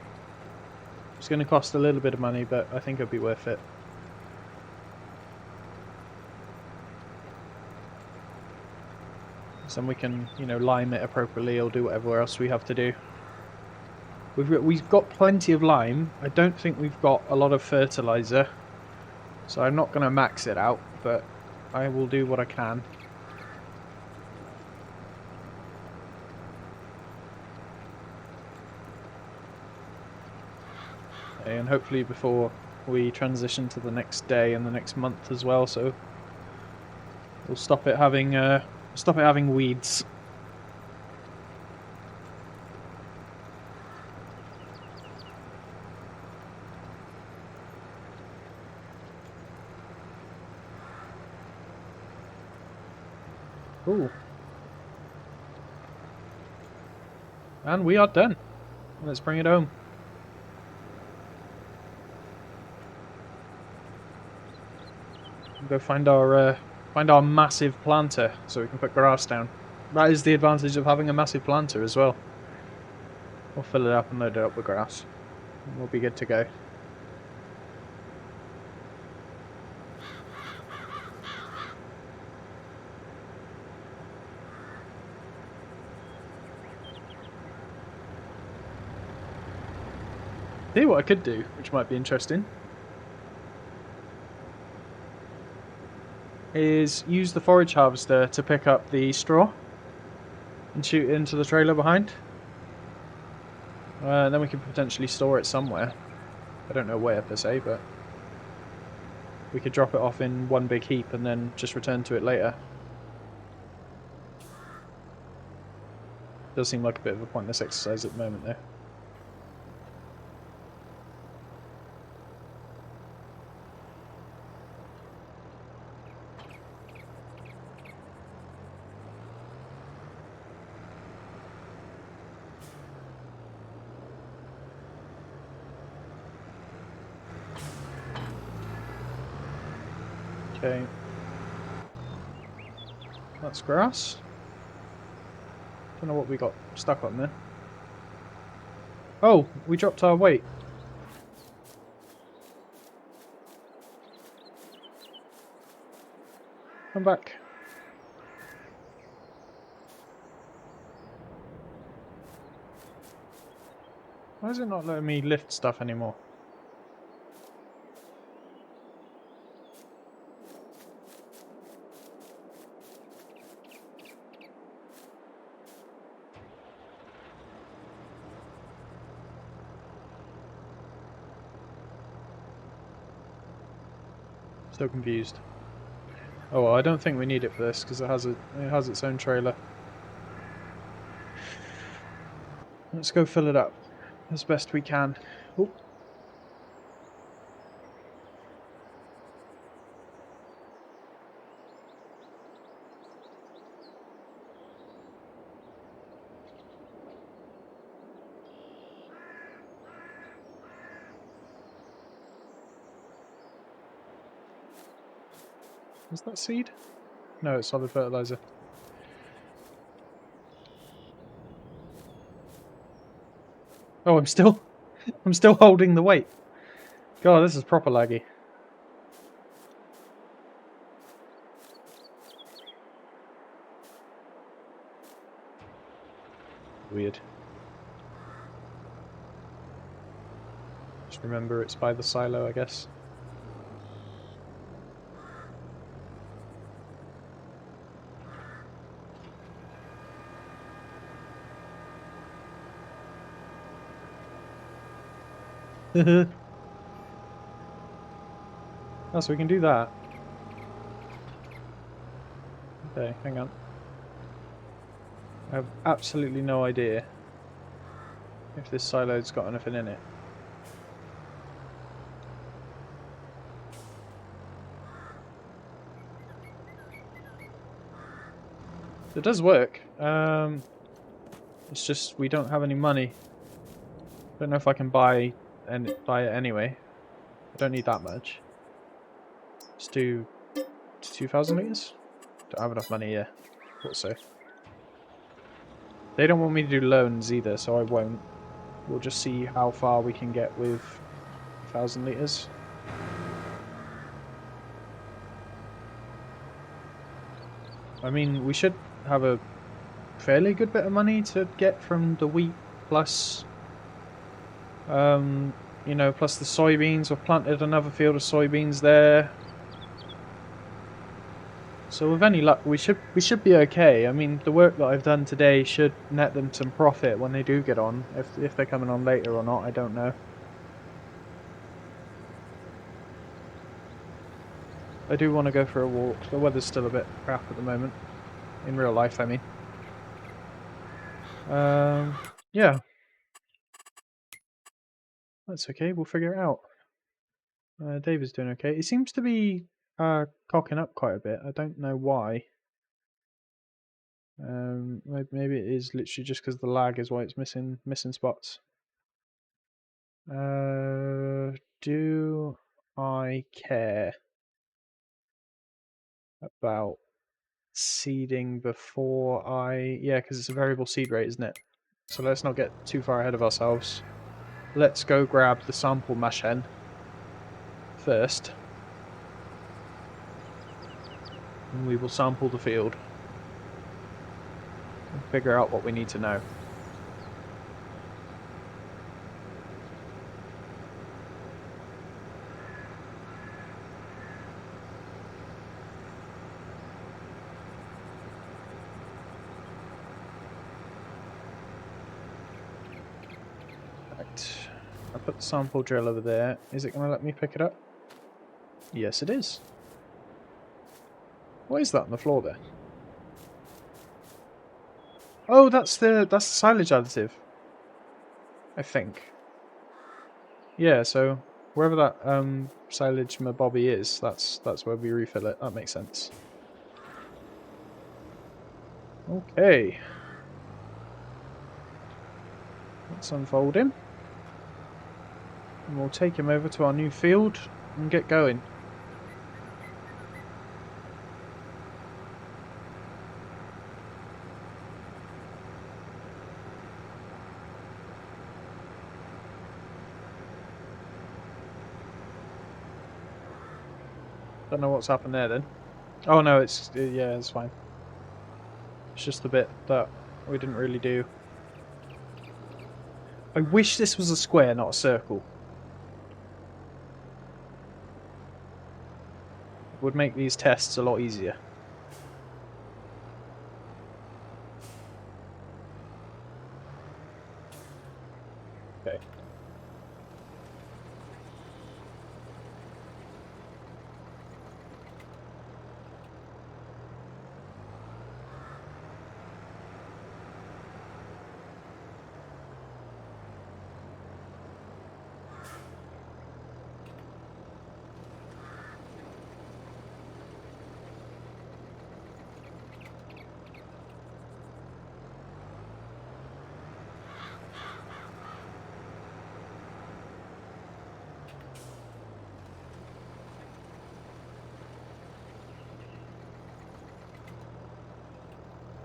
It's going to cost a little bit of money, but I think it'll be worth it. So we can, lime it appropriately or do whatever else we have to do. We've got plenty of lime. I don't think we've got a lot of fertilizer. So I'm not going to max it out, but I will do what I can. And hopefully before we transition to the next day and the next month as well, so we'll stop it having weeds. Ooh. And we are done. Let's bring it home. Go find our massive planter so we can put grass down. That is the advantage of having a massive planter as well. We'll fill it up and load it up with grass. And we'll be good to go. See what I could do, which might be interesting, is use the forage harvester to pick up the straw and shoot it into the trailer behind. Then we can potentially store it somewhere. I don't know where per se, but we could drop it off in one big heap and then just return to it later. Does seem like a bit of a pointless exercise at the moment though. Okay. That's grass. Don't know what we got stuck on there. Oh, we dropped our weight. Come back. Why is it not letting me lift stuff anymore? Still confused. Oh well, I don't think we need it for this because it has its own trailer. Let's go fill it up as best we can. Oh. Is that seed? No, it's solid fertilizer. Oh, I'm still holding the weight. God, this is proper laggy. Weird. Just remember it's by the silo, I guess. Oh, so we can do that. Okay, hang on. I have absolutely no idea if this silo's got anything in it. It does work. It's just we don't have any money. Don't know if I can buy it anyway. I don't need that much. Let's do 2,000 litres. Don't have enough money here. Thought so. They don't want me to do loans either, so I won't. We'll just see how far we can get with 1,000 litres. I mean, we should have a fairly good bit of money to get from the wheat plus, you know, plus the soybeans. I've planted another field of soybeans there. So with any luck, we should be okay. I mean, the work that I've done today should net them some profit when they do get on. If they're coming on later or not, I don't know. I do want to go for a walk. The weather's still a bit crap at the moment. In real life, I mean. Yeah. That's okay, we'll figure it out. David's doing okay. He seems to be cocking up quite a bit. I don't know why. Maybe it is literally just because the lag is why it's missing spots. Do I care about seeding before I... Yeah, because it's a variable seed rate, isn't it? So let's not get too far ahead of ourselves. Let's go grab the sample mash hen first. And we will sample the field. And figure out what we need to know. Right. I put the sample drill over there. Is it going to let me pick it up? Yes, it is. What is that on the floor there? Oh, that's the silage additive. I think. Yeah, so wherever that silage mabobby is, that's where we refill it. That makes sense. Okay. Let's unfold him. And we'll take him over to our new field and get going. Don't know what's happened there then. Oh no, it's yeah, it's fine. It's just the bit that we didn't really do. I wish this was a square, not a circle. It would make these tests a lot easier. Okay.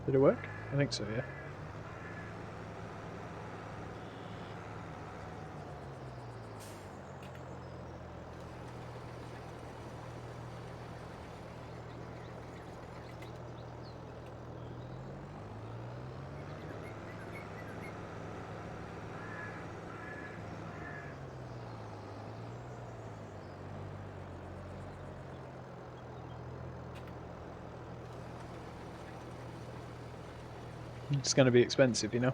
Did it work? I think so, yeah. It's going to be expensive, you know.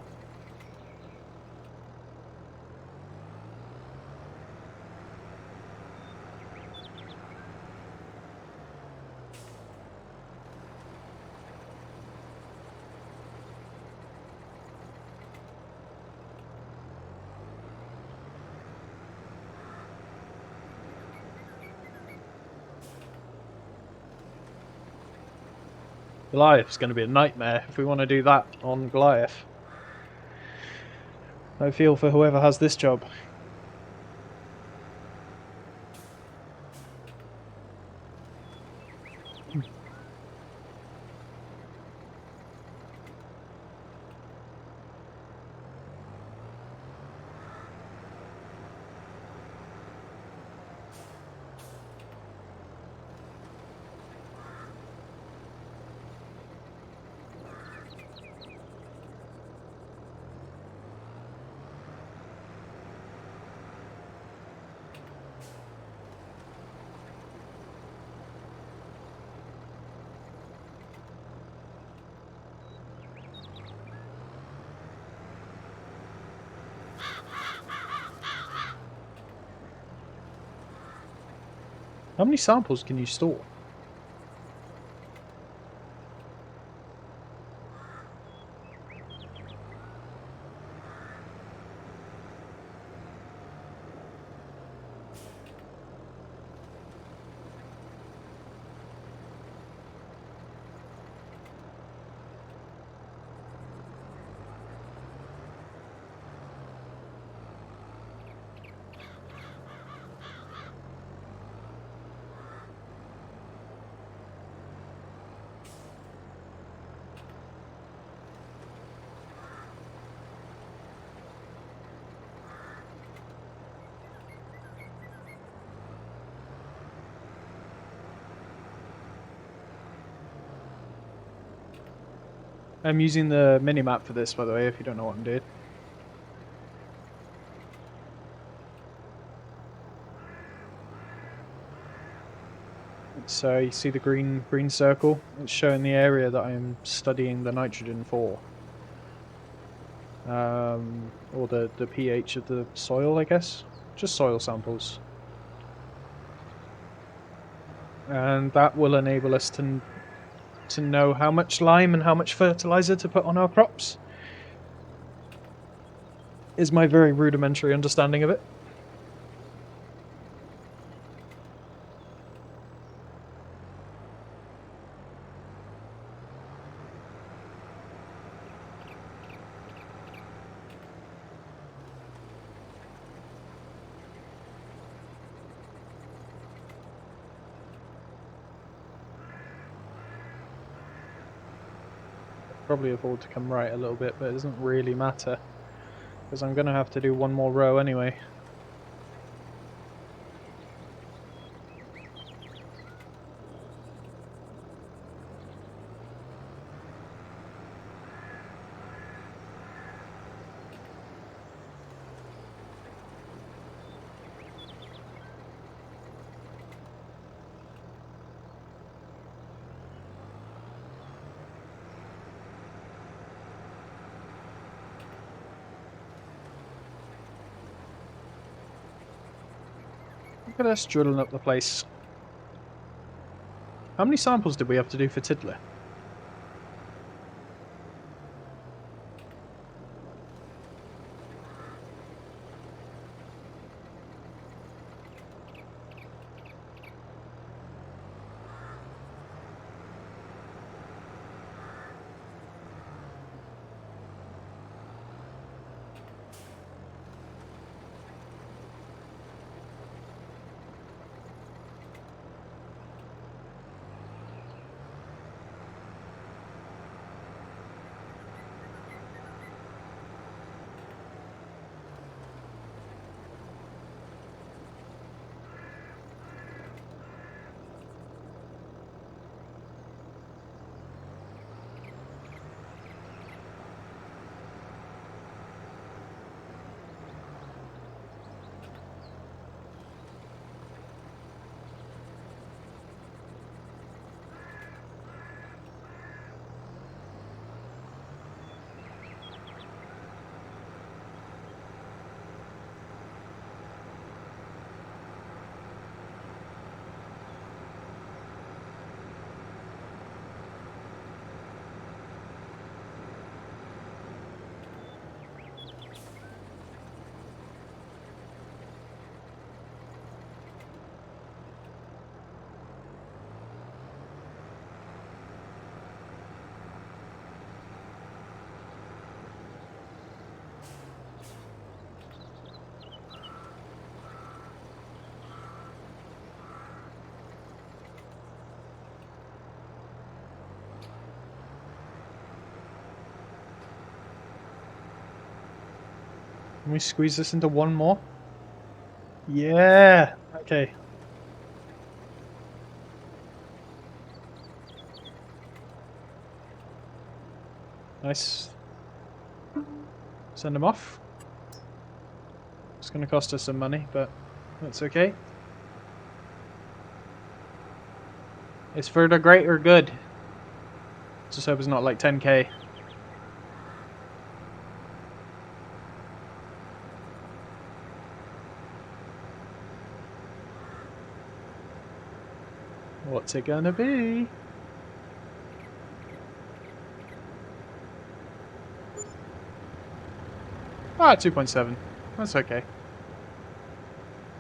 Goliath's going to be a nightmare if we want to do that on Goliath. I feel for whoever has this job. How many samples can you store? I'm using the minimap for this, by the way, if you don't know what I'm doing. So you see the green circle? It's showing the area that I'm studying the nitrogen for. Or the pH of the soil, I guess. Just soil samples. And that will enable us to know how much lime and how much fertilizer to put on our crops. Is my very rudimentary understanding of it. Probably afford to come right a little bit, but it doesn't really matter because I'm going to have to do one more row anyway. Look at us drilling up the place. How many samples did we have to do for Tiddler? Can we squeeze this into one more? Yeah! Okay. Nice. Send them off. It's going to cost us some money, but that's okay. It's for the greater good. Just hope it's not like 10k. What's it gonna be? Ah, 2.7. That's okay.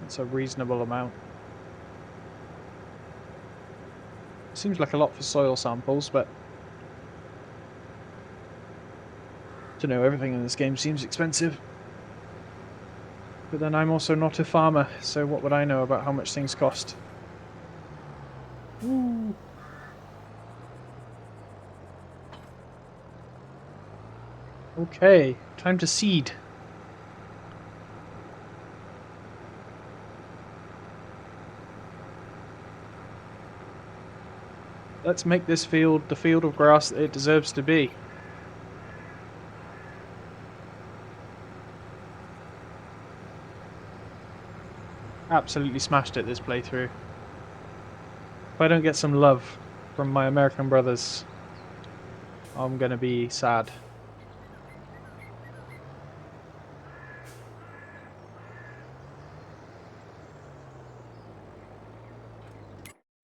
That's a reasonable amount. Seems like a lot for soil samples, but to know everything in this game seems expensive. But then I'm also not a farmer, so what would I know about how much things cost? Ooh. Okay, time to seed. Let's make this field the field of grass that it deserves to be. Absolutely smashed it this playthrough. If I don't get some love from my American brothers, I'm gonna be sad.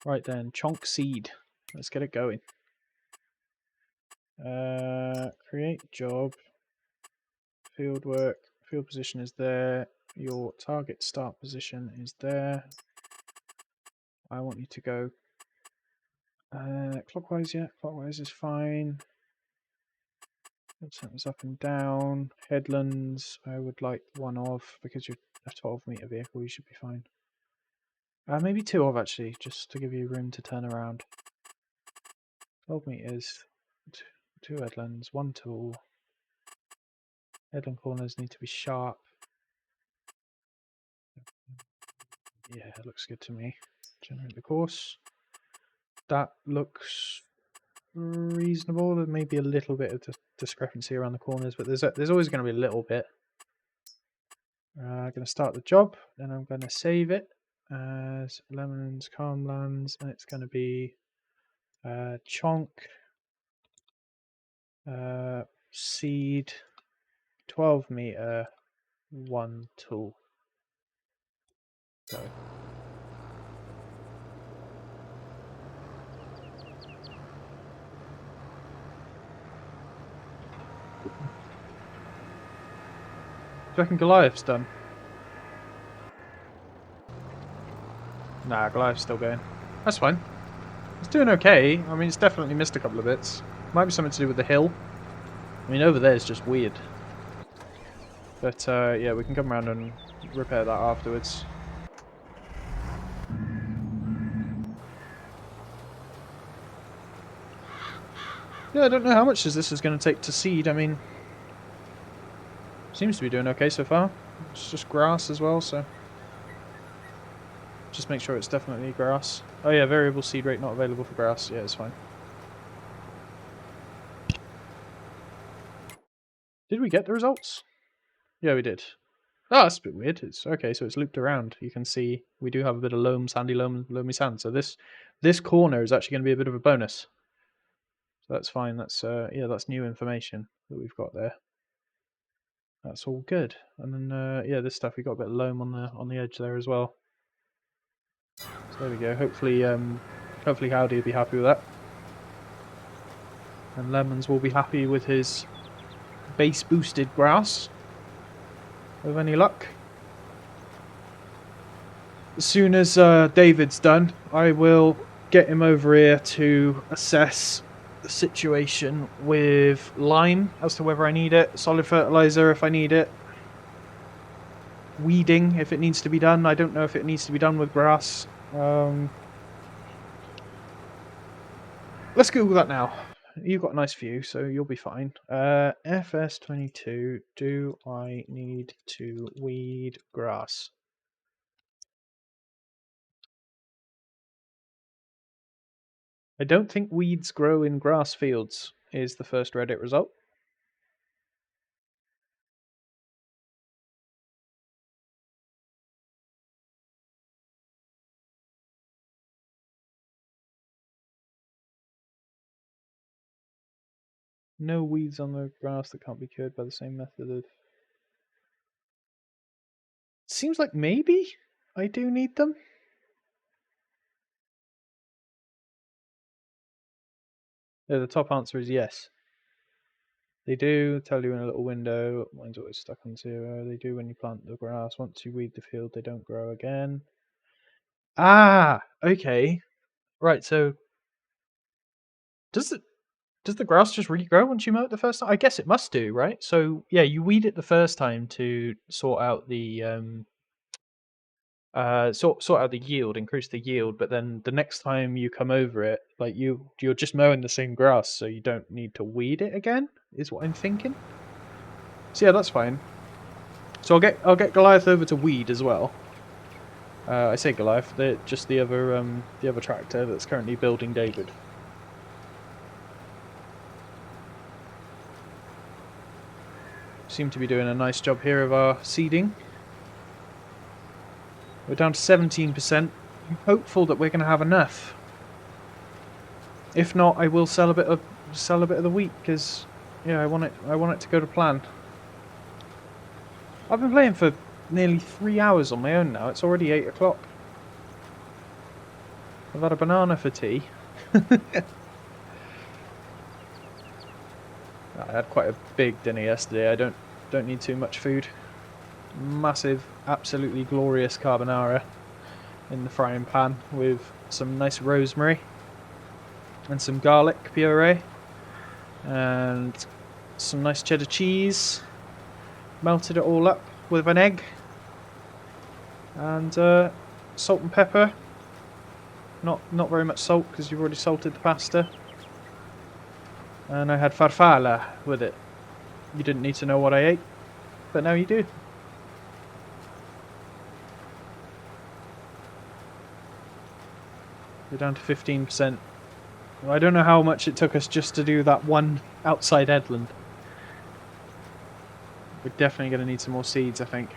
Right then, chonk seed. Let's get it going. Create job. Field work. Field position is there. Your target start position is there. I want you to go clockwise. Yeah, clockwise is fine. Something's up and down. Headlands, I would like one of, because you're a 12-meter vehicle, you should be fine. Maybe two of actually, just to give you room to turn around. 12 meters, two headlands, one tool. Headland corners need to be sharp. Yeah, it looks good to me. Generate the course. That looks reasonable. There may be a little bit of discrepancy around the corners, but there's always going to be a little bit. I'm going to start the job, then I'm going to save it as Lemons, Calmlands, and it's going to be Chonk, Seed, 12 meter, one tool. Go. you reckon Goliath's done? Nah, Goliath's still going. That's fine. It's doing okay. I mean, it's definitely missed a couple of bits. Might be something to do with the hill. I mean, over there is just weird. But, yeah, we can come around and repair that afterwards. Yeah, I don't know how much this is going to take to seed. I mean, seems to be doing okay so far. It's just grass as well, so just make sure it's definitely grass. Oh yeah, variable seed rate not available for grass. Yeah, it's fine. Did we get the results? Yeah, we did. Oh, that's a bit weird. It's okay, so it's looped around. You can see we do have a bit of loam, sandy loam, loamy sand. So this corner is actually going to be a bit of a bonus. So that's fine. That's yeah, that's new information that we've got there. That's all good. And then yeah, this stuff we got a bit of loam on the edge there as well. So there we go. Hopefully hopefully Howdy will be happy with that. And Lemons will be happy with his base boosted grass. With any luck. As soon as David's done, I will get him over here to assess the situation with lime as to whether I need it, solid fertilizer if I need it, weeding if it needs to be done. I don't know if it needs to be done with grass. Let's Google that now. You've got a nice view, so you'll be fine. FS22, do I need to weed grass? I don't think weeds grow in grass fields, is the first Reddit result. No weeds on the grass that can't be cured by the same method of... Seems like maybe I do need them. Yeah, the top answer is yes. They do tell you in a little window. Mine's always stuck on 0. They do when you plant the grass. Once you weed the field, they don't grow again. Ah, okay. Right, so does the grass just regrow once you mow it the first time? I guess it must do, right? So yeah, you weed it the first time to sort out the sort out the yield, increase the yield, but then the next time you come over it, like you're just mowing the same grass, so you don't need to weed it again, is what I'm thinking. So yeah, that's fine. So I'll get Goliath over to weed as well. I say Goliath, just the other tractor that's currently building David. Seem to be doing a nice job here of our seeding. We're down to 17%. I'm hopeful that we're going to have enough. If not, I will sell a bit of the wheat because yeah, I want it to go to plan. I've been playing for nearly 3 hours on my own now. It's already 8 o'clock. I've had a banana for tea. I had quite a big dinner yesterday. I don't need too much food. Massive, absolutely glorious carbonara in the frying pan with some nice rosemary and some garlic puree and some nice cheddar cheese. Melted it all up with an egg and salt and pepper. Not very much salt because you've already salted the pasta. And I had farfalla with it. You didn't need to know what I ate, but now you do. We're down to 15%. I don't know how much it took us just to do that one outside headland. We're definitely going to need some more seeds, I think.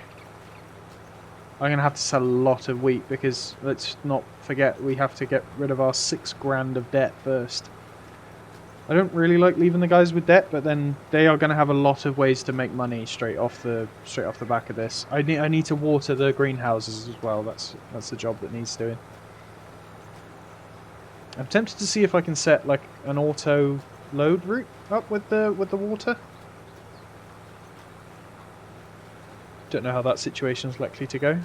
I'm going to have to sell a lot of wheat because let's not forget we have to get rid of our 6 grand of debt first. I don't really like leaving the guys with debt, but then they are going to have a lot of ways to make money straight off the back of this. I need to water the greenhouses as well. That's the job that needs doing. I'm tempted to see if I can set like an auto load route up with the water. Don't know how that situation's likely to go.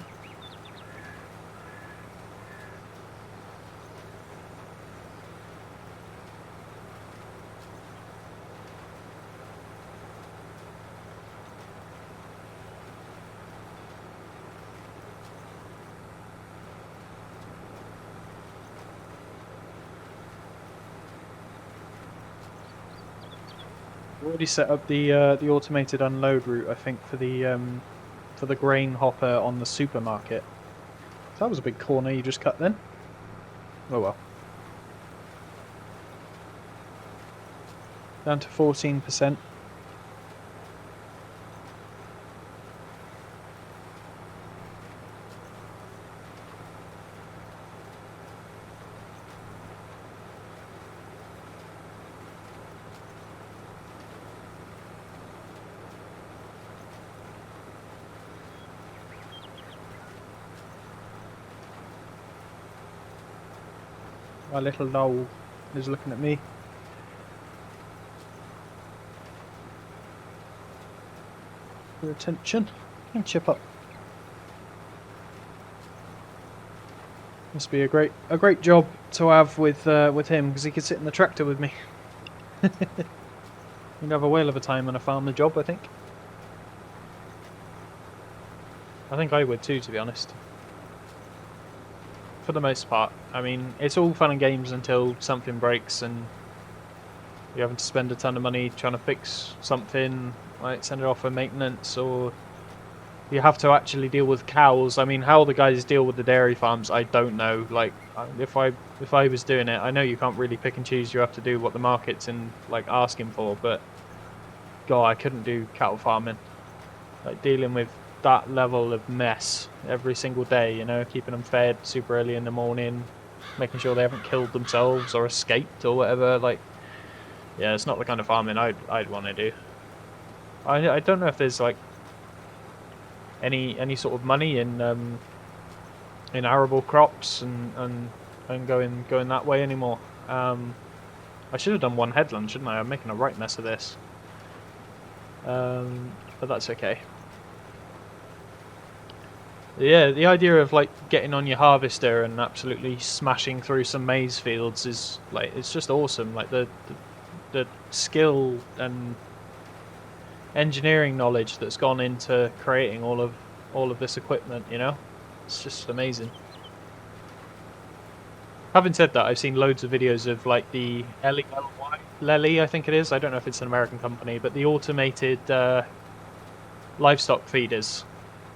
Already set up the automated unload route, I think, for the grain hopper on the supermarket. So that was a big corner you just cut then. Oh well. Down to 14%. My little Noel is looking at me. For attention. And chip up. Must be a great job to have with him, because he could sit in the tractor with me. You'd have a whale of a time on a farmer job, I think. I think I would too, to be honest. For the most part. I mean, it's all fun and games until something breaks and you're having to spend a ton of money trying to fix something, like send it off for maintenance, or you have to actually deal with cows. I mean, how the guys deal with the dairy farms, I don't know. Like, if I was doing it, I know you can't really pick and choose. You have to do what the market's in, like, asking for, but God, I couldn't do cattle farming. Like, dealing with that level of mess every single day, you know, keeping them fed super early in the morning, making sure they haven't killed themselves or escaped or whatever. Like, yeah, it's not the kind of farming I'd want to do. I don't know if there's like any sort of money in arable crops and going that way anymore. I should have done one headland, shouldn't I? I'm making a right mess of this. But that's okay. Yeah, the idea of like getting on your harvester and absolutely smashing through some maize fields is like, it's just awesome. Like the skill and engineering knowledge that's gone into creating all of this equipment, you know? It's just amazing. Having said that, I've seen loads of videos of like the Lely, I think it is. I don't know if it's an American company, but the automated livestock feeders.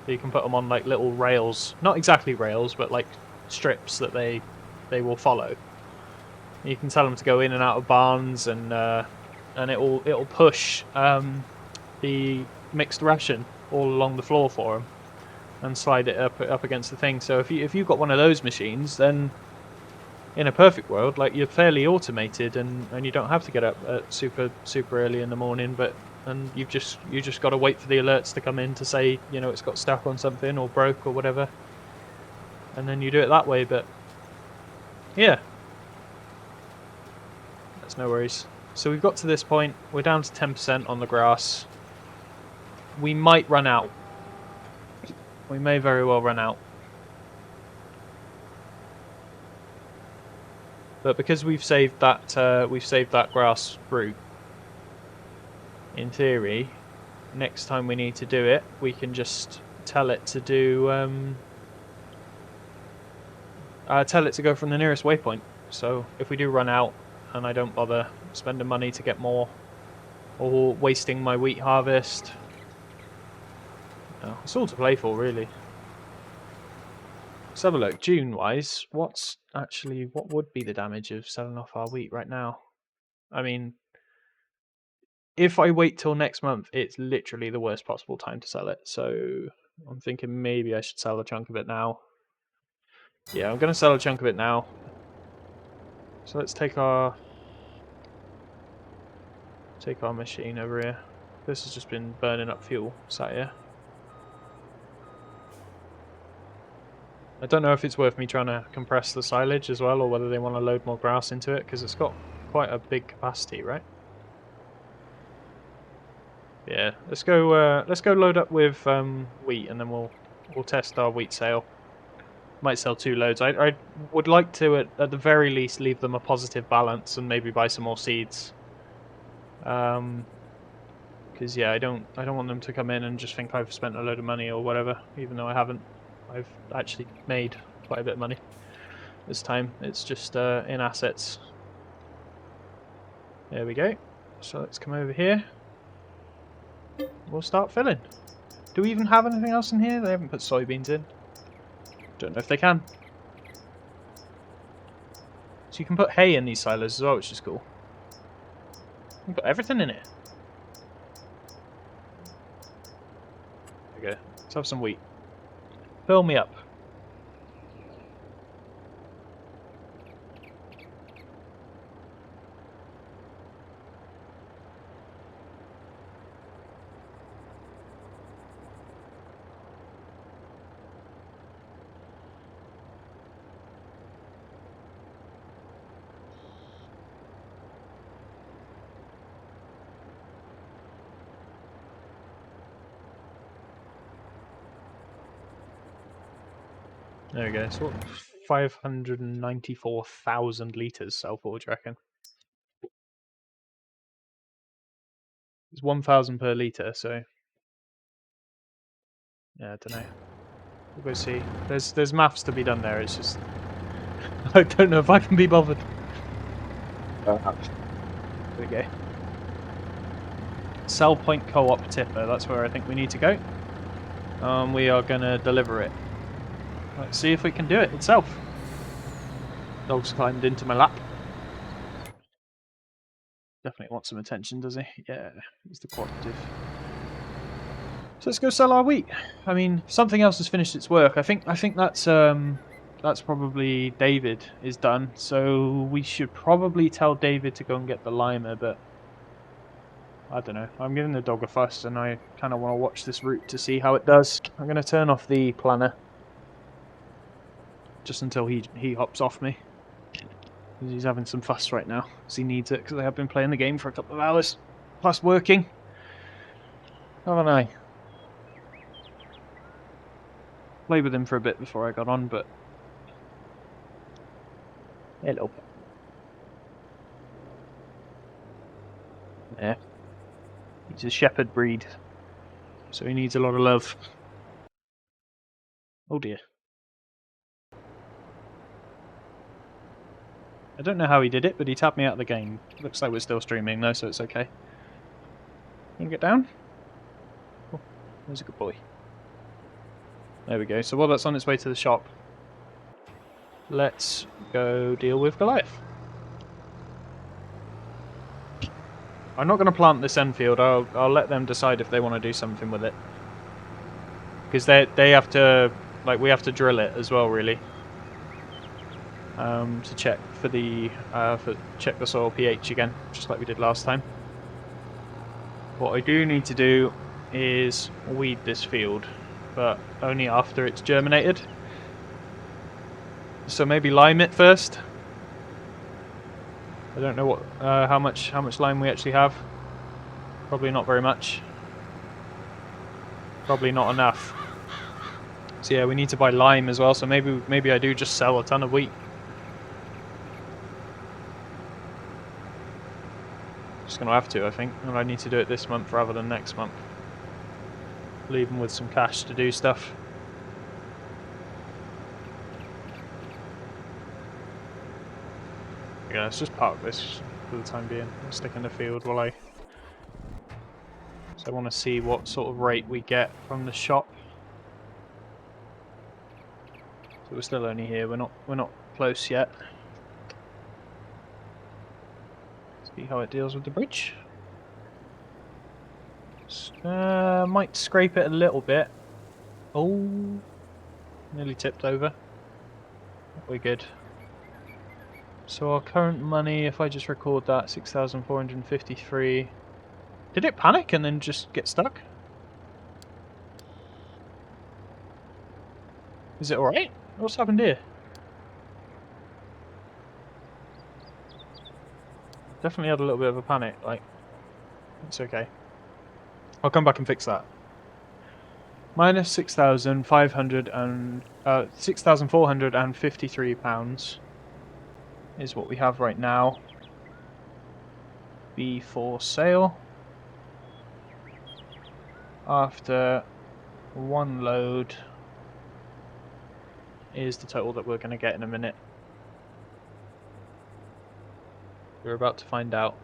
So you can put them on like little rails, not exactly rails, but like strips that they will follow. You can tell them to go in and out of barns, and it'll push the mixed ration all along the floor for them and slide it up against the thing. So if you've got one of those machines, then in a perfect world, like, you're fairly automated and you don't have to get up at super early in the morning, and you just got to wait for the alerts to come in to say, you know, it's got stuck on something or broke or whatever, and then you do it that way. But yeah, that's no worries. So we've got to this point, we're down to 10% on the grass. We might run out. We may very well run out. But because we've saved that grass route, in theory, next time we need to do it, we can just tell it to do tell it to go from the nearest waypoint. So if we do run out and I don't bother spending money to get more, or wasting my wheat harvest, no, it's all to play for, really. Let's have a look. June-wise, what would be the damage of selling off our wheat right now? I mean, if I wait till next month, it's literally the worst possible time to sell it. So I'm thinking maybe I should sell a chunk of it now. Yeah, I'm going to sell a chunk of it now. So let's take our machine over here. This has just been burning up fuel, sat here. I don't know if it's worth me trying to compress the silage as well, or whether they want to load more grass into it, because it's got quite a big capacity, right? Yeah, let's go load up with wheat, and then we'll test our wheat sale. Might sell 2 loads. I would like to at the very least leave them a positive balance and maybe buy some more seeds. Because yeah, I don't want them to come in and just think I've spent a load of money or whatever, even though I haven't. I've actually made quite a bit of money this time. It's just in assets. There we go. So let's come over here. We'll start filling. Do we even have anything else in here? They haven't put soybeans in. Don't know if they can. So you can put hay in these silos as well, which is cool. You can put everything in it. Okay, let's have some wheat. Fill me up. There we go. So what, 594,000 litres sell for, do you reckon? It's 1,000 per litre, so yeah, I don't know. We'll go see. There's maths to be done there. It's just I don't know if I can be bothered. There we go. Sell point co-op tipper. That's where I think we need to go. We are gonna deliver it. Let's see if we can do it itself. Dog's climbed into my lap. Definitely wants some attention, does he? Yeah, he's the cooperative. So let's go sell our wheat. I mean, something else has finished its work. I think that's probably David is done. So we should probably tell David to go and get the limer, but I don't know. I'm giving the dog a fuss, and I kind of want to watch this route to see how it does. I'm going to turn off the planner just until he hops off me. He's having some fuss right now because he needs it, because I have been playing the game for a couple of hours plus working, haven't I? Played with him for a bit before I got on, but hello. Yeah, he's a shepherd breed, so he needs a lot of love. Oh dear. I don't know how he did it, but he tapped me out of the game. Looks like we're still streaming though, so it's okay. Can you get down? Oh, there's a good boy. There we go. So while that's on its way to the shop, let's go deal with Goliath. I'm not going to plant this Enfield. I'll let them decide if they want to do something with it, because they have to, like, we have to drill it as well, really, to check for the check the soil pH again, just like we did last time. What I do need to do is weed this field, but only after it's germinated. So maybe lime it first. I don't know what how much lime we actually have. Probably not very much. Probably not enough. So yeah, we need to buy lime as well. So maybe I do just sell a ton of wheat. Just gonna have to, I think, and I need to do it this month rather than next month. Leave them with some cash to do stuff. Yeah, let's just park this for the time being. I'll stick in the field while I. So I want to see what sort of rate we get from the shop. So we're still only here. We're not close yet. See how it deals with the bridge. Might scrape it a little bit. Oh, nearly tipped over. We're good. So our current money, if I just record that, 6,453. Did it panic and then just get stuck? Is it alright? What's happened here? Definitely had a little bit of a panic, like, it's okay. I'll come back and fix that. Minus 6,500 and 6,453 pounds is what we have right now. Be for sale. After one load is the total that we're going to get in a minute. We're about to find out.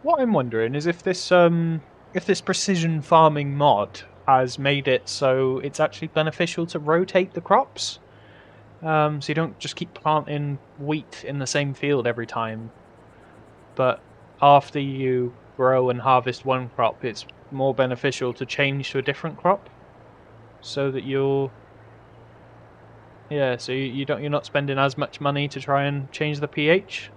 What I'm wondering is if this precision farming mod has made it so it's actually beneficial to rotate the crops. So you don't just keep planting wheat in the same field every time. But after you grow and harvest one crop, it's more beneficial to change to a different crop. So that you're so you're not spending as much money to try and change the pH.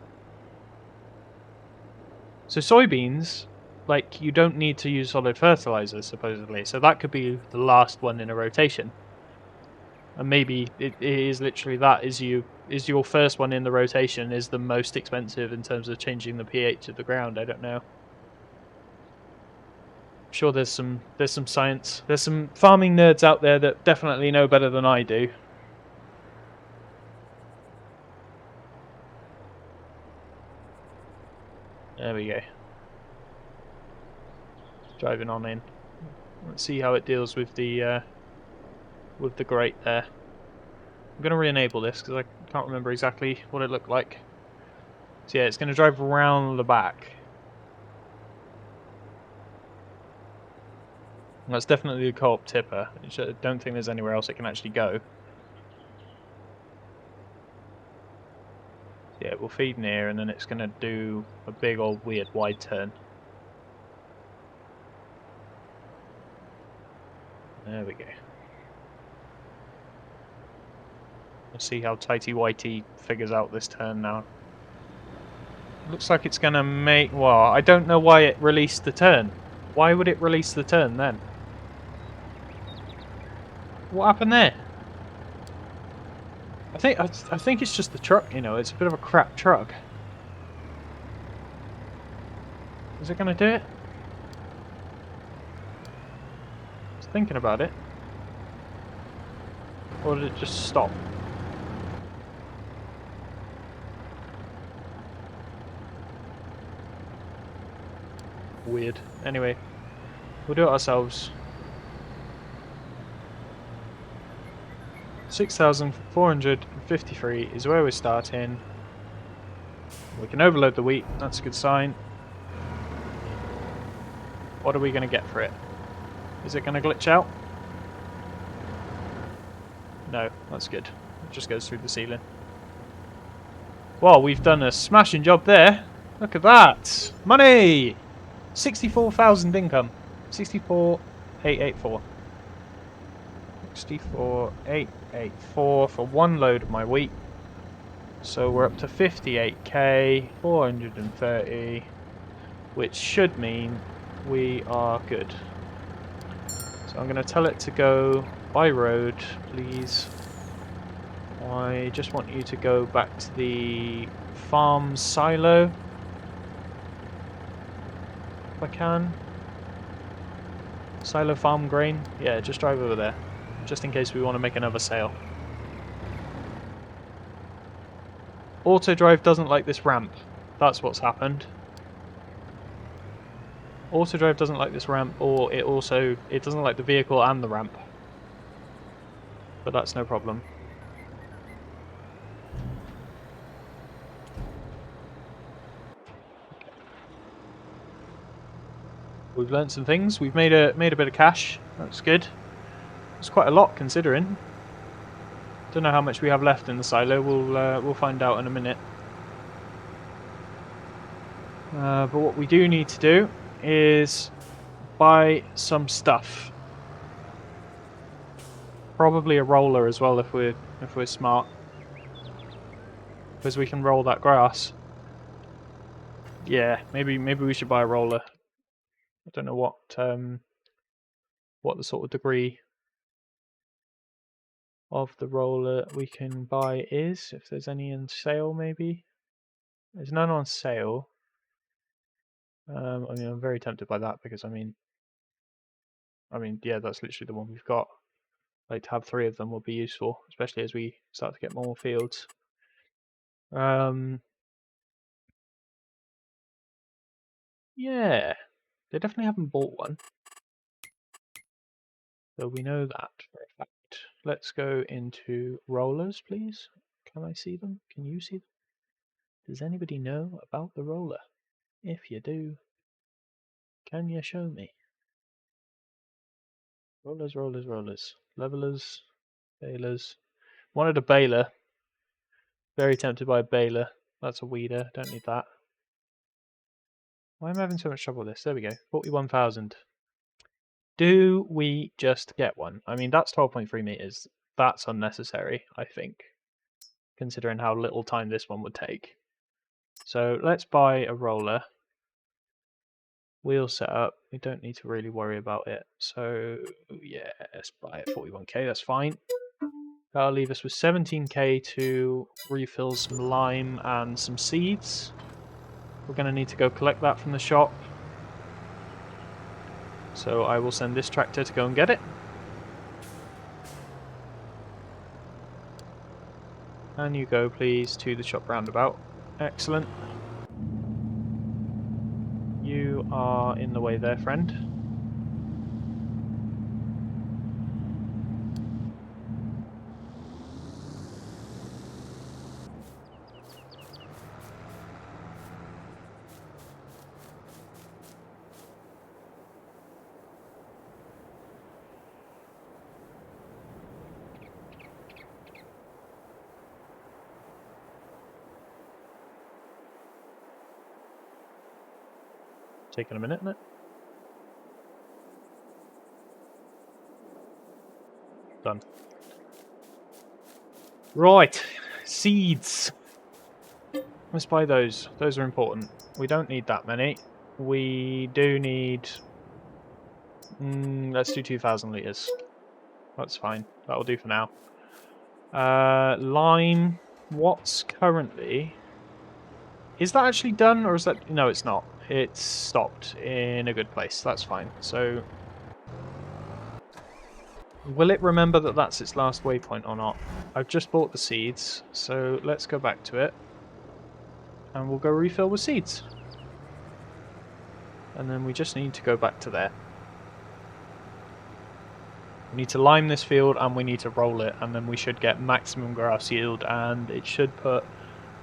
So soybeans, like, you don't need to use solid fertilizer, supposedly. So that could be the last one in a rotation. And maybe it is literally that is your first one in the rotation is the most expensive in terms of changing the pH of the ground. I don't know. I'm sure there's some science. There's some farming nerds out there that definitely know better than I do. There we go. Driving on in. Let's see how it deals with the grate there. I'm going to re-enable this because I can't remember exactly what it looked like. So yeah, it's going to drive around the back. That's definitely a co-op tipper. I don't think there's anywhere else it can actually go. Yeah, we'll feed near and then it's going to do a big old weird wide turn. There we go. We'll see how tighty-whitey figures out this turn now. Looks like it's going to make... Well, I don't know why it released the turn. Why would it release the turn then? What happened there? I think it's just the truck, you know, it's a bit of a crap truck. Is it going to do it? I was thinking about it. Or did it just stop? Weird. Anyway, we'll do it ourselves. 6,453 is where we're starting. We can overload the wheat, that's a good sign. What are we going to get for it? Is it going to glitch out? No, that's good. It just goes through the ceiling. Well, we've done a smashing job there. Look at that! Money! 64,000 income. 64,884. 64,884 for one load of my wheat. So we're up to 58k, 430, which should mean we are good. So I'm going to tell it to go by road, please. I just want you to go back to the farm silo, if I can. Silo farm grain. Yeah, just drive over there, just in case we want to make another sale. Auto drive doesn't like this ramp. That's what's happened. Auto drive doesn't like this ramp, or it doesn't like the vehicle and the ramp. But that's no problem. We've learnt some things. We've made a bit of cash. That's good. It's quite a lot considering. Don't know how much we have left in the silo. We'll find out in a minute. But what we do need to do is buy some stuff. Probably a roller as well if we're smart. because we can roll that grass. Yeah, maybe we should buy a roller. I don't know what the sort of degree of the roller we can buy is. If there's any on sale, maybe. There's none on sale. I mean, I'm very tempted by that because I mean, yeah, that's literally the one we've got. Like to have 3 of them will be useful, especially as we start to get more fields. Yeah, they definitely haven't bought one. So we know that for a fact. Let's go into rollers, please. Can I see them? Can you see them? Does anybody know about the roller? If you do, can you show me? Rollers, rollers, rollers. Levelers, balers. Wanted a baler. Very tempted by a baler. That's a weeder. Don't need that. Why am I having so much trouble with this? There we go. 41,000. Do we just get one? I mean, that's 12.3 meters. That's unnecessary, I think, considering how little time this one would take. So let's buy a roller. Wheel setup. We don't need to really worry about it. So yeah, let's buy it 41k. That's fine. That'll leave us with 17k to refill some lime and some seeds. We're going to need to go collect that from the shop. So I will send this tractor to go and get it. And you go, please, to the shop roundabout. Excellent. You are in the way there, friend. Taking a minute, isn't it? Done. Right, seeds. Let's buy those. Those are important. We don't need that many. We do need... let's do 2,000 litres. That's fine. That'll do for now. Lime. What's currently... Is that actually done, or is that... No, it's not. It's stopped in a good place. That's fine. So... Will it remember that that's its last waypoint or not? I've just bought the seeds, so let's go back to it. And we'll go refill with seeds. And then we just need to go back to there. We need to lime this field and we need to roll it, and then we should get maximum grass yield, and it should put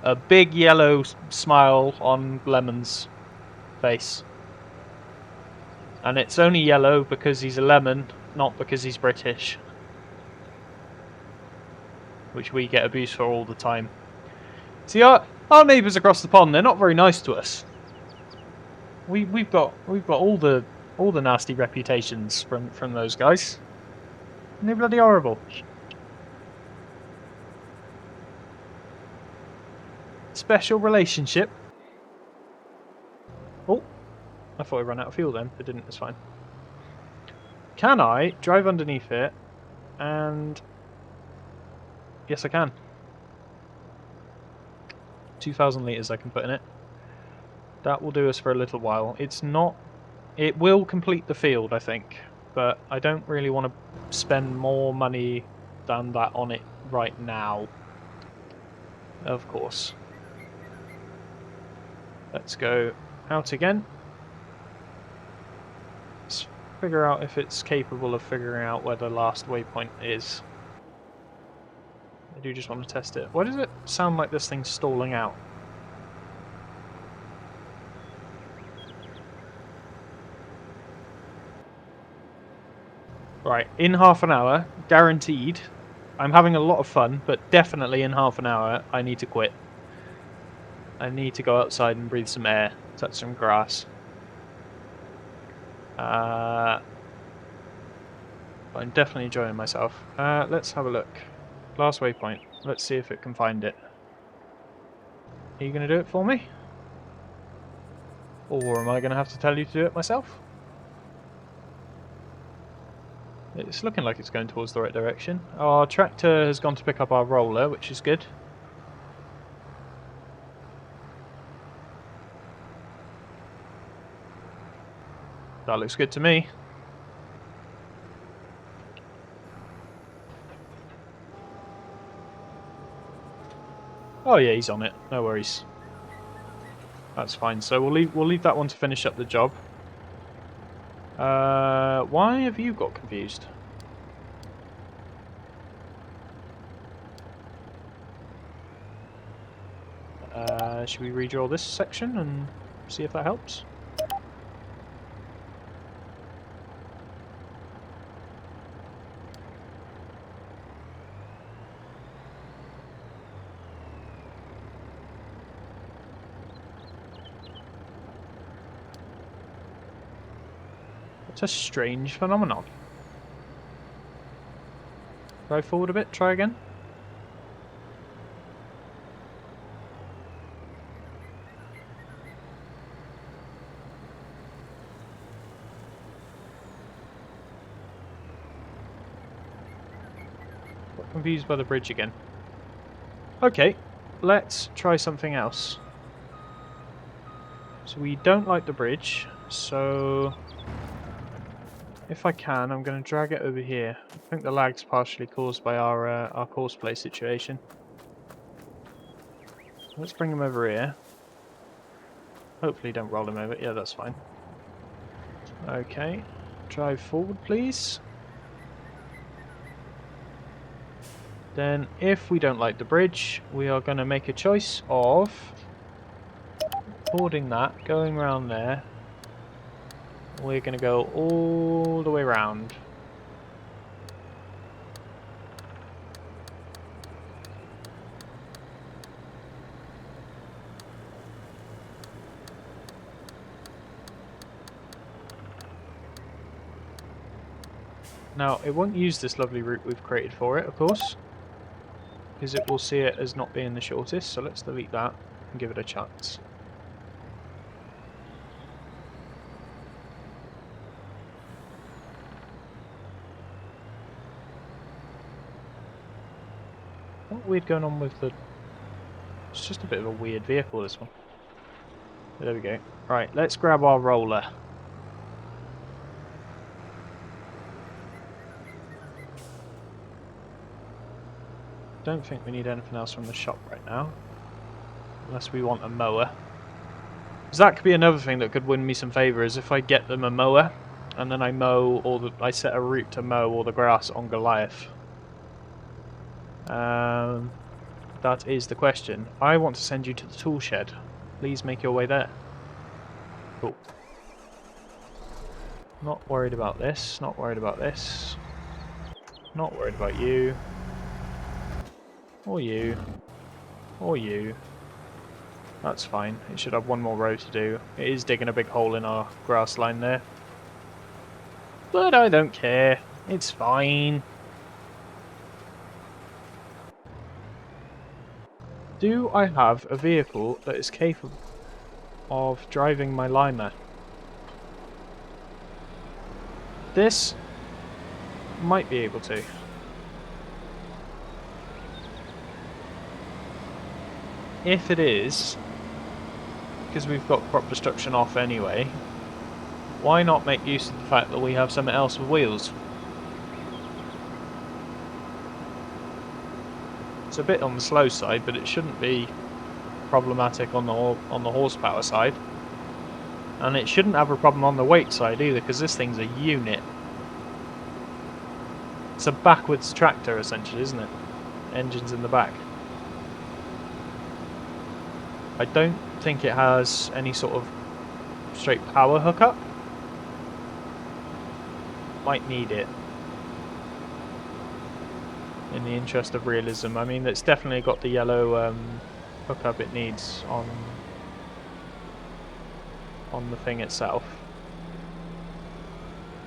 a big yellow smile on Lemon's face. And it's only yellow because he's a lemon, not because he's British. Which we get abused for all the time. See, our neighbours across the pond, they're not very nice to us. We've got all the nasty reputations from those guys. And they're bloody horrible. Special relationship. Oh, I thought I ran out of fuel then. It didn't. It's fine. Can I drive underneath it? And yes, I can. 2,000 litres I can put in it. That will do us for a little while. It's not... It will complete the field, I think. But I don't really want to spend more money than that on it right now. Of course. Let's go out again. Let's figure out if it's capable of figuring out where the last waypoint is. I do just want to test it. Why does it sound like this thing's stalling out? Right, in half an hour, guaranteed. I'm having a lot of fun, but definitely in half an hour, I need to quit. I need to go outside and breathe some air, touch some grass. I'm definitely enjoying myself. Let's have a look. Last waypoint. Let's see if it can find it. Are you going to do it for me? Or am I going to have to tell you to do it myself? It's looking like it's going towards the right direction. Our tractor has gone to pick up our roller, which is good. That looks good to me. Oh yeah, he's on it. No worries. That's fine. So we'll leave that one to finish up the job. Why have you got confused? Should we redraw this section and see if that helps? It's a strange phenomenon. Drive forward a bit, try again. Got confused by the bridge again. Okay, let's try something else. So we don't like the bridge, so if I can, I'm going to drag it over here. I think the lag's partially caused by our courseplay situation. Let's bring him over here. Hopefully don't roll him over. Yeah, that's fine. Okay, drive forward please. Then if we don't like the bridge, we are going to make a choice of boarding that, going around there. We're going to go all the way around. Now, it won't use this lovely route we've created for it, of course, because it will see it as not being the shortest, so let's delete that and give it a chance. What weird going on with the... It's just a bit of a weird vehicle, this one. There we go. Right, let's grab our roller. Don't think we need anything else from the shop right now. Unless we want a mower. Because that could be another thing that could win me some favour, is if I get them a mower, and then I mow all the... I set a route to mow all the grass on Goliath. That is the question. I want to send you to the tool shed. Please make your way there. Cool. Not worried about this, not worried about this. Not worried about you. Or you. Or you. That's fine. It should have one more row to do. It is digging a big hole in our grass line there. But I don't care. It's fine. Do I have a vehicle that is capable of driving my Lima? This might be able to. If it is, because we've got crop destruction off anyway, why not make use of the fact that we have something else with wheels? It's a bit on the slow side, but it shouldn't be problematic on the horsepower side, and it shouldn't have a problem on the weight side either, because this thing's a unit. It's a backwards tractor essentially, isn't it? Engine's in the back. I don't think it has any sort of straight power hookup. Might need it. In the interest of realism. I mean, it's definitely got the yellow hookup it needs on the thing itself.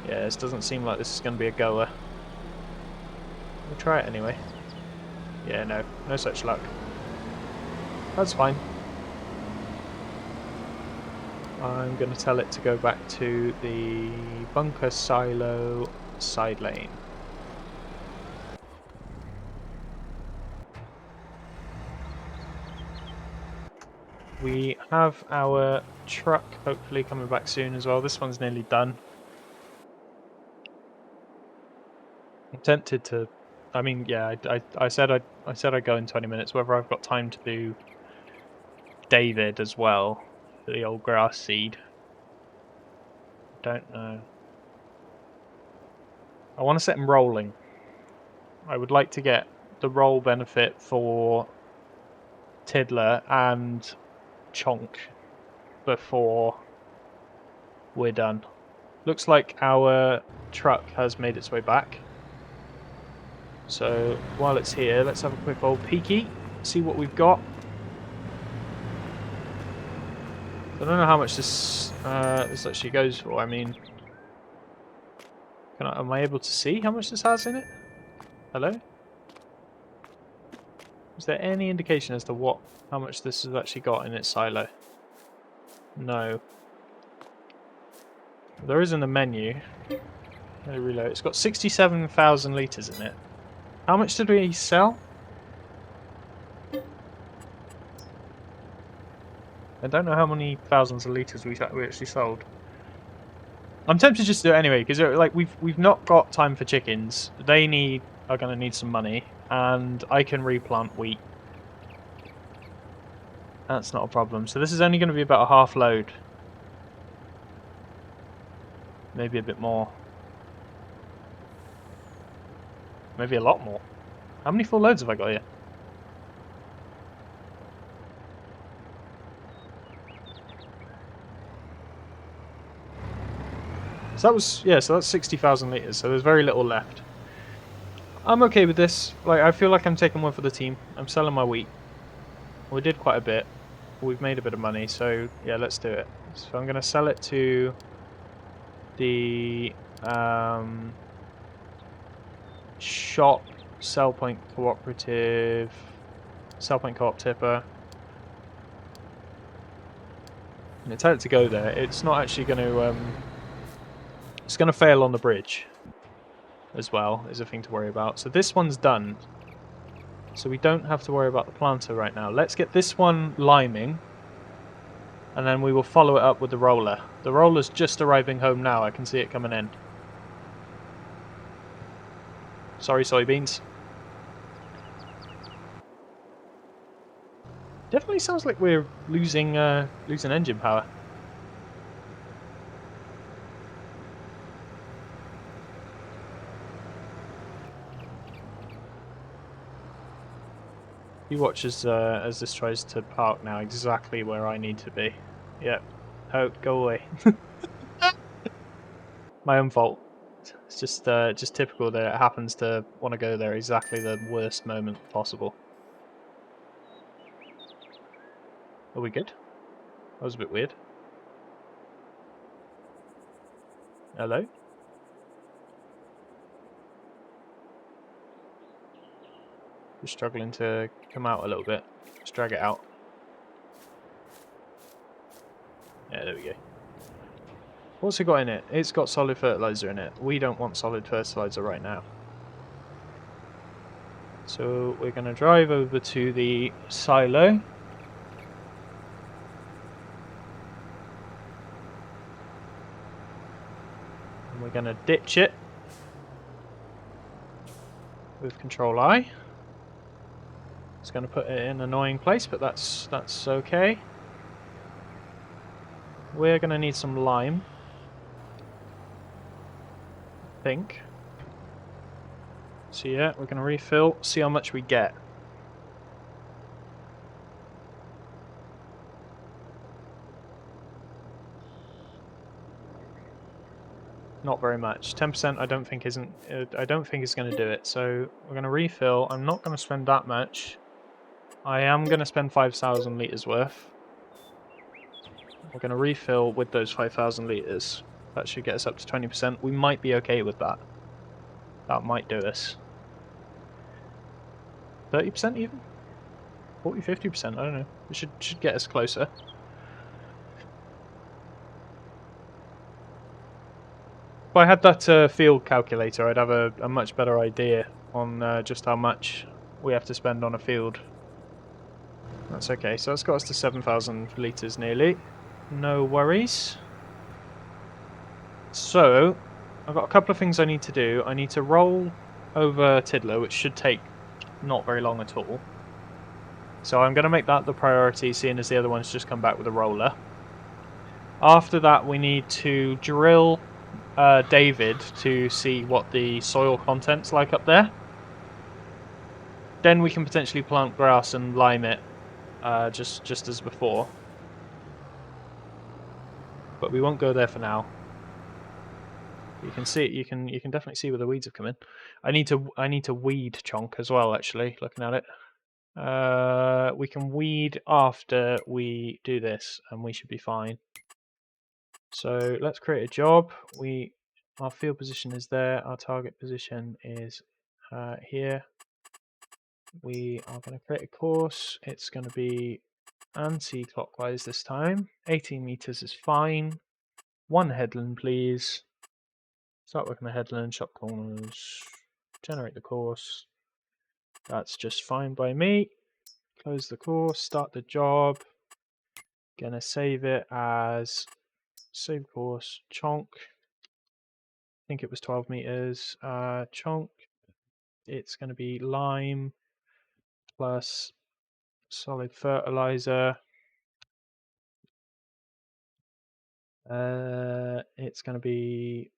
Yeah, this doesn't seem like this is going to be a goer. We'll try it anyway. Yeah, no such luck. That's fine. I'm going to tell it to go back to the bunker silo side lane. We have our truck hopefully coming back soon as well. This one's nearly done. I'm tempted to. I mean, yeah, I said I'd go in 20 minutes. Whether I've got time to do David as well, the old grass seed, don't know. I want to set him rolling. I would like to get the roll benefit for Tiddler and Chonk before we're done. Looks like our truck has made its way back. So while it's here, let's have a quick old peeky, see what we've got. I don't know how much this this actually goes for. I mean, am I able to see how much this has in it? Hello? Is there any indication as to how much this has actually got in its silo? No. There is in the menu. Let me reload. It's got 67,000 litres in it. How much did we sell? I don't know how many thousands of litres we actually sold. I'm tempted just to do it anyway because like we've not got time for chickens. They are going to need some money, and I can replant wheat. That's not a problem. So this is only going to be about a half load, maybe a bit more, maybe a lot more. How many full loads have I got here? So that was, yeah, so that's 60,000 litres, so there's very little left. I'm okay with this. Like, I feel like I'm taking one for the team. I'm selling my wheat. We did quite a bit. We've made a bit of money, so yeah, let's do it. So I'm going to sell it to the shop, Sell Point Cooperative, Sell Point Co-op Tipper. And tell it to go there. It's not actually going to it's going to fail on the bridge as well, is a thing to worry about. So this one's done. So we don't have to worry about the planter right now. Let's get this one liming, and then we will follow it up with the roller. The roller's just arriving home now. I can see it coming in. Sorry, soybeans. Definitely sounds like we're losing engine power. You watch as this tries to park now exactly where I need to be. Yep. Oh, go away. My own fault. It's just typical that it happens to want to go there exactly the worst moment possible. Are we good? That was a bit weird. Hello? We're struggling to come out a little bit. Let's drag it out. Yeah, there we go. What's it got in it? It's got solid fertilizer in it. We don't want solid fertilizer right now. So we're going to drive over to the silo. And we're going to ditch it with Control I. It's going to put it in an annoying place, but that's okay. We're going to need some lime, I think. So yeah, we're going to refill, see how much we get. Not very much. 10% I don't think is going to do it. So we're going to refill. I'm not going to spend that much. I am going to spend 5,000 litres worth. We're going to refill with those 5,000 litres. That should get us up to 20%. We might be okay with that. That might do us. 30% even? 40, 50%? I don't know. It should get us closer. If I had that field calculator, I'd have a much better idea on just how much we have to spend on a field. That's okay. So that's got us to 7,000 litres nearly. No worries. So, I've got a couple of things I need to do. I need to roll over Tiddler, which should take not very long at all. So I'm going to make that the priority, seeing as the other one's just come back with a roller. After that, we need to drill David to see what the soil content's like up there. Then we can potentially plant grass and lime it, just as before. But we won't go there for now. You can see it. You can definitely see where the weeds have come in. I need to weed Chonk as well. Actually, looking at it, we can weed after we do this, and we should be fine. So let's create a job. Our field position is there. Our target position is here. We are going to create a course. It's going to be anti-clockwise this time. 18 meters is fine. One headland, please. Start working the headland, shop corners, generate the course. That's just fine by me. Close the course, start the job. Gonna save it as save course, Chonk. I think it was 12 meters. Chonk. It's gonna be lime plus solid fertilizer. It's gonna be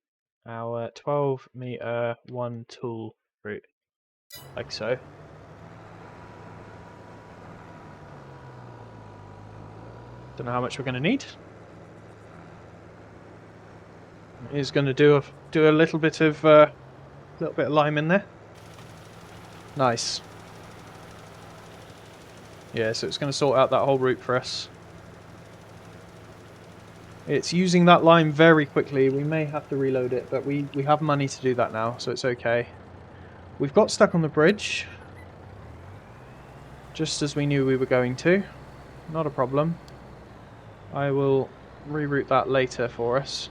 our 12-meter one tool route, like so. Don't know how much we're going to need. It's going to do a little bit of lime in there. Nice. Yeah, so it's going to sort out that whole route for us. It's using that lime very quickly. We may have to reload it, but we have money to do that now, so it's okay. We've got stuck on the bridge, just as we knew we were going to. Not a problem. I will reroute that later for us.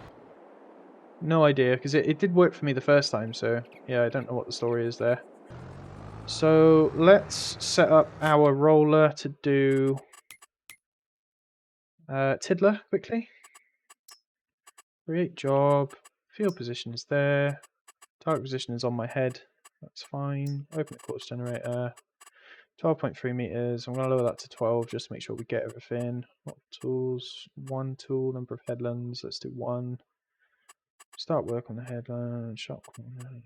No idea, because it did work for me the first time, so yeah, I don't know what the story is there. So let's set up our roller to do Tiddler quickly. Create job. Field position is there. Target position is on my head. That's fine. Open the course generator. 12.3 meters. I'm going to lower that to 12 just to make sure we get everything. What tools? One tool. Number of headlands. Let's do one. Start work on the headland. Shop corner.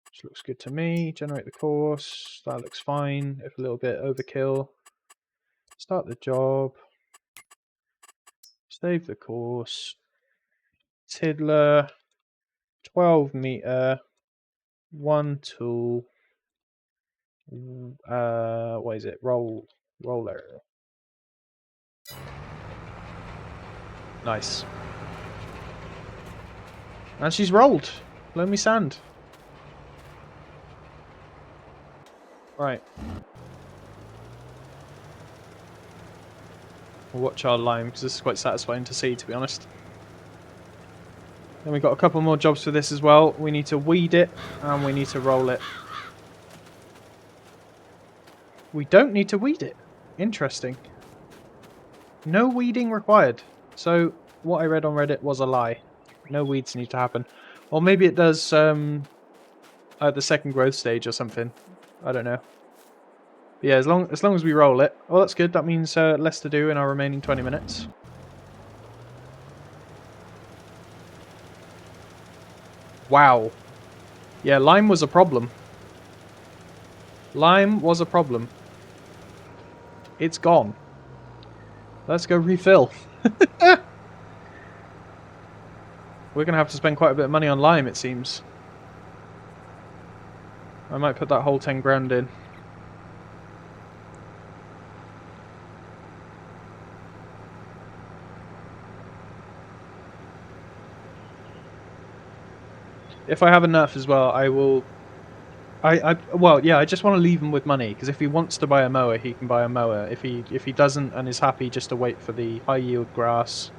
Which looks good to me. Generate the course. That looks fine. If a little bit overkill. Start the job. Save the course. Tiddler. 12 meter. One tool. What is it? Roller. Nice. And she's rolled. Blow me sand. Right. We'll watch our lime because this is quite satisfying to see, to be honest. Then we've got a couple more jobs for this as well. We need to weed it and we need to roll it. We don't need to weed it. Interesting. No weeding required. So what I read on Reddit was a lie. No weeds need to happen. Or maybe it does at the second growth stage or something. I don't know. But yeah, as long as we roll it. Oh, that's good. That means less to do in our remaining 20 minutes. Wow. Yeah, lime was a problem. Lime was a problem. It's gone. Let's go refill. We're going to have to spend quite a bit of money on lime, it seems. I might put that whole 10 grand in. If I have enough as well, I will... well, yeah, I just want to leave him with money, because if he wants to buy a mower, he can buy a mower. If he doesn't and is happy just to wait for the high yield grass,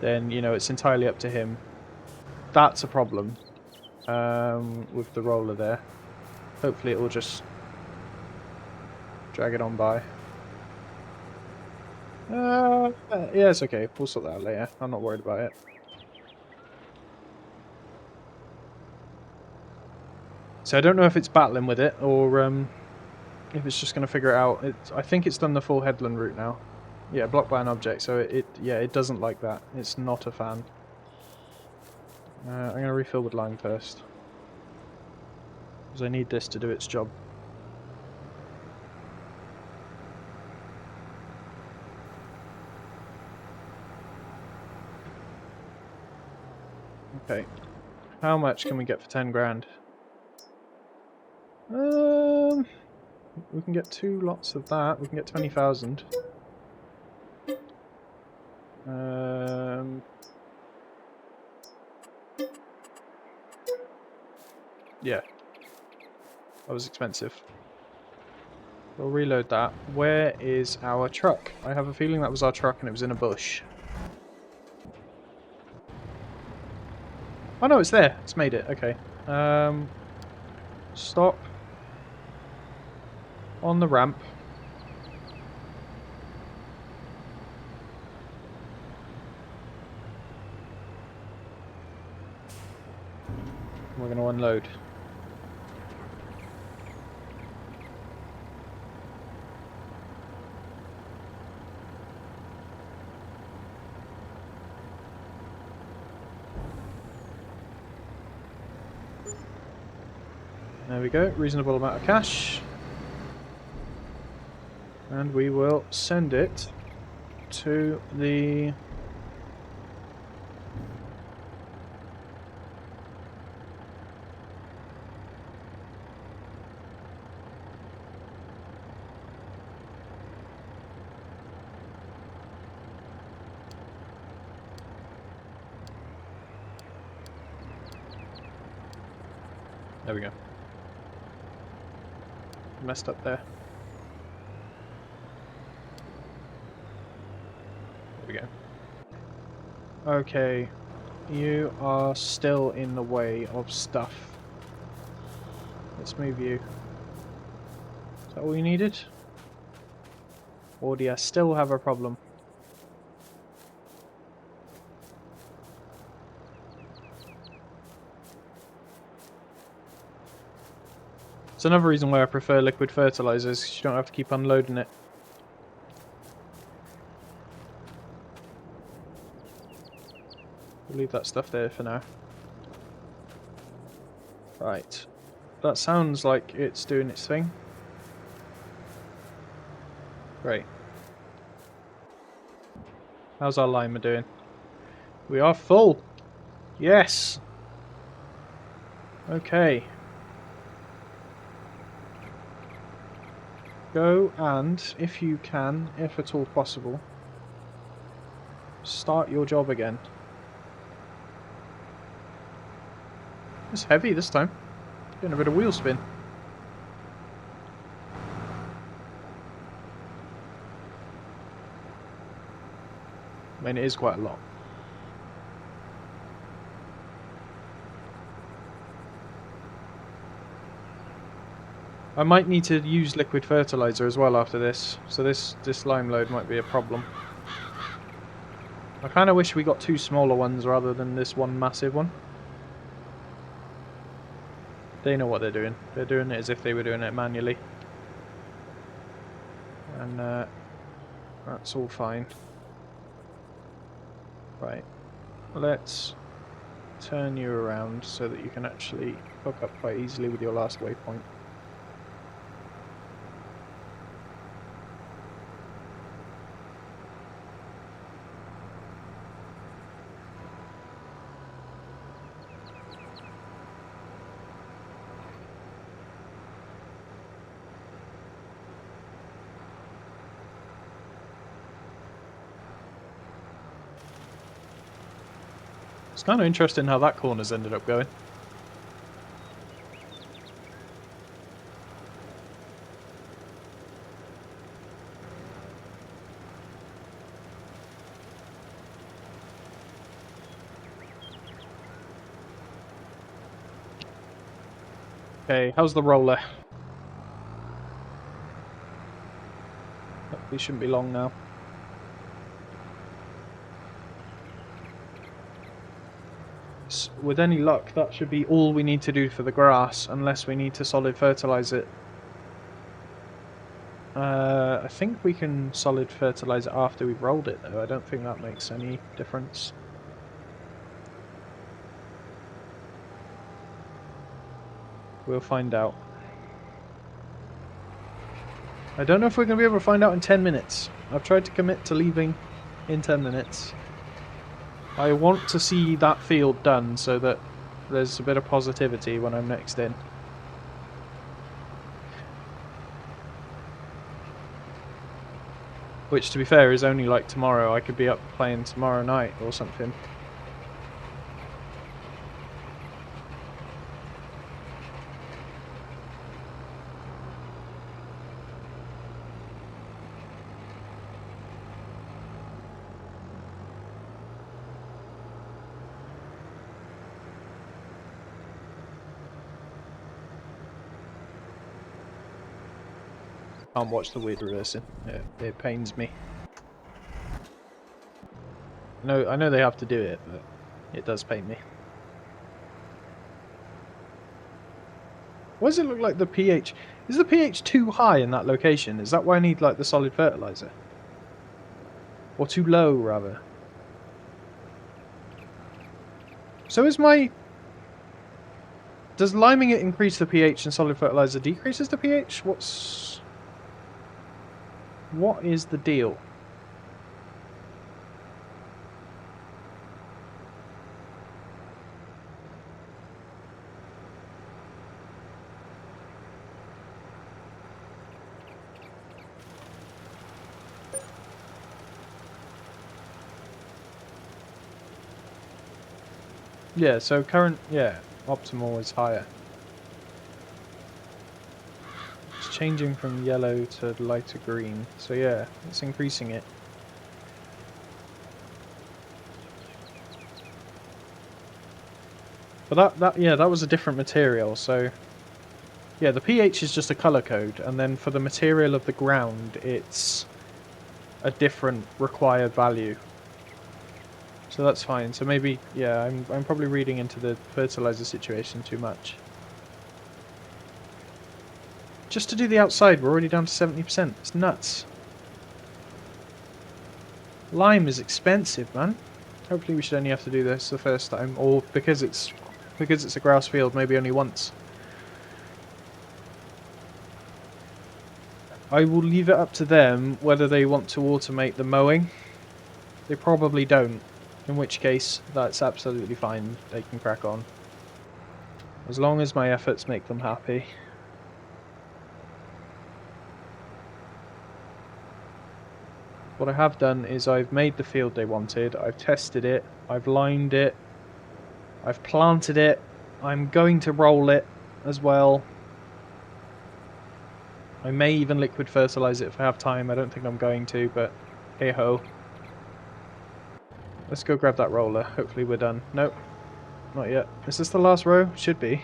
then, you know, it's entirely up to him. that's a problem with the roller there. Hopefully it will just drag it on by. Yeah, it's okay. We'll sort that out later. I'm not worried about it. So I don't know if it's battling with it or if it's just going to figure it out. I think it's done the full headland route now. Yeah, blocked by an object. So it doesn't like that. It's not a fan. I'm going to refill with lime first because I need this to do its job. Okay. How much can we get for 10 grand? We can get 2 lots of that. We can get 20,000. Yeah. That was expensive. We'll reload that. Where is our truck? I have a feeling that was our truck and it was in a bush. Oh no, it's there. It's made it. Okay. Stop. On the ramp. We're going to unload. There we go. Reasonable amount of cash. And we will send it to the... There we go. Messed up there. There we go. Okay. You are still in the way of stuff. Let's move you. Is that all you needed? Or do you still have a problem? It's another reason why I prefer liquid fertilizers, 'cause you don't have to keep unloading it. We'll leave that stuff there for now. Right. That sounds like it's doing its thing. Great. How's our lima doing? We are full! Yes! Okay. Go and, if you can, if at all possible, start your job again. It's heavy this time. Getting a bit of wheel spin. I mean, it is quite a lot. I might need to use liquid fertilizer as well after this, so this lime load might be a problem. I kind of wish we got 2 smaller ones rather than this one massive one. They know what they're doing. They're doing it as if they were doing it manually. And that's all fine. Right. Let's turn you around so that you can actually hook up quite easily with your last waypoint. It's kind of interesting how that corner's ended up going. Okay, how's the roller? Hopefully shouldn't be long now. With any luck, that should be all we need to do for the grass, unless we need to solid fertilize it. I think we can solid fertilize it after we've rolled it, though. I don't think that makes any difference. We'll find out. I don't know if we're going to be able to find out in 10 minutes. I've tried to commit to leaving in 10 minutes. I want to see that field done so that there's a bit of positivity when I'm next in. Which, to be fair, is only like tomorrow. I could be up playing tomorrow night or something. Can't watch the weird reversing. It pains me. I know they have to do it, but it does pain me. Why does it look like the pH... Is the pH too high in that location? Is that why I need, like, the solid fertilizer? Or too low, rather? So is my... Does liming it increase the pH and solid fertilizer decreases the pH? What is the deal? Yeah, so current... Yeah, optimal is higher. It's changing from yellow to lighter green. So yeah, it's increasing it. But that was a different material, so... Yeah, the pH is just a color code, and then for the material of the ground, it's a different required value. So that's fine. So maybe, yeah, I'm probably reading into the fertilizer situation too much. Just to do the outside, we're already down to 70%. It's nuts. Lime is expensive, man. Hopefully we should only have to do this the first time, or because it's a grass field, maybe only once. I will leave it up to them whether they want to automate the mowing. They probably don't, in which case that's absolutely fine. They can crack on. As long as my efforts make them happy. What I have done is I've made the field they wanted, I've tested it, I've lined it, I've planted it, I'm going to roll it as well. I may even liquid fertilise it if I have time. I don't think I'm going to, but hey ho. Let's go grab that roller. Hopefully we're done. Nope, not yet. Is this the last row? Should be.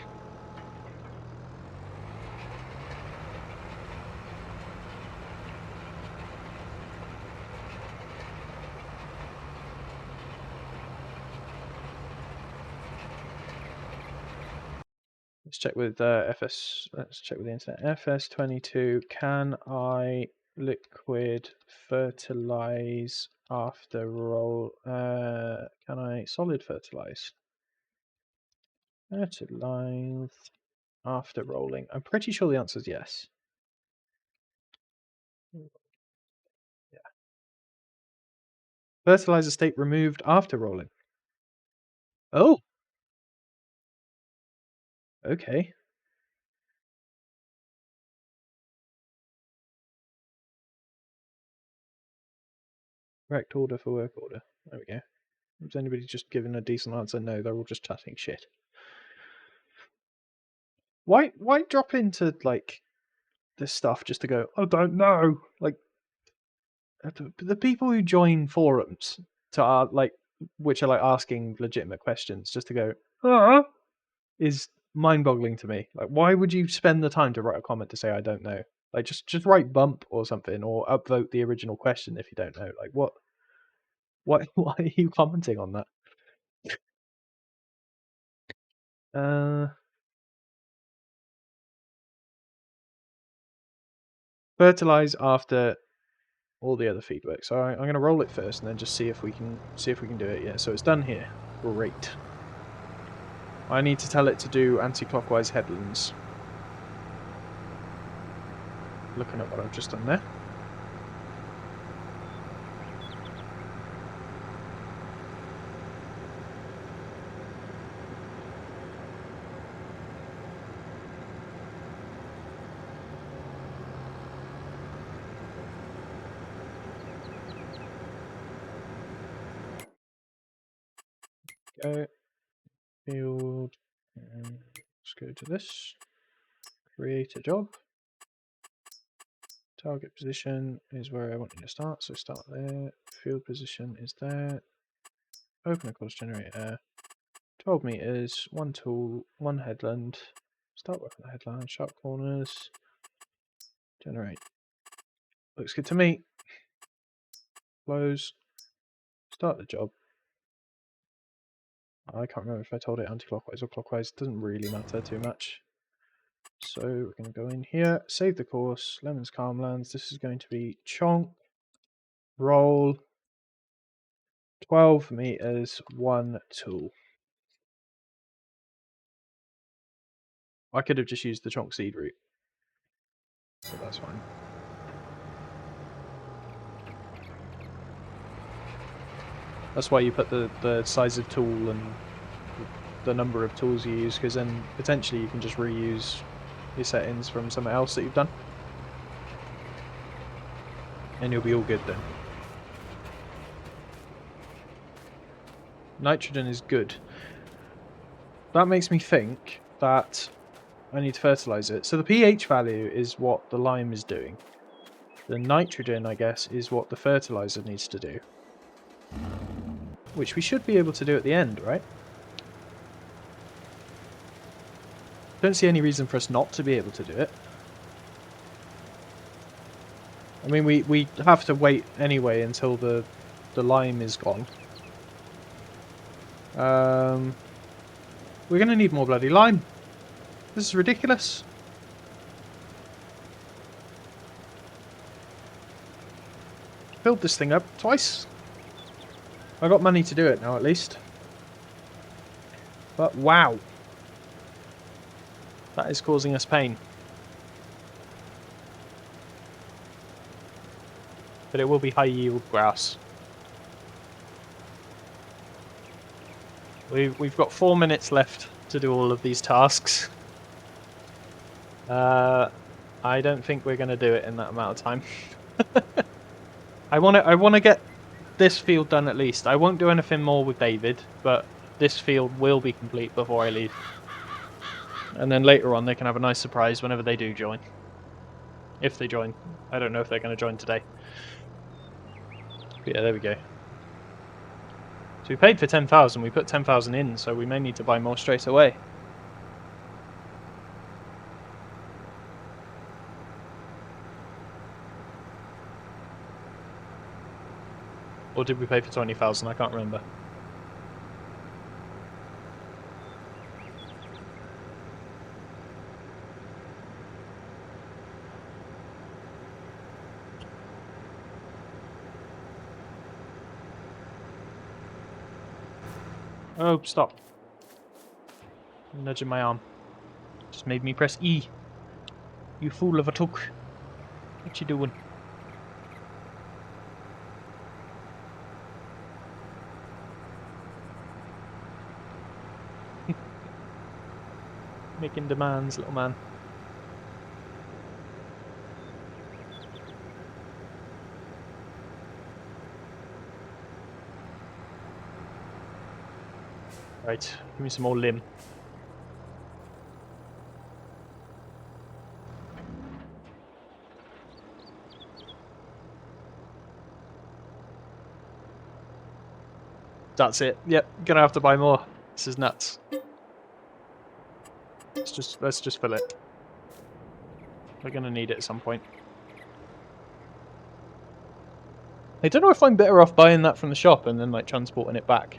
Let's check with Let's check with the internet. FS22. Can I liquid fertilize after roll? Can I solid fertilize? Fertilize after rolling. I'm pretty sure the answer is yes. Yeah. Fertilizer state removed after rolling. Oh. Okay. Correct order for work order. There we go. Has anybody just given a decent answer? No, they're all just chatting shit. Why drop into, like, this stuff just to go, I don't know? Like, the people who join forums to, like, which are, like, asking legitimate questions just to go, is mind-boggling to me. Like, why would you spend the time to write a comment to say I don't know? Like, just write bump or something, or upvote the original question if you don't know. Like, what? Why are you commenting on that? Fertilize after all the other feed work. So I'm going to roll it first, and then just see if we can do it. Yeah. So it's done here. Great. I need to tell it to do anti-clockwise headlands. Looking at what I've just done there. Go field, and let's go to this. Create a job. Target position is where I want you to start, so start there. Field position is there. Open a course generator. 12 meters, one tool, one headland. Start working the headland, sharp corners. Generate. Looks good to me. Close. Start the job. I can't remember if I told it anti-clockwise or clockwise. Doesn't really matter too much. So we're going to go in here, save the course, Lemons Calmlands. This is going to be chonk, roll, 12 meters, one tool. I could have just used the chonk seed route, but that's fine. That's why you put the size of tool and the number of tools you use, because then potentially you can just reuse your settings from somewhere else that you've done. And you'll be all good then. Nitrogen is good. That makes me think that I need to fertilize it. So the pH value is what the lime is doing. The nitrogen, I guess, is what the fertilizer needs to do. Which we should be able to do at the end, right? Don't see any reason for us not to be able to do it. I mean, we have to wait anyway until the lime is gone. We're going to need more bloody lime. This is ridiculous. Filled this thing up twice. I got money to do it now, at least. But wow. That is causing us pain. But it will be high yield grass. We've got 4 minutes left to do all of these tasks. I don't think we're going to do it in that amount of time. I want to get this field done at least. I won't do anything more with David, but this field will be complete before I leave. And then later on they can have a nice surprise whenever they do join. If they join. I don't know if they're going to join today. But yeah, there we go. So we paid for 10,000, we put 10,000 in, so we may need to buy more straight away. Or did we pay for 20,000? I can't remember. Oh, stop. You're nudging my arm. Just made me press E. You fool of a took. What you doing? Making demands, little man. Right, give me some more limb. That's it. Yep, gonna have to buy more. This is nuts. let's just fill it. We're gonna need it at some point. I don't know if I'm better off buying that from the shop and then like transporting it back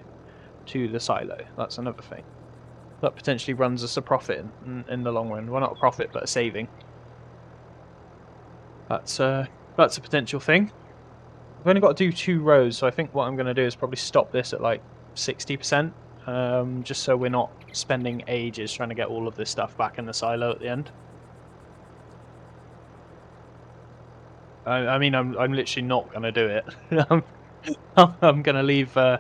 to the silo. That's another thing. That potentially runs us a profit in the long run. Well, not a profit, but a saving. That's a potential thing. I've only got to do 2 rows, so I think what I'm going to do is probably stop this at like 60%, just so we're not spending ages trying to get all of this stuff back in the silo at the end. I mean, I'm literally not going to do it. I'm going to leave a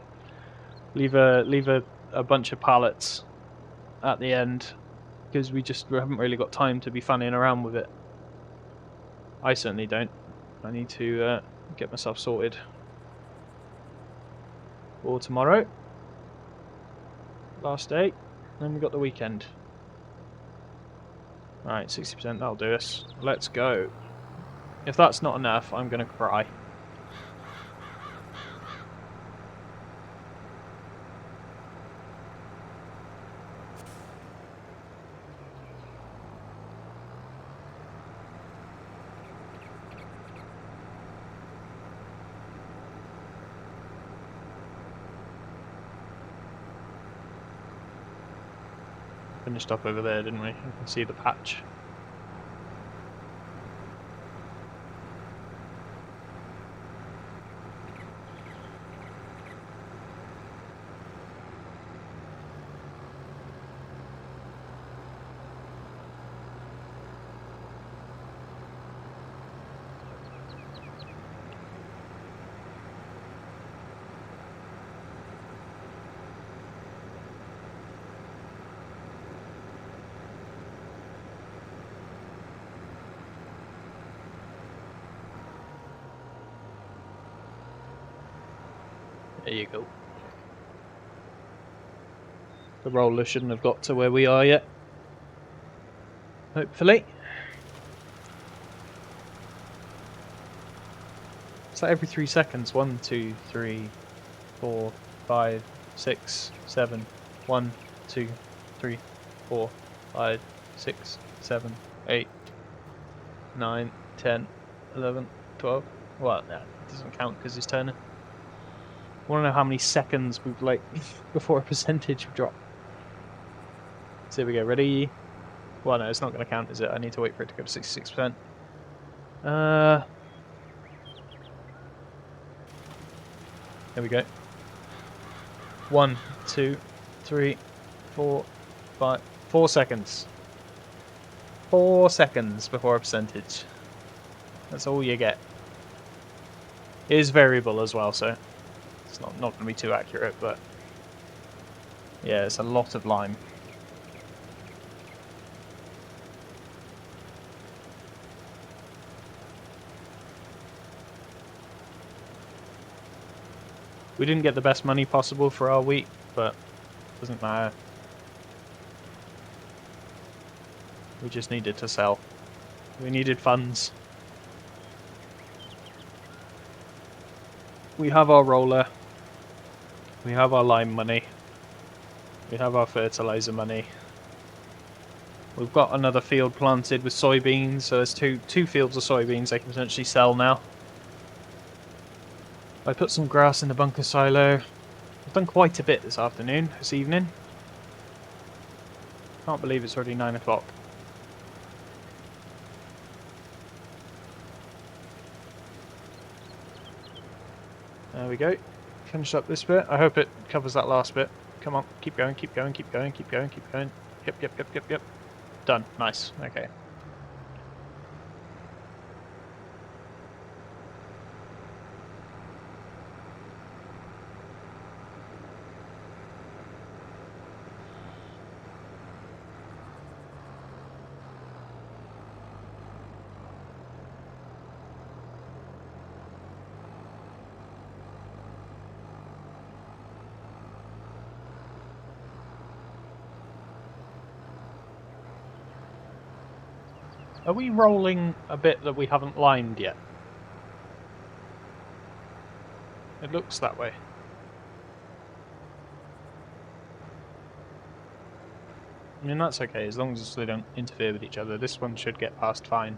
bunch of pallets at the end because we haven't really got time to be fanning around with it. I certainly don't. I need to get myself sorted for tomorrow. Last day. Then we got the weekend. Alright, 60%, that'll do us. Let's go. If that's not enough, I'm going to cry. Finished up over there, didn't we? You can see the patch. There you go. The roller shouldn't have got to where we are yet. Hopefully. It's like every 3 seconds. 1, 2, 3, 4, 5, 6, 7. 1, 2, 3, 4, 5, 6, 7, 8, 9, 10, 11, 12. Well, no, it doesn't count because it's turning. I want to know how many seconds we've like before a percentage drop. So here we go. Ready? Well, no, it's not going to count, is it? I need to wait for it to go to 66%. There we go. 1, 2, 3, 4, 5. 4 seconds. 4 seconds before a percentage. That's all you get. It is variable as well, so it's not going to be too accurate, but yeah, it's a lot of lime. We didn't get the best money possible for our wheat, but it doesn't matter. We just needed to sell. We needed funds. We have our roller. We have our lime money. We have our fertilizer money. We've got another field planted with soybeans, so there's two fields of soybeans I can potentially sell now. I put some grass in the bunker silo. I've done quite a bit this evening. Can't believe it's already 9 o'clock. There we go. Finished up this bit. I hope it covers that last bit. Come on, keep going, keep going, keep going, keep going, keep going. Yep. Done. Nice. Okay. Are we rolling a bit that we haven't lined yet? It looks that way. I mean, that's okay, as long as they don't interfere with each other. This one should get past fine.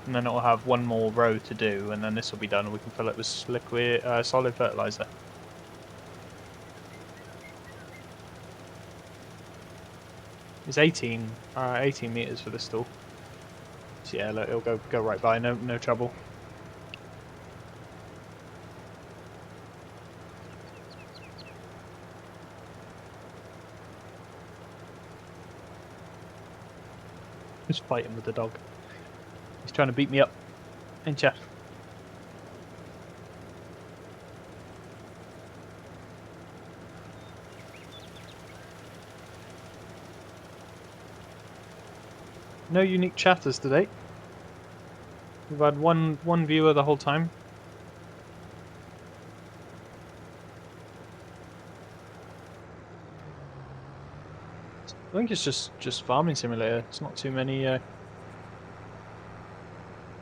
And then it'll have one more row to do, and then this will be done, and we can fill it with liquid, solid fertilizer. It's 18 meters for the stall. So yeah, look, it'll go right by, no trouble. Just fighting with the dog. He's trying to beat me up, ain't ya? No unique chatters today. We've had one viewer the whole time. I think it's just farming simulator. It's not too many.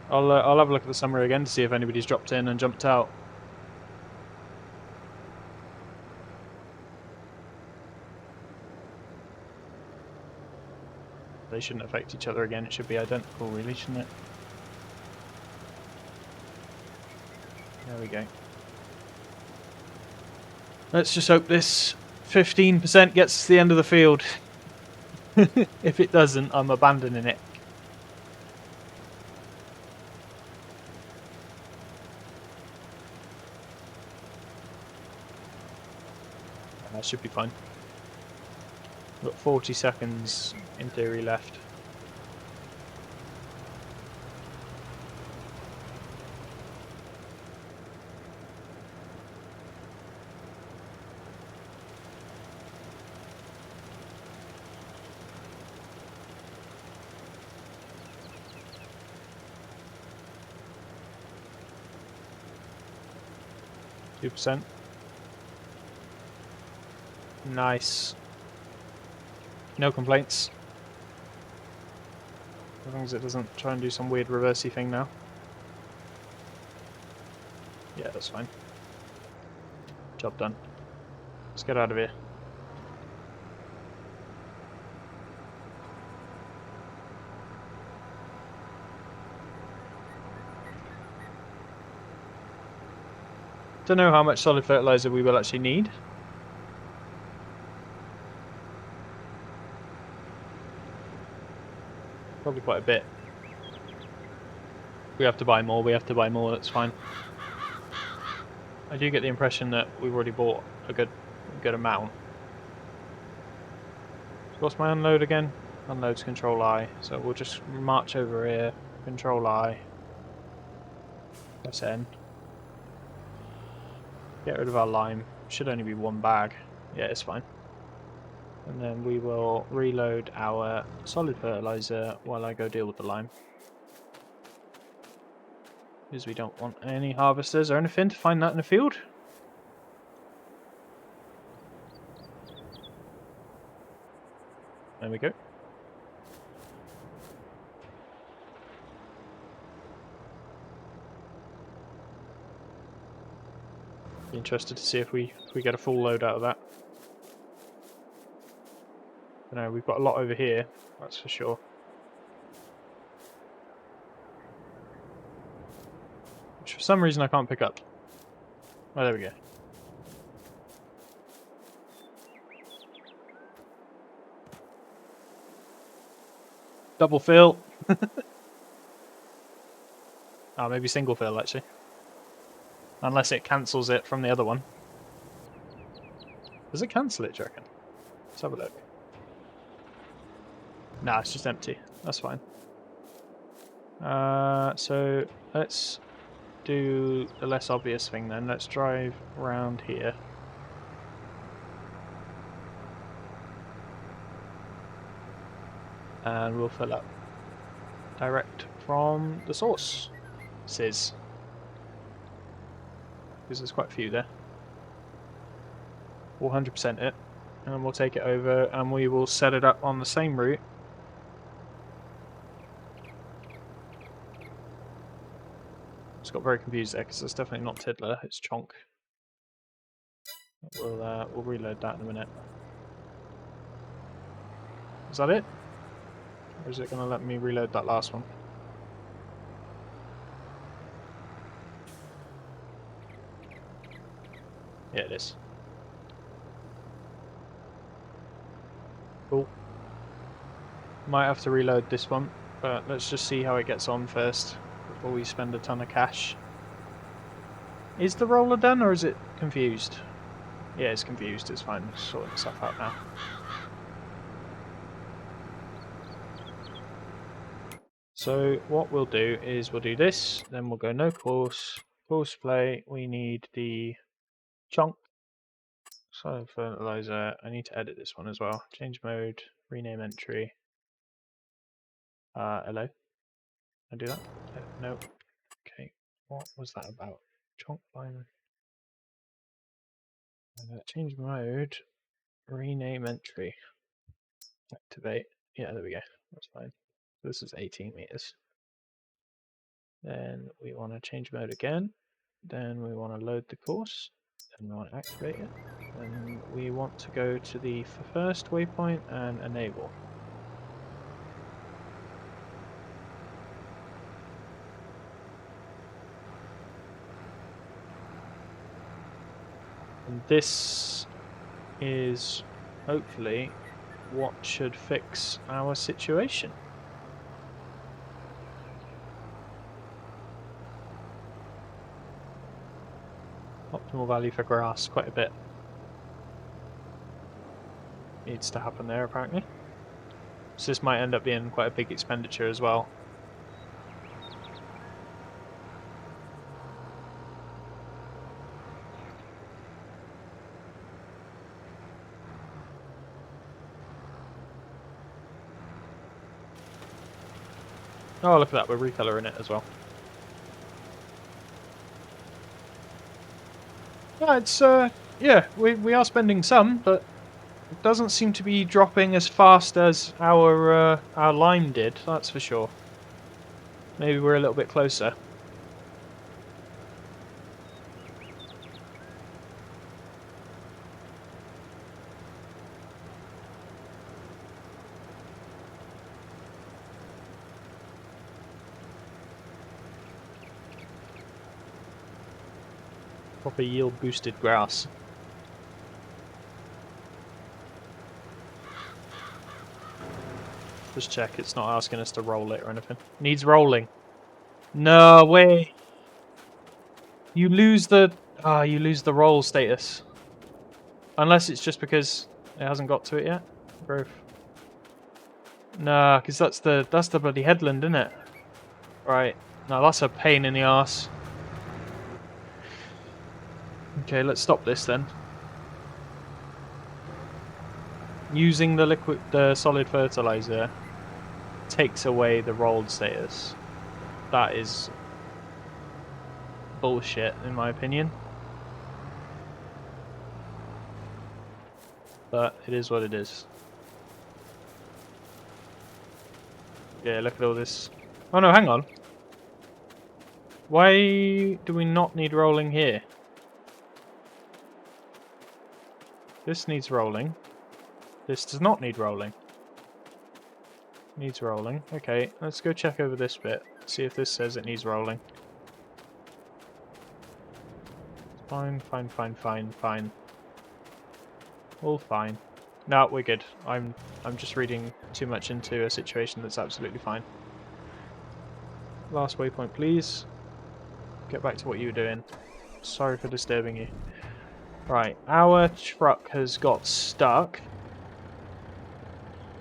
I'll have a look at the summary again to see if anybody's dropped in and jumped out. They shouldn't affect each other again. It should be identical, really, shouldn't it? There we go. Let's just hope this 15% gets to the end of the field. If it doesn't, I'm abandoning it. That should be fine. We've got 40 seconds in theory left. %. Nice. No complaints. As long as it doesn't try and do some weird reversey thing now. Yeah, that's fine. Job done. Let's get out of here. Don't know how much solid fertilizer we will actually need. Probably quite a bit. We have to buy more, that's fine. I do get the impression that we've already bought a good amount. What's my unload again? Unload's control I. So we'll just march over here, control I. Press N. Get rid of our lime. Should only be one bag. Yeah, it's fine. And then we will reload our solid fertilizer while I go deal with the lime. Because we don't want any harvesters or anything to find that in the field. There we go. Be interested to see if we get a full load out of that. But no, we've got a lot over here, that's for sure. Which for some reason I can't pick up. Oh, there we go. Double fill. Oh, maybe single fill actually. Unless it cancels it from the other one. Does it cancel it, do you reckon? Let's have a look. Nah, it's just empty. That's fine. So let's do the less obvious thing then. Let's drive around here. And we'll fill up direct from the source. Because there's quite a few there. We'll 100% it, and we'll take it over, and we will set it up on the same route. Just got very confused there because it's definitely not Tiddler, it's Chonk. We'll reload that in a minute. Is that it? Or is it going to let me reload that last one? Yeah, it is. Cool. Might have to reload this one, but let's just see how it gets on first before we spend a ton of cash. Is the roller done or is it confused? Yeah, it's confused. It's fine. It's sorting stuff out now. So what we'll do is we'll do this, then we'll go no course, course play. We need the chunk. Solid fertilizer. I need to edit this one as well. Change mode, rename entry. Hello. I do that? No. Okay. What was that about? Chunk line. Change mode, rename entry. Activate. Yeah, there we go. That's fine. This is 18 meters. Then we want to change mode again. Then we want to load the course. Then we want to activate it. Then we want to go to the first waypoint and enable. And this is hopefully what should fix our situation. Optimal value for grass, quite a bit needs to happen there apparently. So this might end up being quite a big expenditure as well. Oh, look at that, we're recoloring it as well. Yeah, it's yeah, we are spending some, but it doesn't seem to be dropping as fast as our lime did, that's for sure. Maybe we're a little bit closer. Proper yield boosted grass. Just check it's not asking us to roll it or anything. Needs rolling. No way. You lose the you lose the roll status. Unless it's just because it hasn't got to it yet. Growth. Nah, because that's the bloody headland, isn't it? Right. No, that's a pain in the arse. Okay, let's stop this then. Using the solid fertilizer takes away the rolled status. That is bullshit, in my opinion. But it is what it is. Yeah, look at all this. Oh no, hang on. Why do we not need rolling here? This needs rolling. This does not need rolling. Needs rolling. Okay, let's go check over this bit. See if this says it needs rolling. Fine, fine, fine, fine, fine. All fine. No, we're good. I'm just reading too much into a situation that's absolutely fine. Last waypoint, please. Get back to what you were doing. Sorry for disturbing you. Right, our truck has got stuck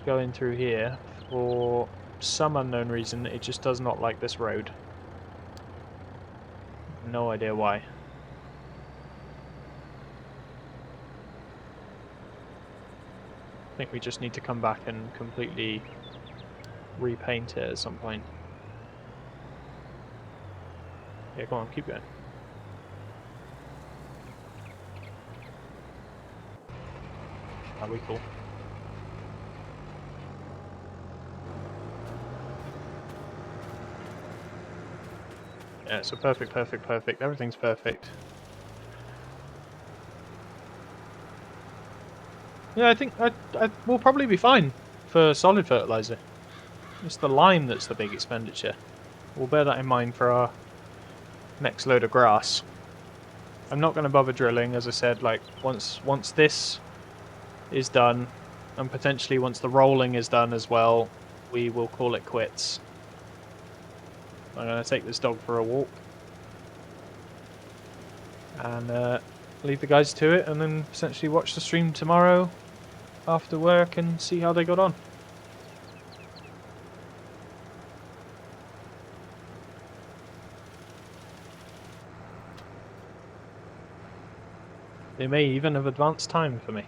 going through here for some unknown reason. It just does not like this road. No idea why. I think we just need to come back and completely repaint it at some point. Yeah, come on, keep going. Are we cool? Yeah, so perfect, perfect, perfect. Everything's perfect. Yeah, I think we'll probably be fine for solid fertilizer. It's the lime that's the big expenditure. We'll bear that in mind for our next load of grass. I'm not going to bother drilling, as I said. Like once this is done, and potentially once the rolling is done as well, we will call it quits. I'm going to take this dog for a walk and leave the guys to it, and then potentially watch the stream tomorrow after work and see how they got on. They may even have advanced time for me.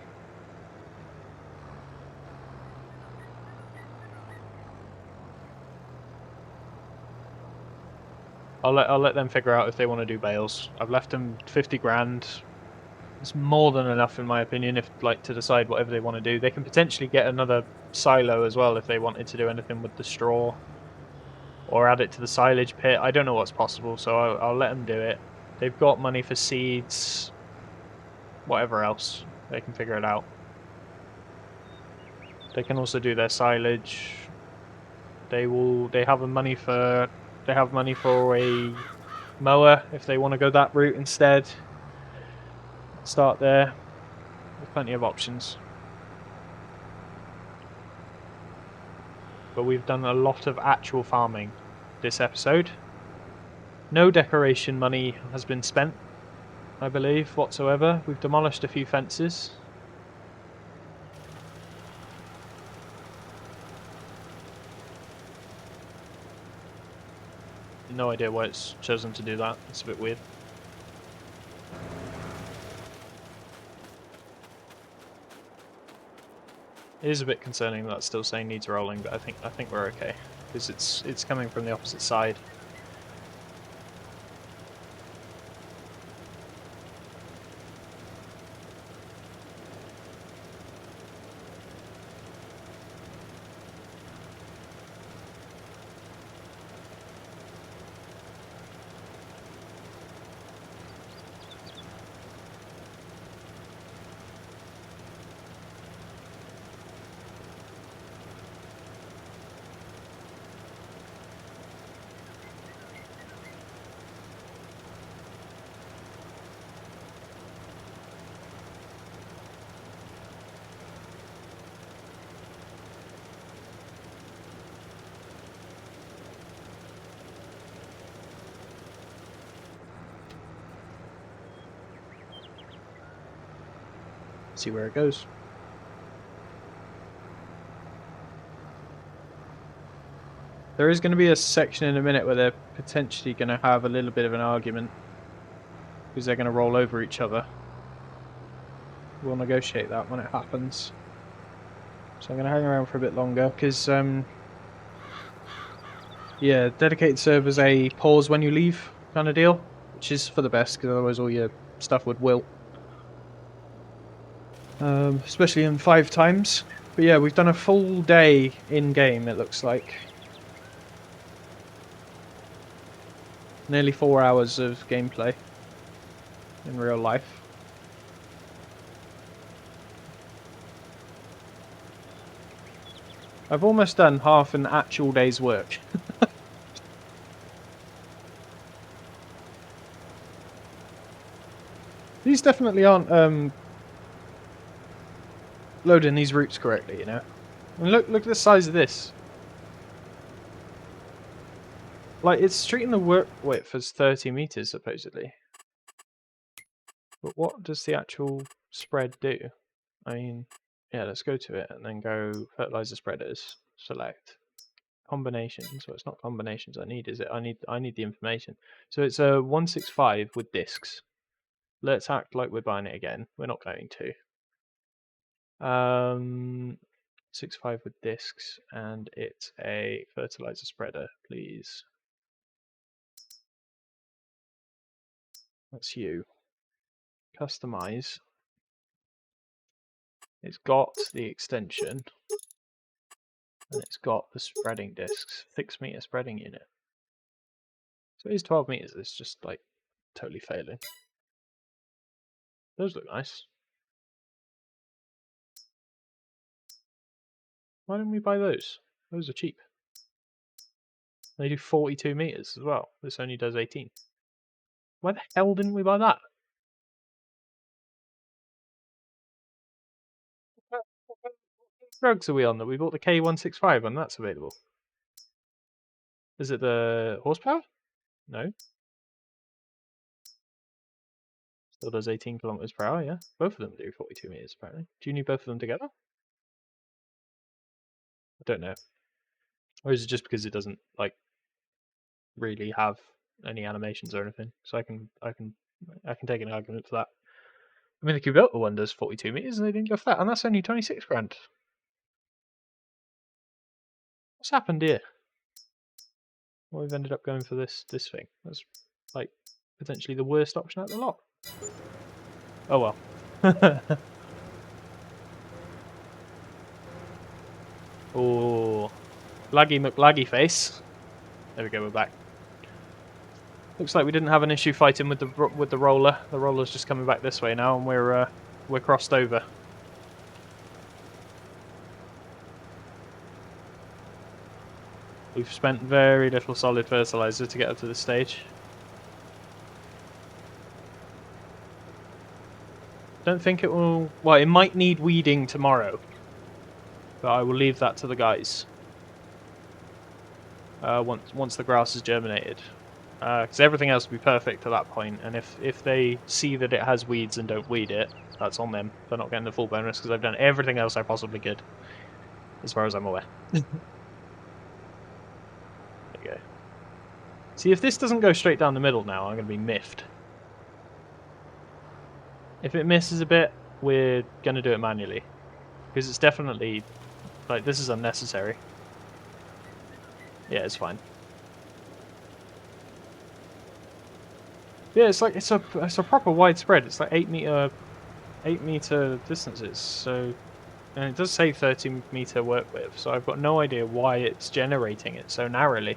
I'll let them figure out if they want to do bales. I've left them 50 grand. It's more than enough in my opinion if to decide whatever they want to do. They can potentially get another silo as well if they wanted to do anything with the straw or add it to the silage pit. I don't know what's possible, so I'll let them do it. They've got money for seeds, whatever else. They can figure it out. They can also do their silage. They have money for a mower if they want to go that route instead. Start there. There's plenty of options. But we've done a lot of actual farming this episode. No decoration money has been spent, I believe, whatsoever. We've demolished a few fences. No idea why it's chosen to do that. It's a bit weird. It is a bit concerning that it's still saying needs rolling, but I think we're okay because it's coming from the opposite side. See where it goes. There is going to be a section in a minute where they're potentially going to have a little bit of an argument because they're going to roll over each other. We'll negotiate that when it happens. So I'm going to hang around for a bit longer because, yeah, dedicated servers a pause when you leave kind of deal, which is for the best because otherwise all your stuff would wilt. Especially in 5 times. But yeah, we've done a full day in-game, it looks like. Nearly 4 hours of gameplay in real life. I've almost done half an actual day's work. These definitely aren't loading these routes correctly, you know. And look at the size of this. Like, it's treating the work width as 30 meters supposedly. But what does the actual spread do? I mean, yeah, let's go to it and then go fertilizer spreaders, select combinations. Well, it's not combinations I need, is it? I need the information. So it's a 165 with discs. Let's act like we're buying it again. We're not going to. 65 with discs, and it's a fertilizer spreader, please. That's you. Customize. It's got the extension, and it's got the spreading discs. 6 meter spreading unit. So it is 12 meters. It's just like totally failing. Those look nice. Why didn't we buy those? Those are cheap. They do 42 meters as well. This only does 18. Why the hell didn't we buy that? What drugs are we on that we bought the K165 and that's available? Is it the horsepower? No. Still does 18 kilometers per hour, yeah. Both of them do 42 meters apparently. Do you need both of them together? I don't know. Or is it just because it doesn't like really have any animations or anything? So I can take an argument for that. I mean, the Kubota one does 42 meters and they didn't go for that, and that's only 26 grand. What's happened here? Well, we've ended up going for this thing. That's like potentially the worst option out of the lot. Oh well. Oh, laggy McLaggy face. There we go. We're back. Looks like we didn't have an issue fighting with the roller. The roller's just coming back this way now, and we're crossed over. We've spent very little solid fertilizer to get up to this stage. Don't think it will... Well, it might need weeding tomorrow. But I will leave that to the guys. Once the grass is germinated. Because everything else will be perfect at that point. And if they see that it has weeds and don't weed it, that's on them. They're not getting the full bonus because I've done everything else I possibly could. As far as I'm aware. There you go. See, if this doesn't go straight down the middle now, I'm going to be miffed. If it misses a bit, we're going to do it manually. Because it's definitely... Like, this is unnecessary. Yeah, it's fine. Yeah, it's like it's a proper widespread. It's like 8 meter distances. So, and it does say 30 meter work width. So I've got no idea why it's generating it so narrowly.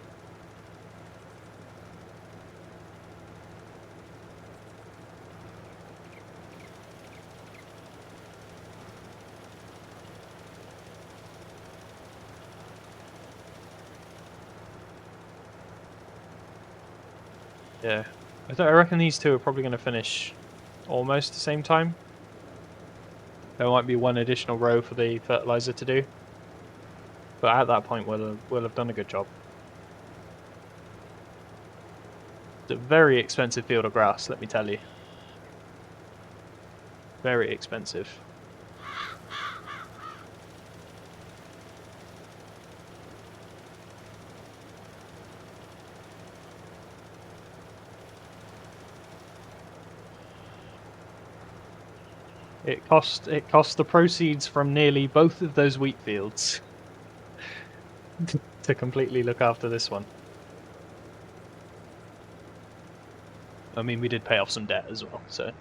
Yeah, I reckon these two are probably going to finish almost the same time. There might be one additional row for the fertilizer to do, but at that point we'll have done a good job. It's a very expensive field of grass, let me tell you. Very expensive. It cost the proceeds from nearly both of those wheat fields to completely look after this one. I mean, we did pay off some debt as well, so it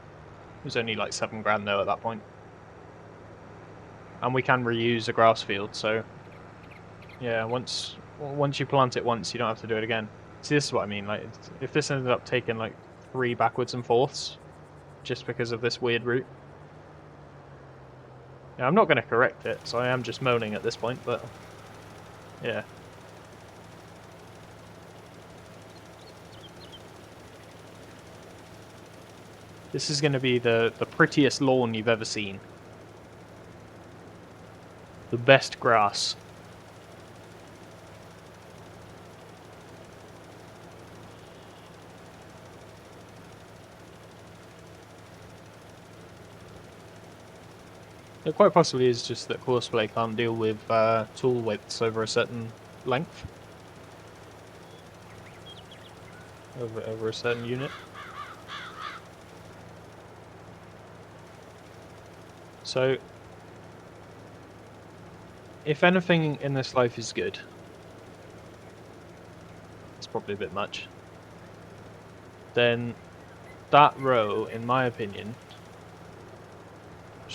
was only like 7 grand though at that point. And we can reuse a grass field, so yeah, once you plant it once, you don't have to do it again. See, this is what I mean. Like, if this ended up taking like 3 backwards and forths, just because of this weird route. Yeah, I'm not going to correct it, so I am just moaning at this point, but yeah. This is going to be the prettiest lawn you've ever seen. The best grass. It quite possibly is just that Courseplay can't deal with tool widths over a certain length. Over a certain unit. So, if anything in this life is good, it's probably a bit much, then that row, in my opinion,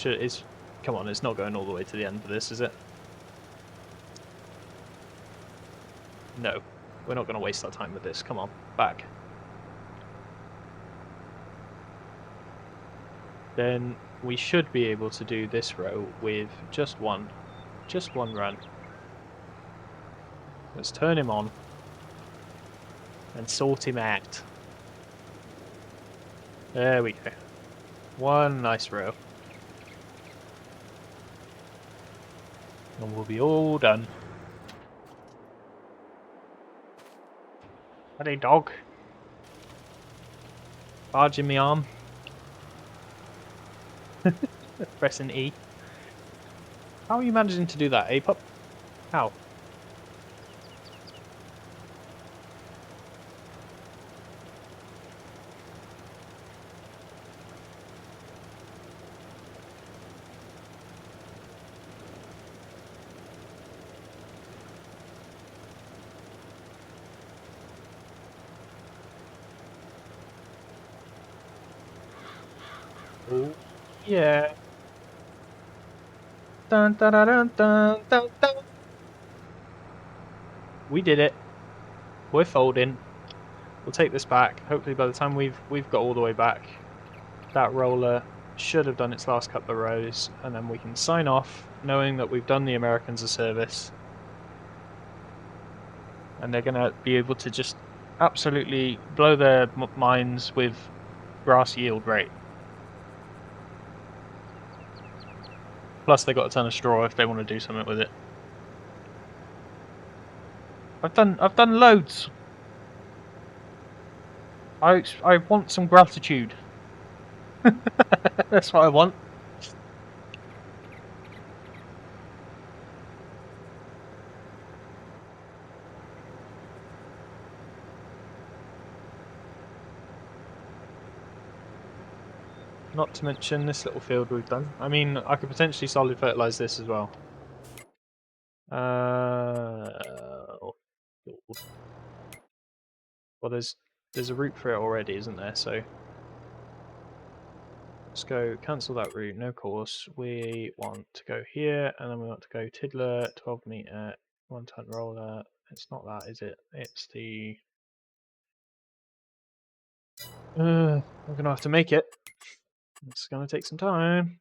is... Come on, it's not going all the way to the end for this, is it? No, we're not going to waste our time with this. Come on, back. Then we should be able to do this row with just one run. Let's turn him on and sort him out. There we go. One nice row. And we'll be all done. Hey dog. Barging me arm. Pressing E. How are you managing to do that, eh, pup? How? Oh, yeah. Dun, dun, dun, dun, dun, dun, dun. We did it. We're folding. We'll take this back. Hopefully by the time we've got all the way back, that roller should have done its last couple of rows, and then we can sign off knowing that we've done the Americans a service. And they're going to be able to just absolutely blow their minds with grass yield rate. Plus they got a ton of straw if they want to do something with it. I've done loads. I want some gratitude. That's what I want. Not to mention this little field we've done. I mean, I could potentially solid fertilise this as well. Oh, God. Well, there's a route for it already, isn't there? So let's go cancel that route. No course. We want to go here, and then we want to go Tiddler, 12 meter, 1 ton roller. It's not that, is it? It's the. I'm gonna have to make it. It's gonna take some time.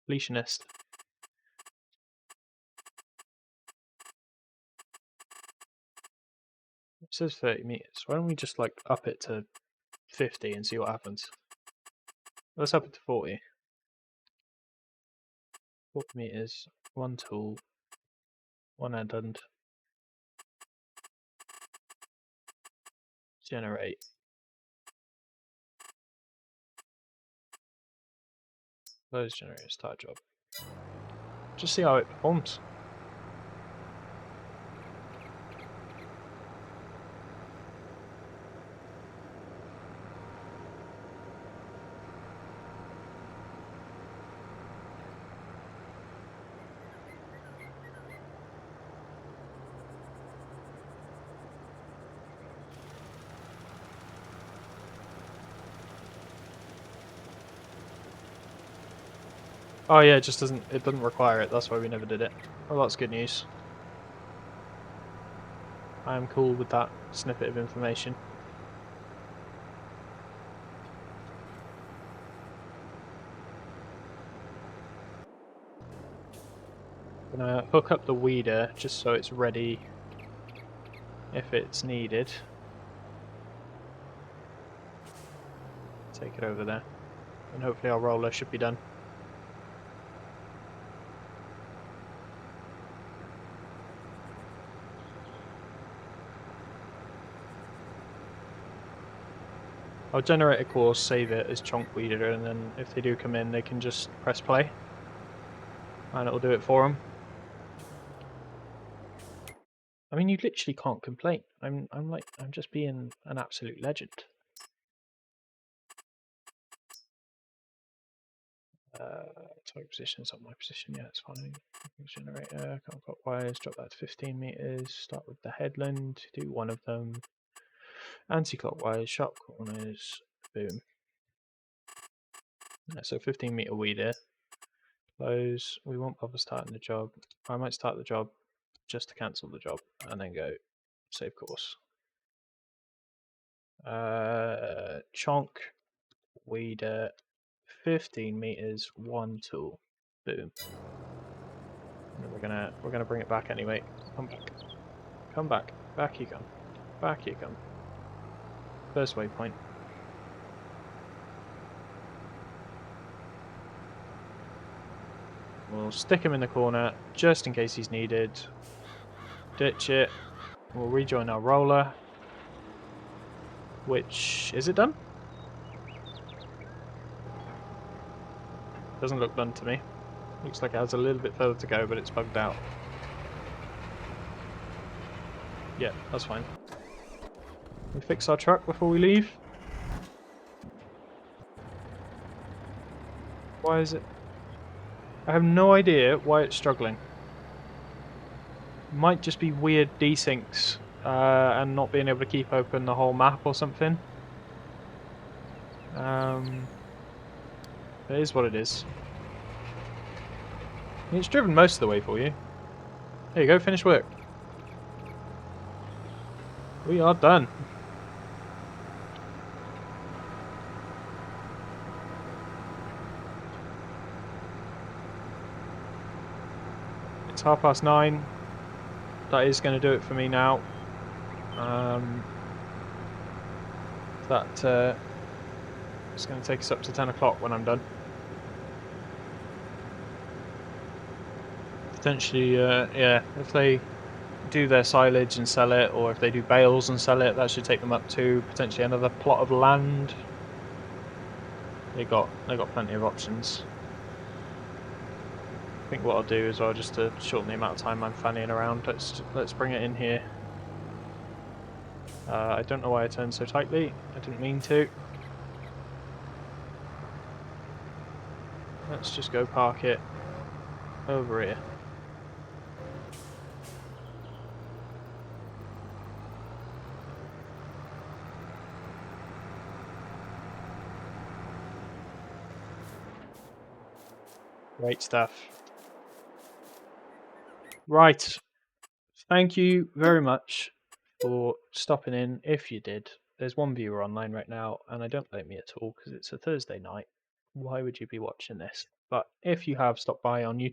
Completionist. It says 30 meters. Why don't we just like up it to 50 and see what happens? Let's up it to 40. 40 meters, 1 tool, 1 addend, generate. Those generators, start job. Just see how it performs. Oh yeah, it just doesn't require it, that's why we never did it. Well, that's good news. I am cool with that snippet of information. I'm gonna hook up the weeder just so it's ready if it's needed. Take it over there. And hopefully our roller should be done. I'll generate a course, save it as chonk weeder, and then if they do come in, they can just press play, and it'll do it for them. I mean, you literally can't complain. I'm just being an absolute legend. Target position is not my position. Yeah, it's fine. Generator, clockwise, drop that to 15 meters. Start with the headland. Do one of them. Anti-clockwise, sharp corners. Boom. So 15 meter weeder. Close. We won't bother starting the job. I might start the job just to cancel the job and then go save course. Chonk weeder, 15 meters, 1 tool. Boom. We're gonna bring it back anyway. Come back. Come back. Back you come. Back you come. First waypoint. We'll stick him in the corner just in case he's needed. Ditch it. We'll rejoin our roller. Which is it done? Doesn't look done to me. Looks like it has a little bit further to go, but it's bugged out. Yeah, that's fine. We fix our truck before we leave. Why is it? I have no idea why it's struggling. Might just be weird desyncs and not being able to keep open the whole map or something. It is what it is. It's driven most of the way for you. There you go, finish work. We are done. It's 9:30. That is going to do it for me now. It's going to take us up to 10 o'clock when I'm done. Potentially, yeah, if they do their silage and sell it, or if they do bales and sell it, that should take them up to potentially another plot of land. They got plenty of options. I think what I'll do is I'll just to shorten the amount of time I'm fannying around. Let's bring it in here. I don't know why I turned so tightly. I didn't mean to. Let's just go park it over here. Great stuff. Right. Thank you very much for stopping in, if you did. There's one viewer online right now, and I don't blame me at all, because it's a Thursday night. Why would you be watching this? But if you have stopped by on YouTube,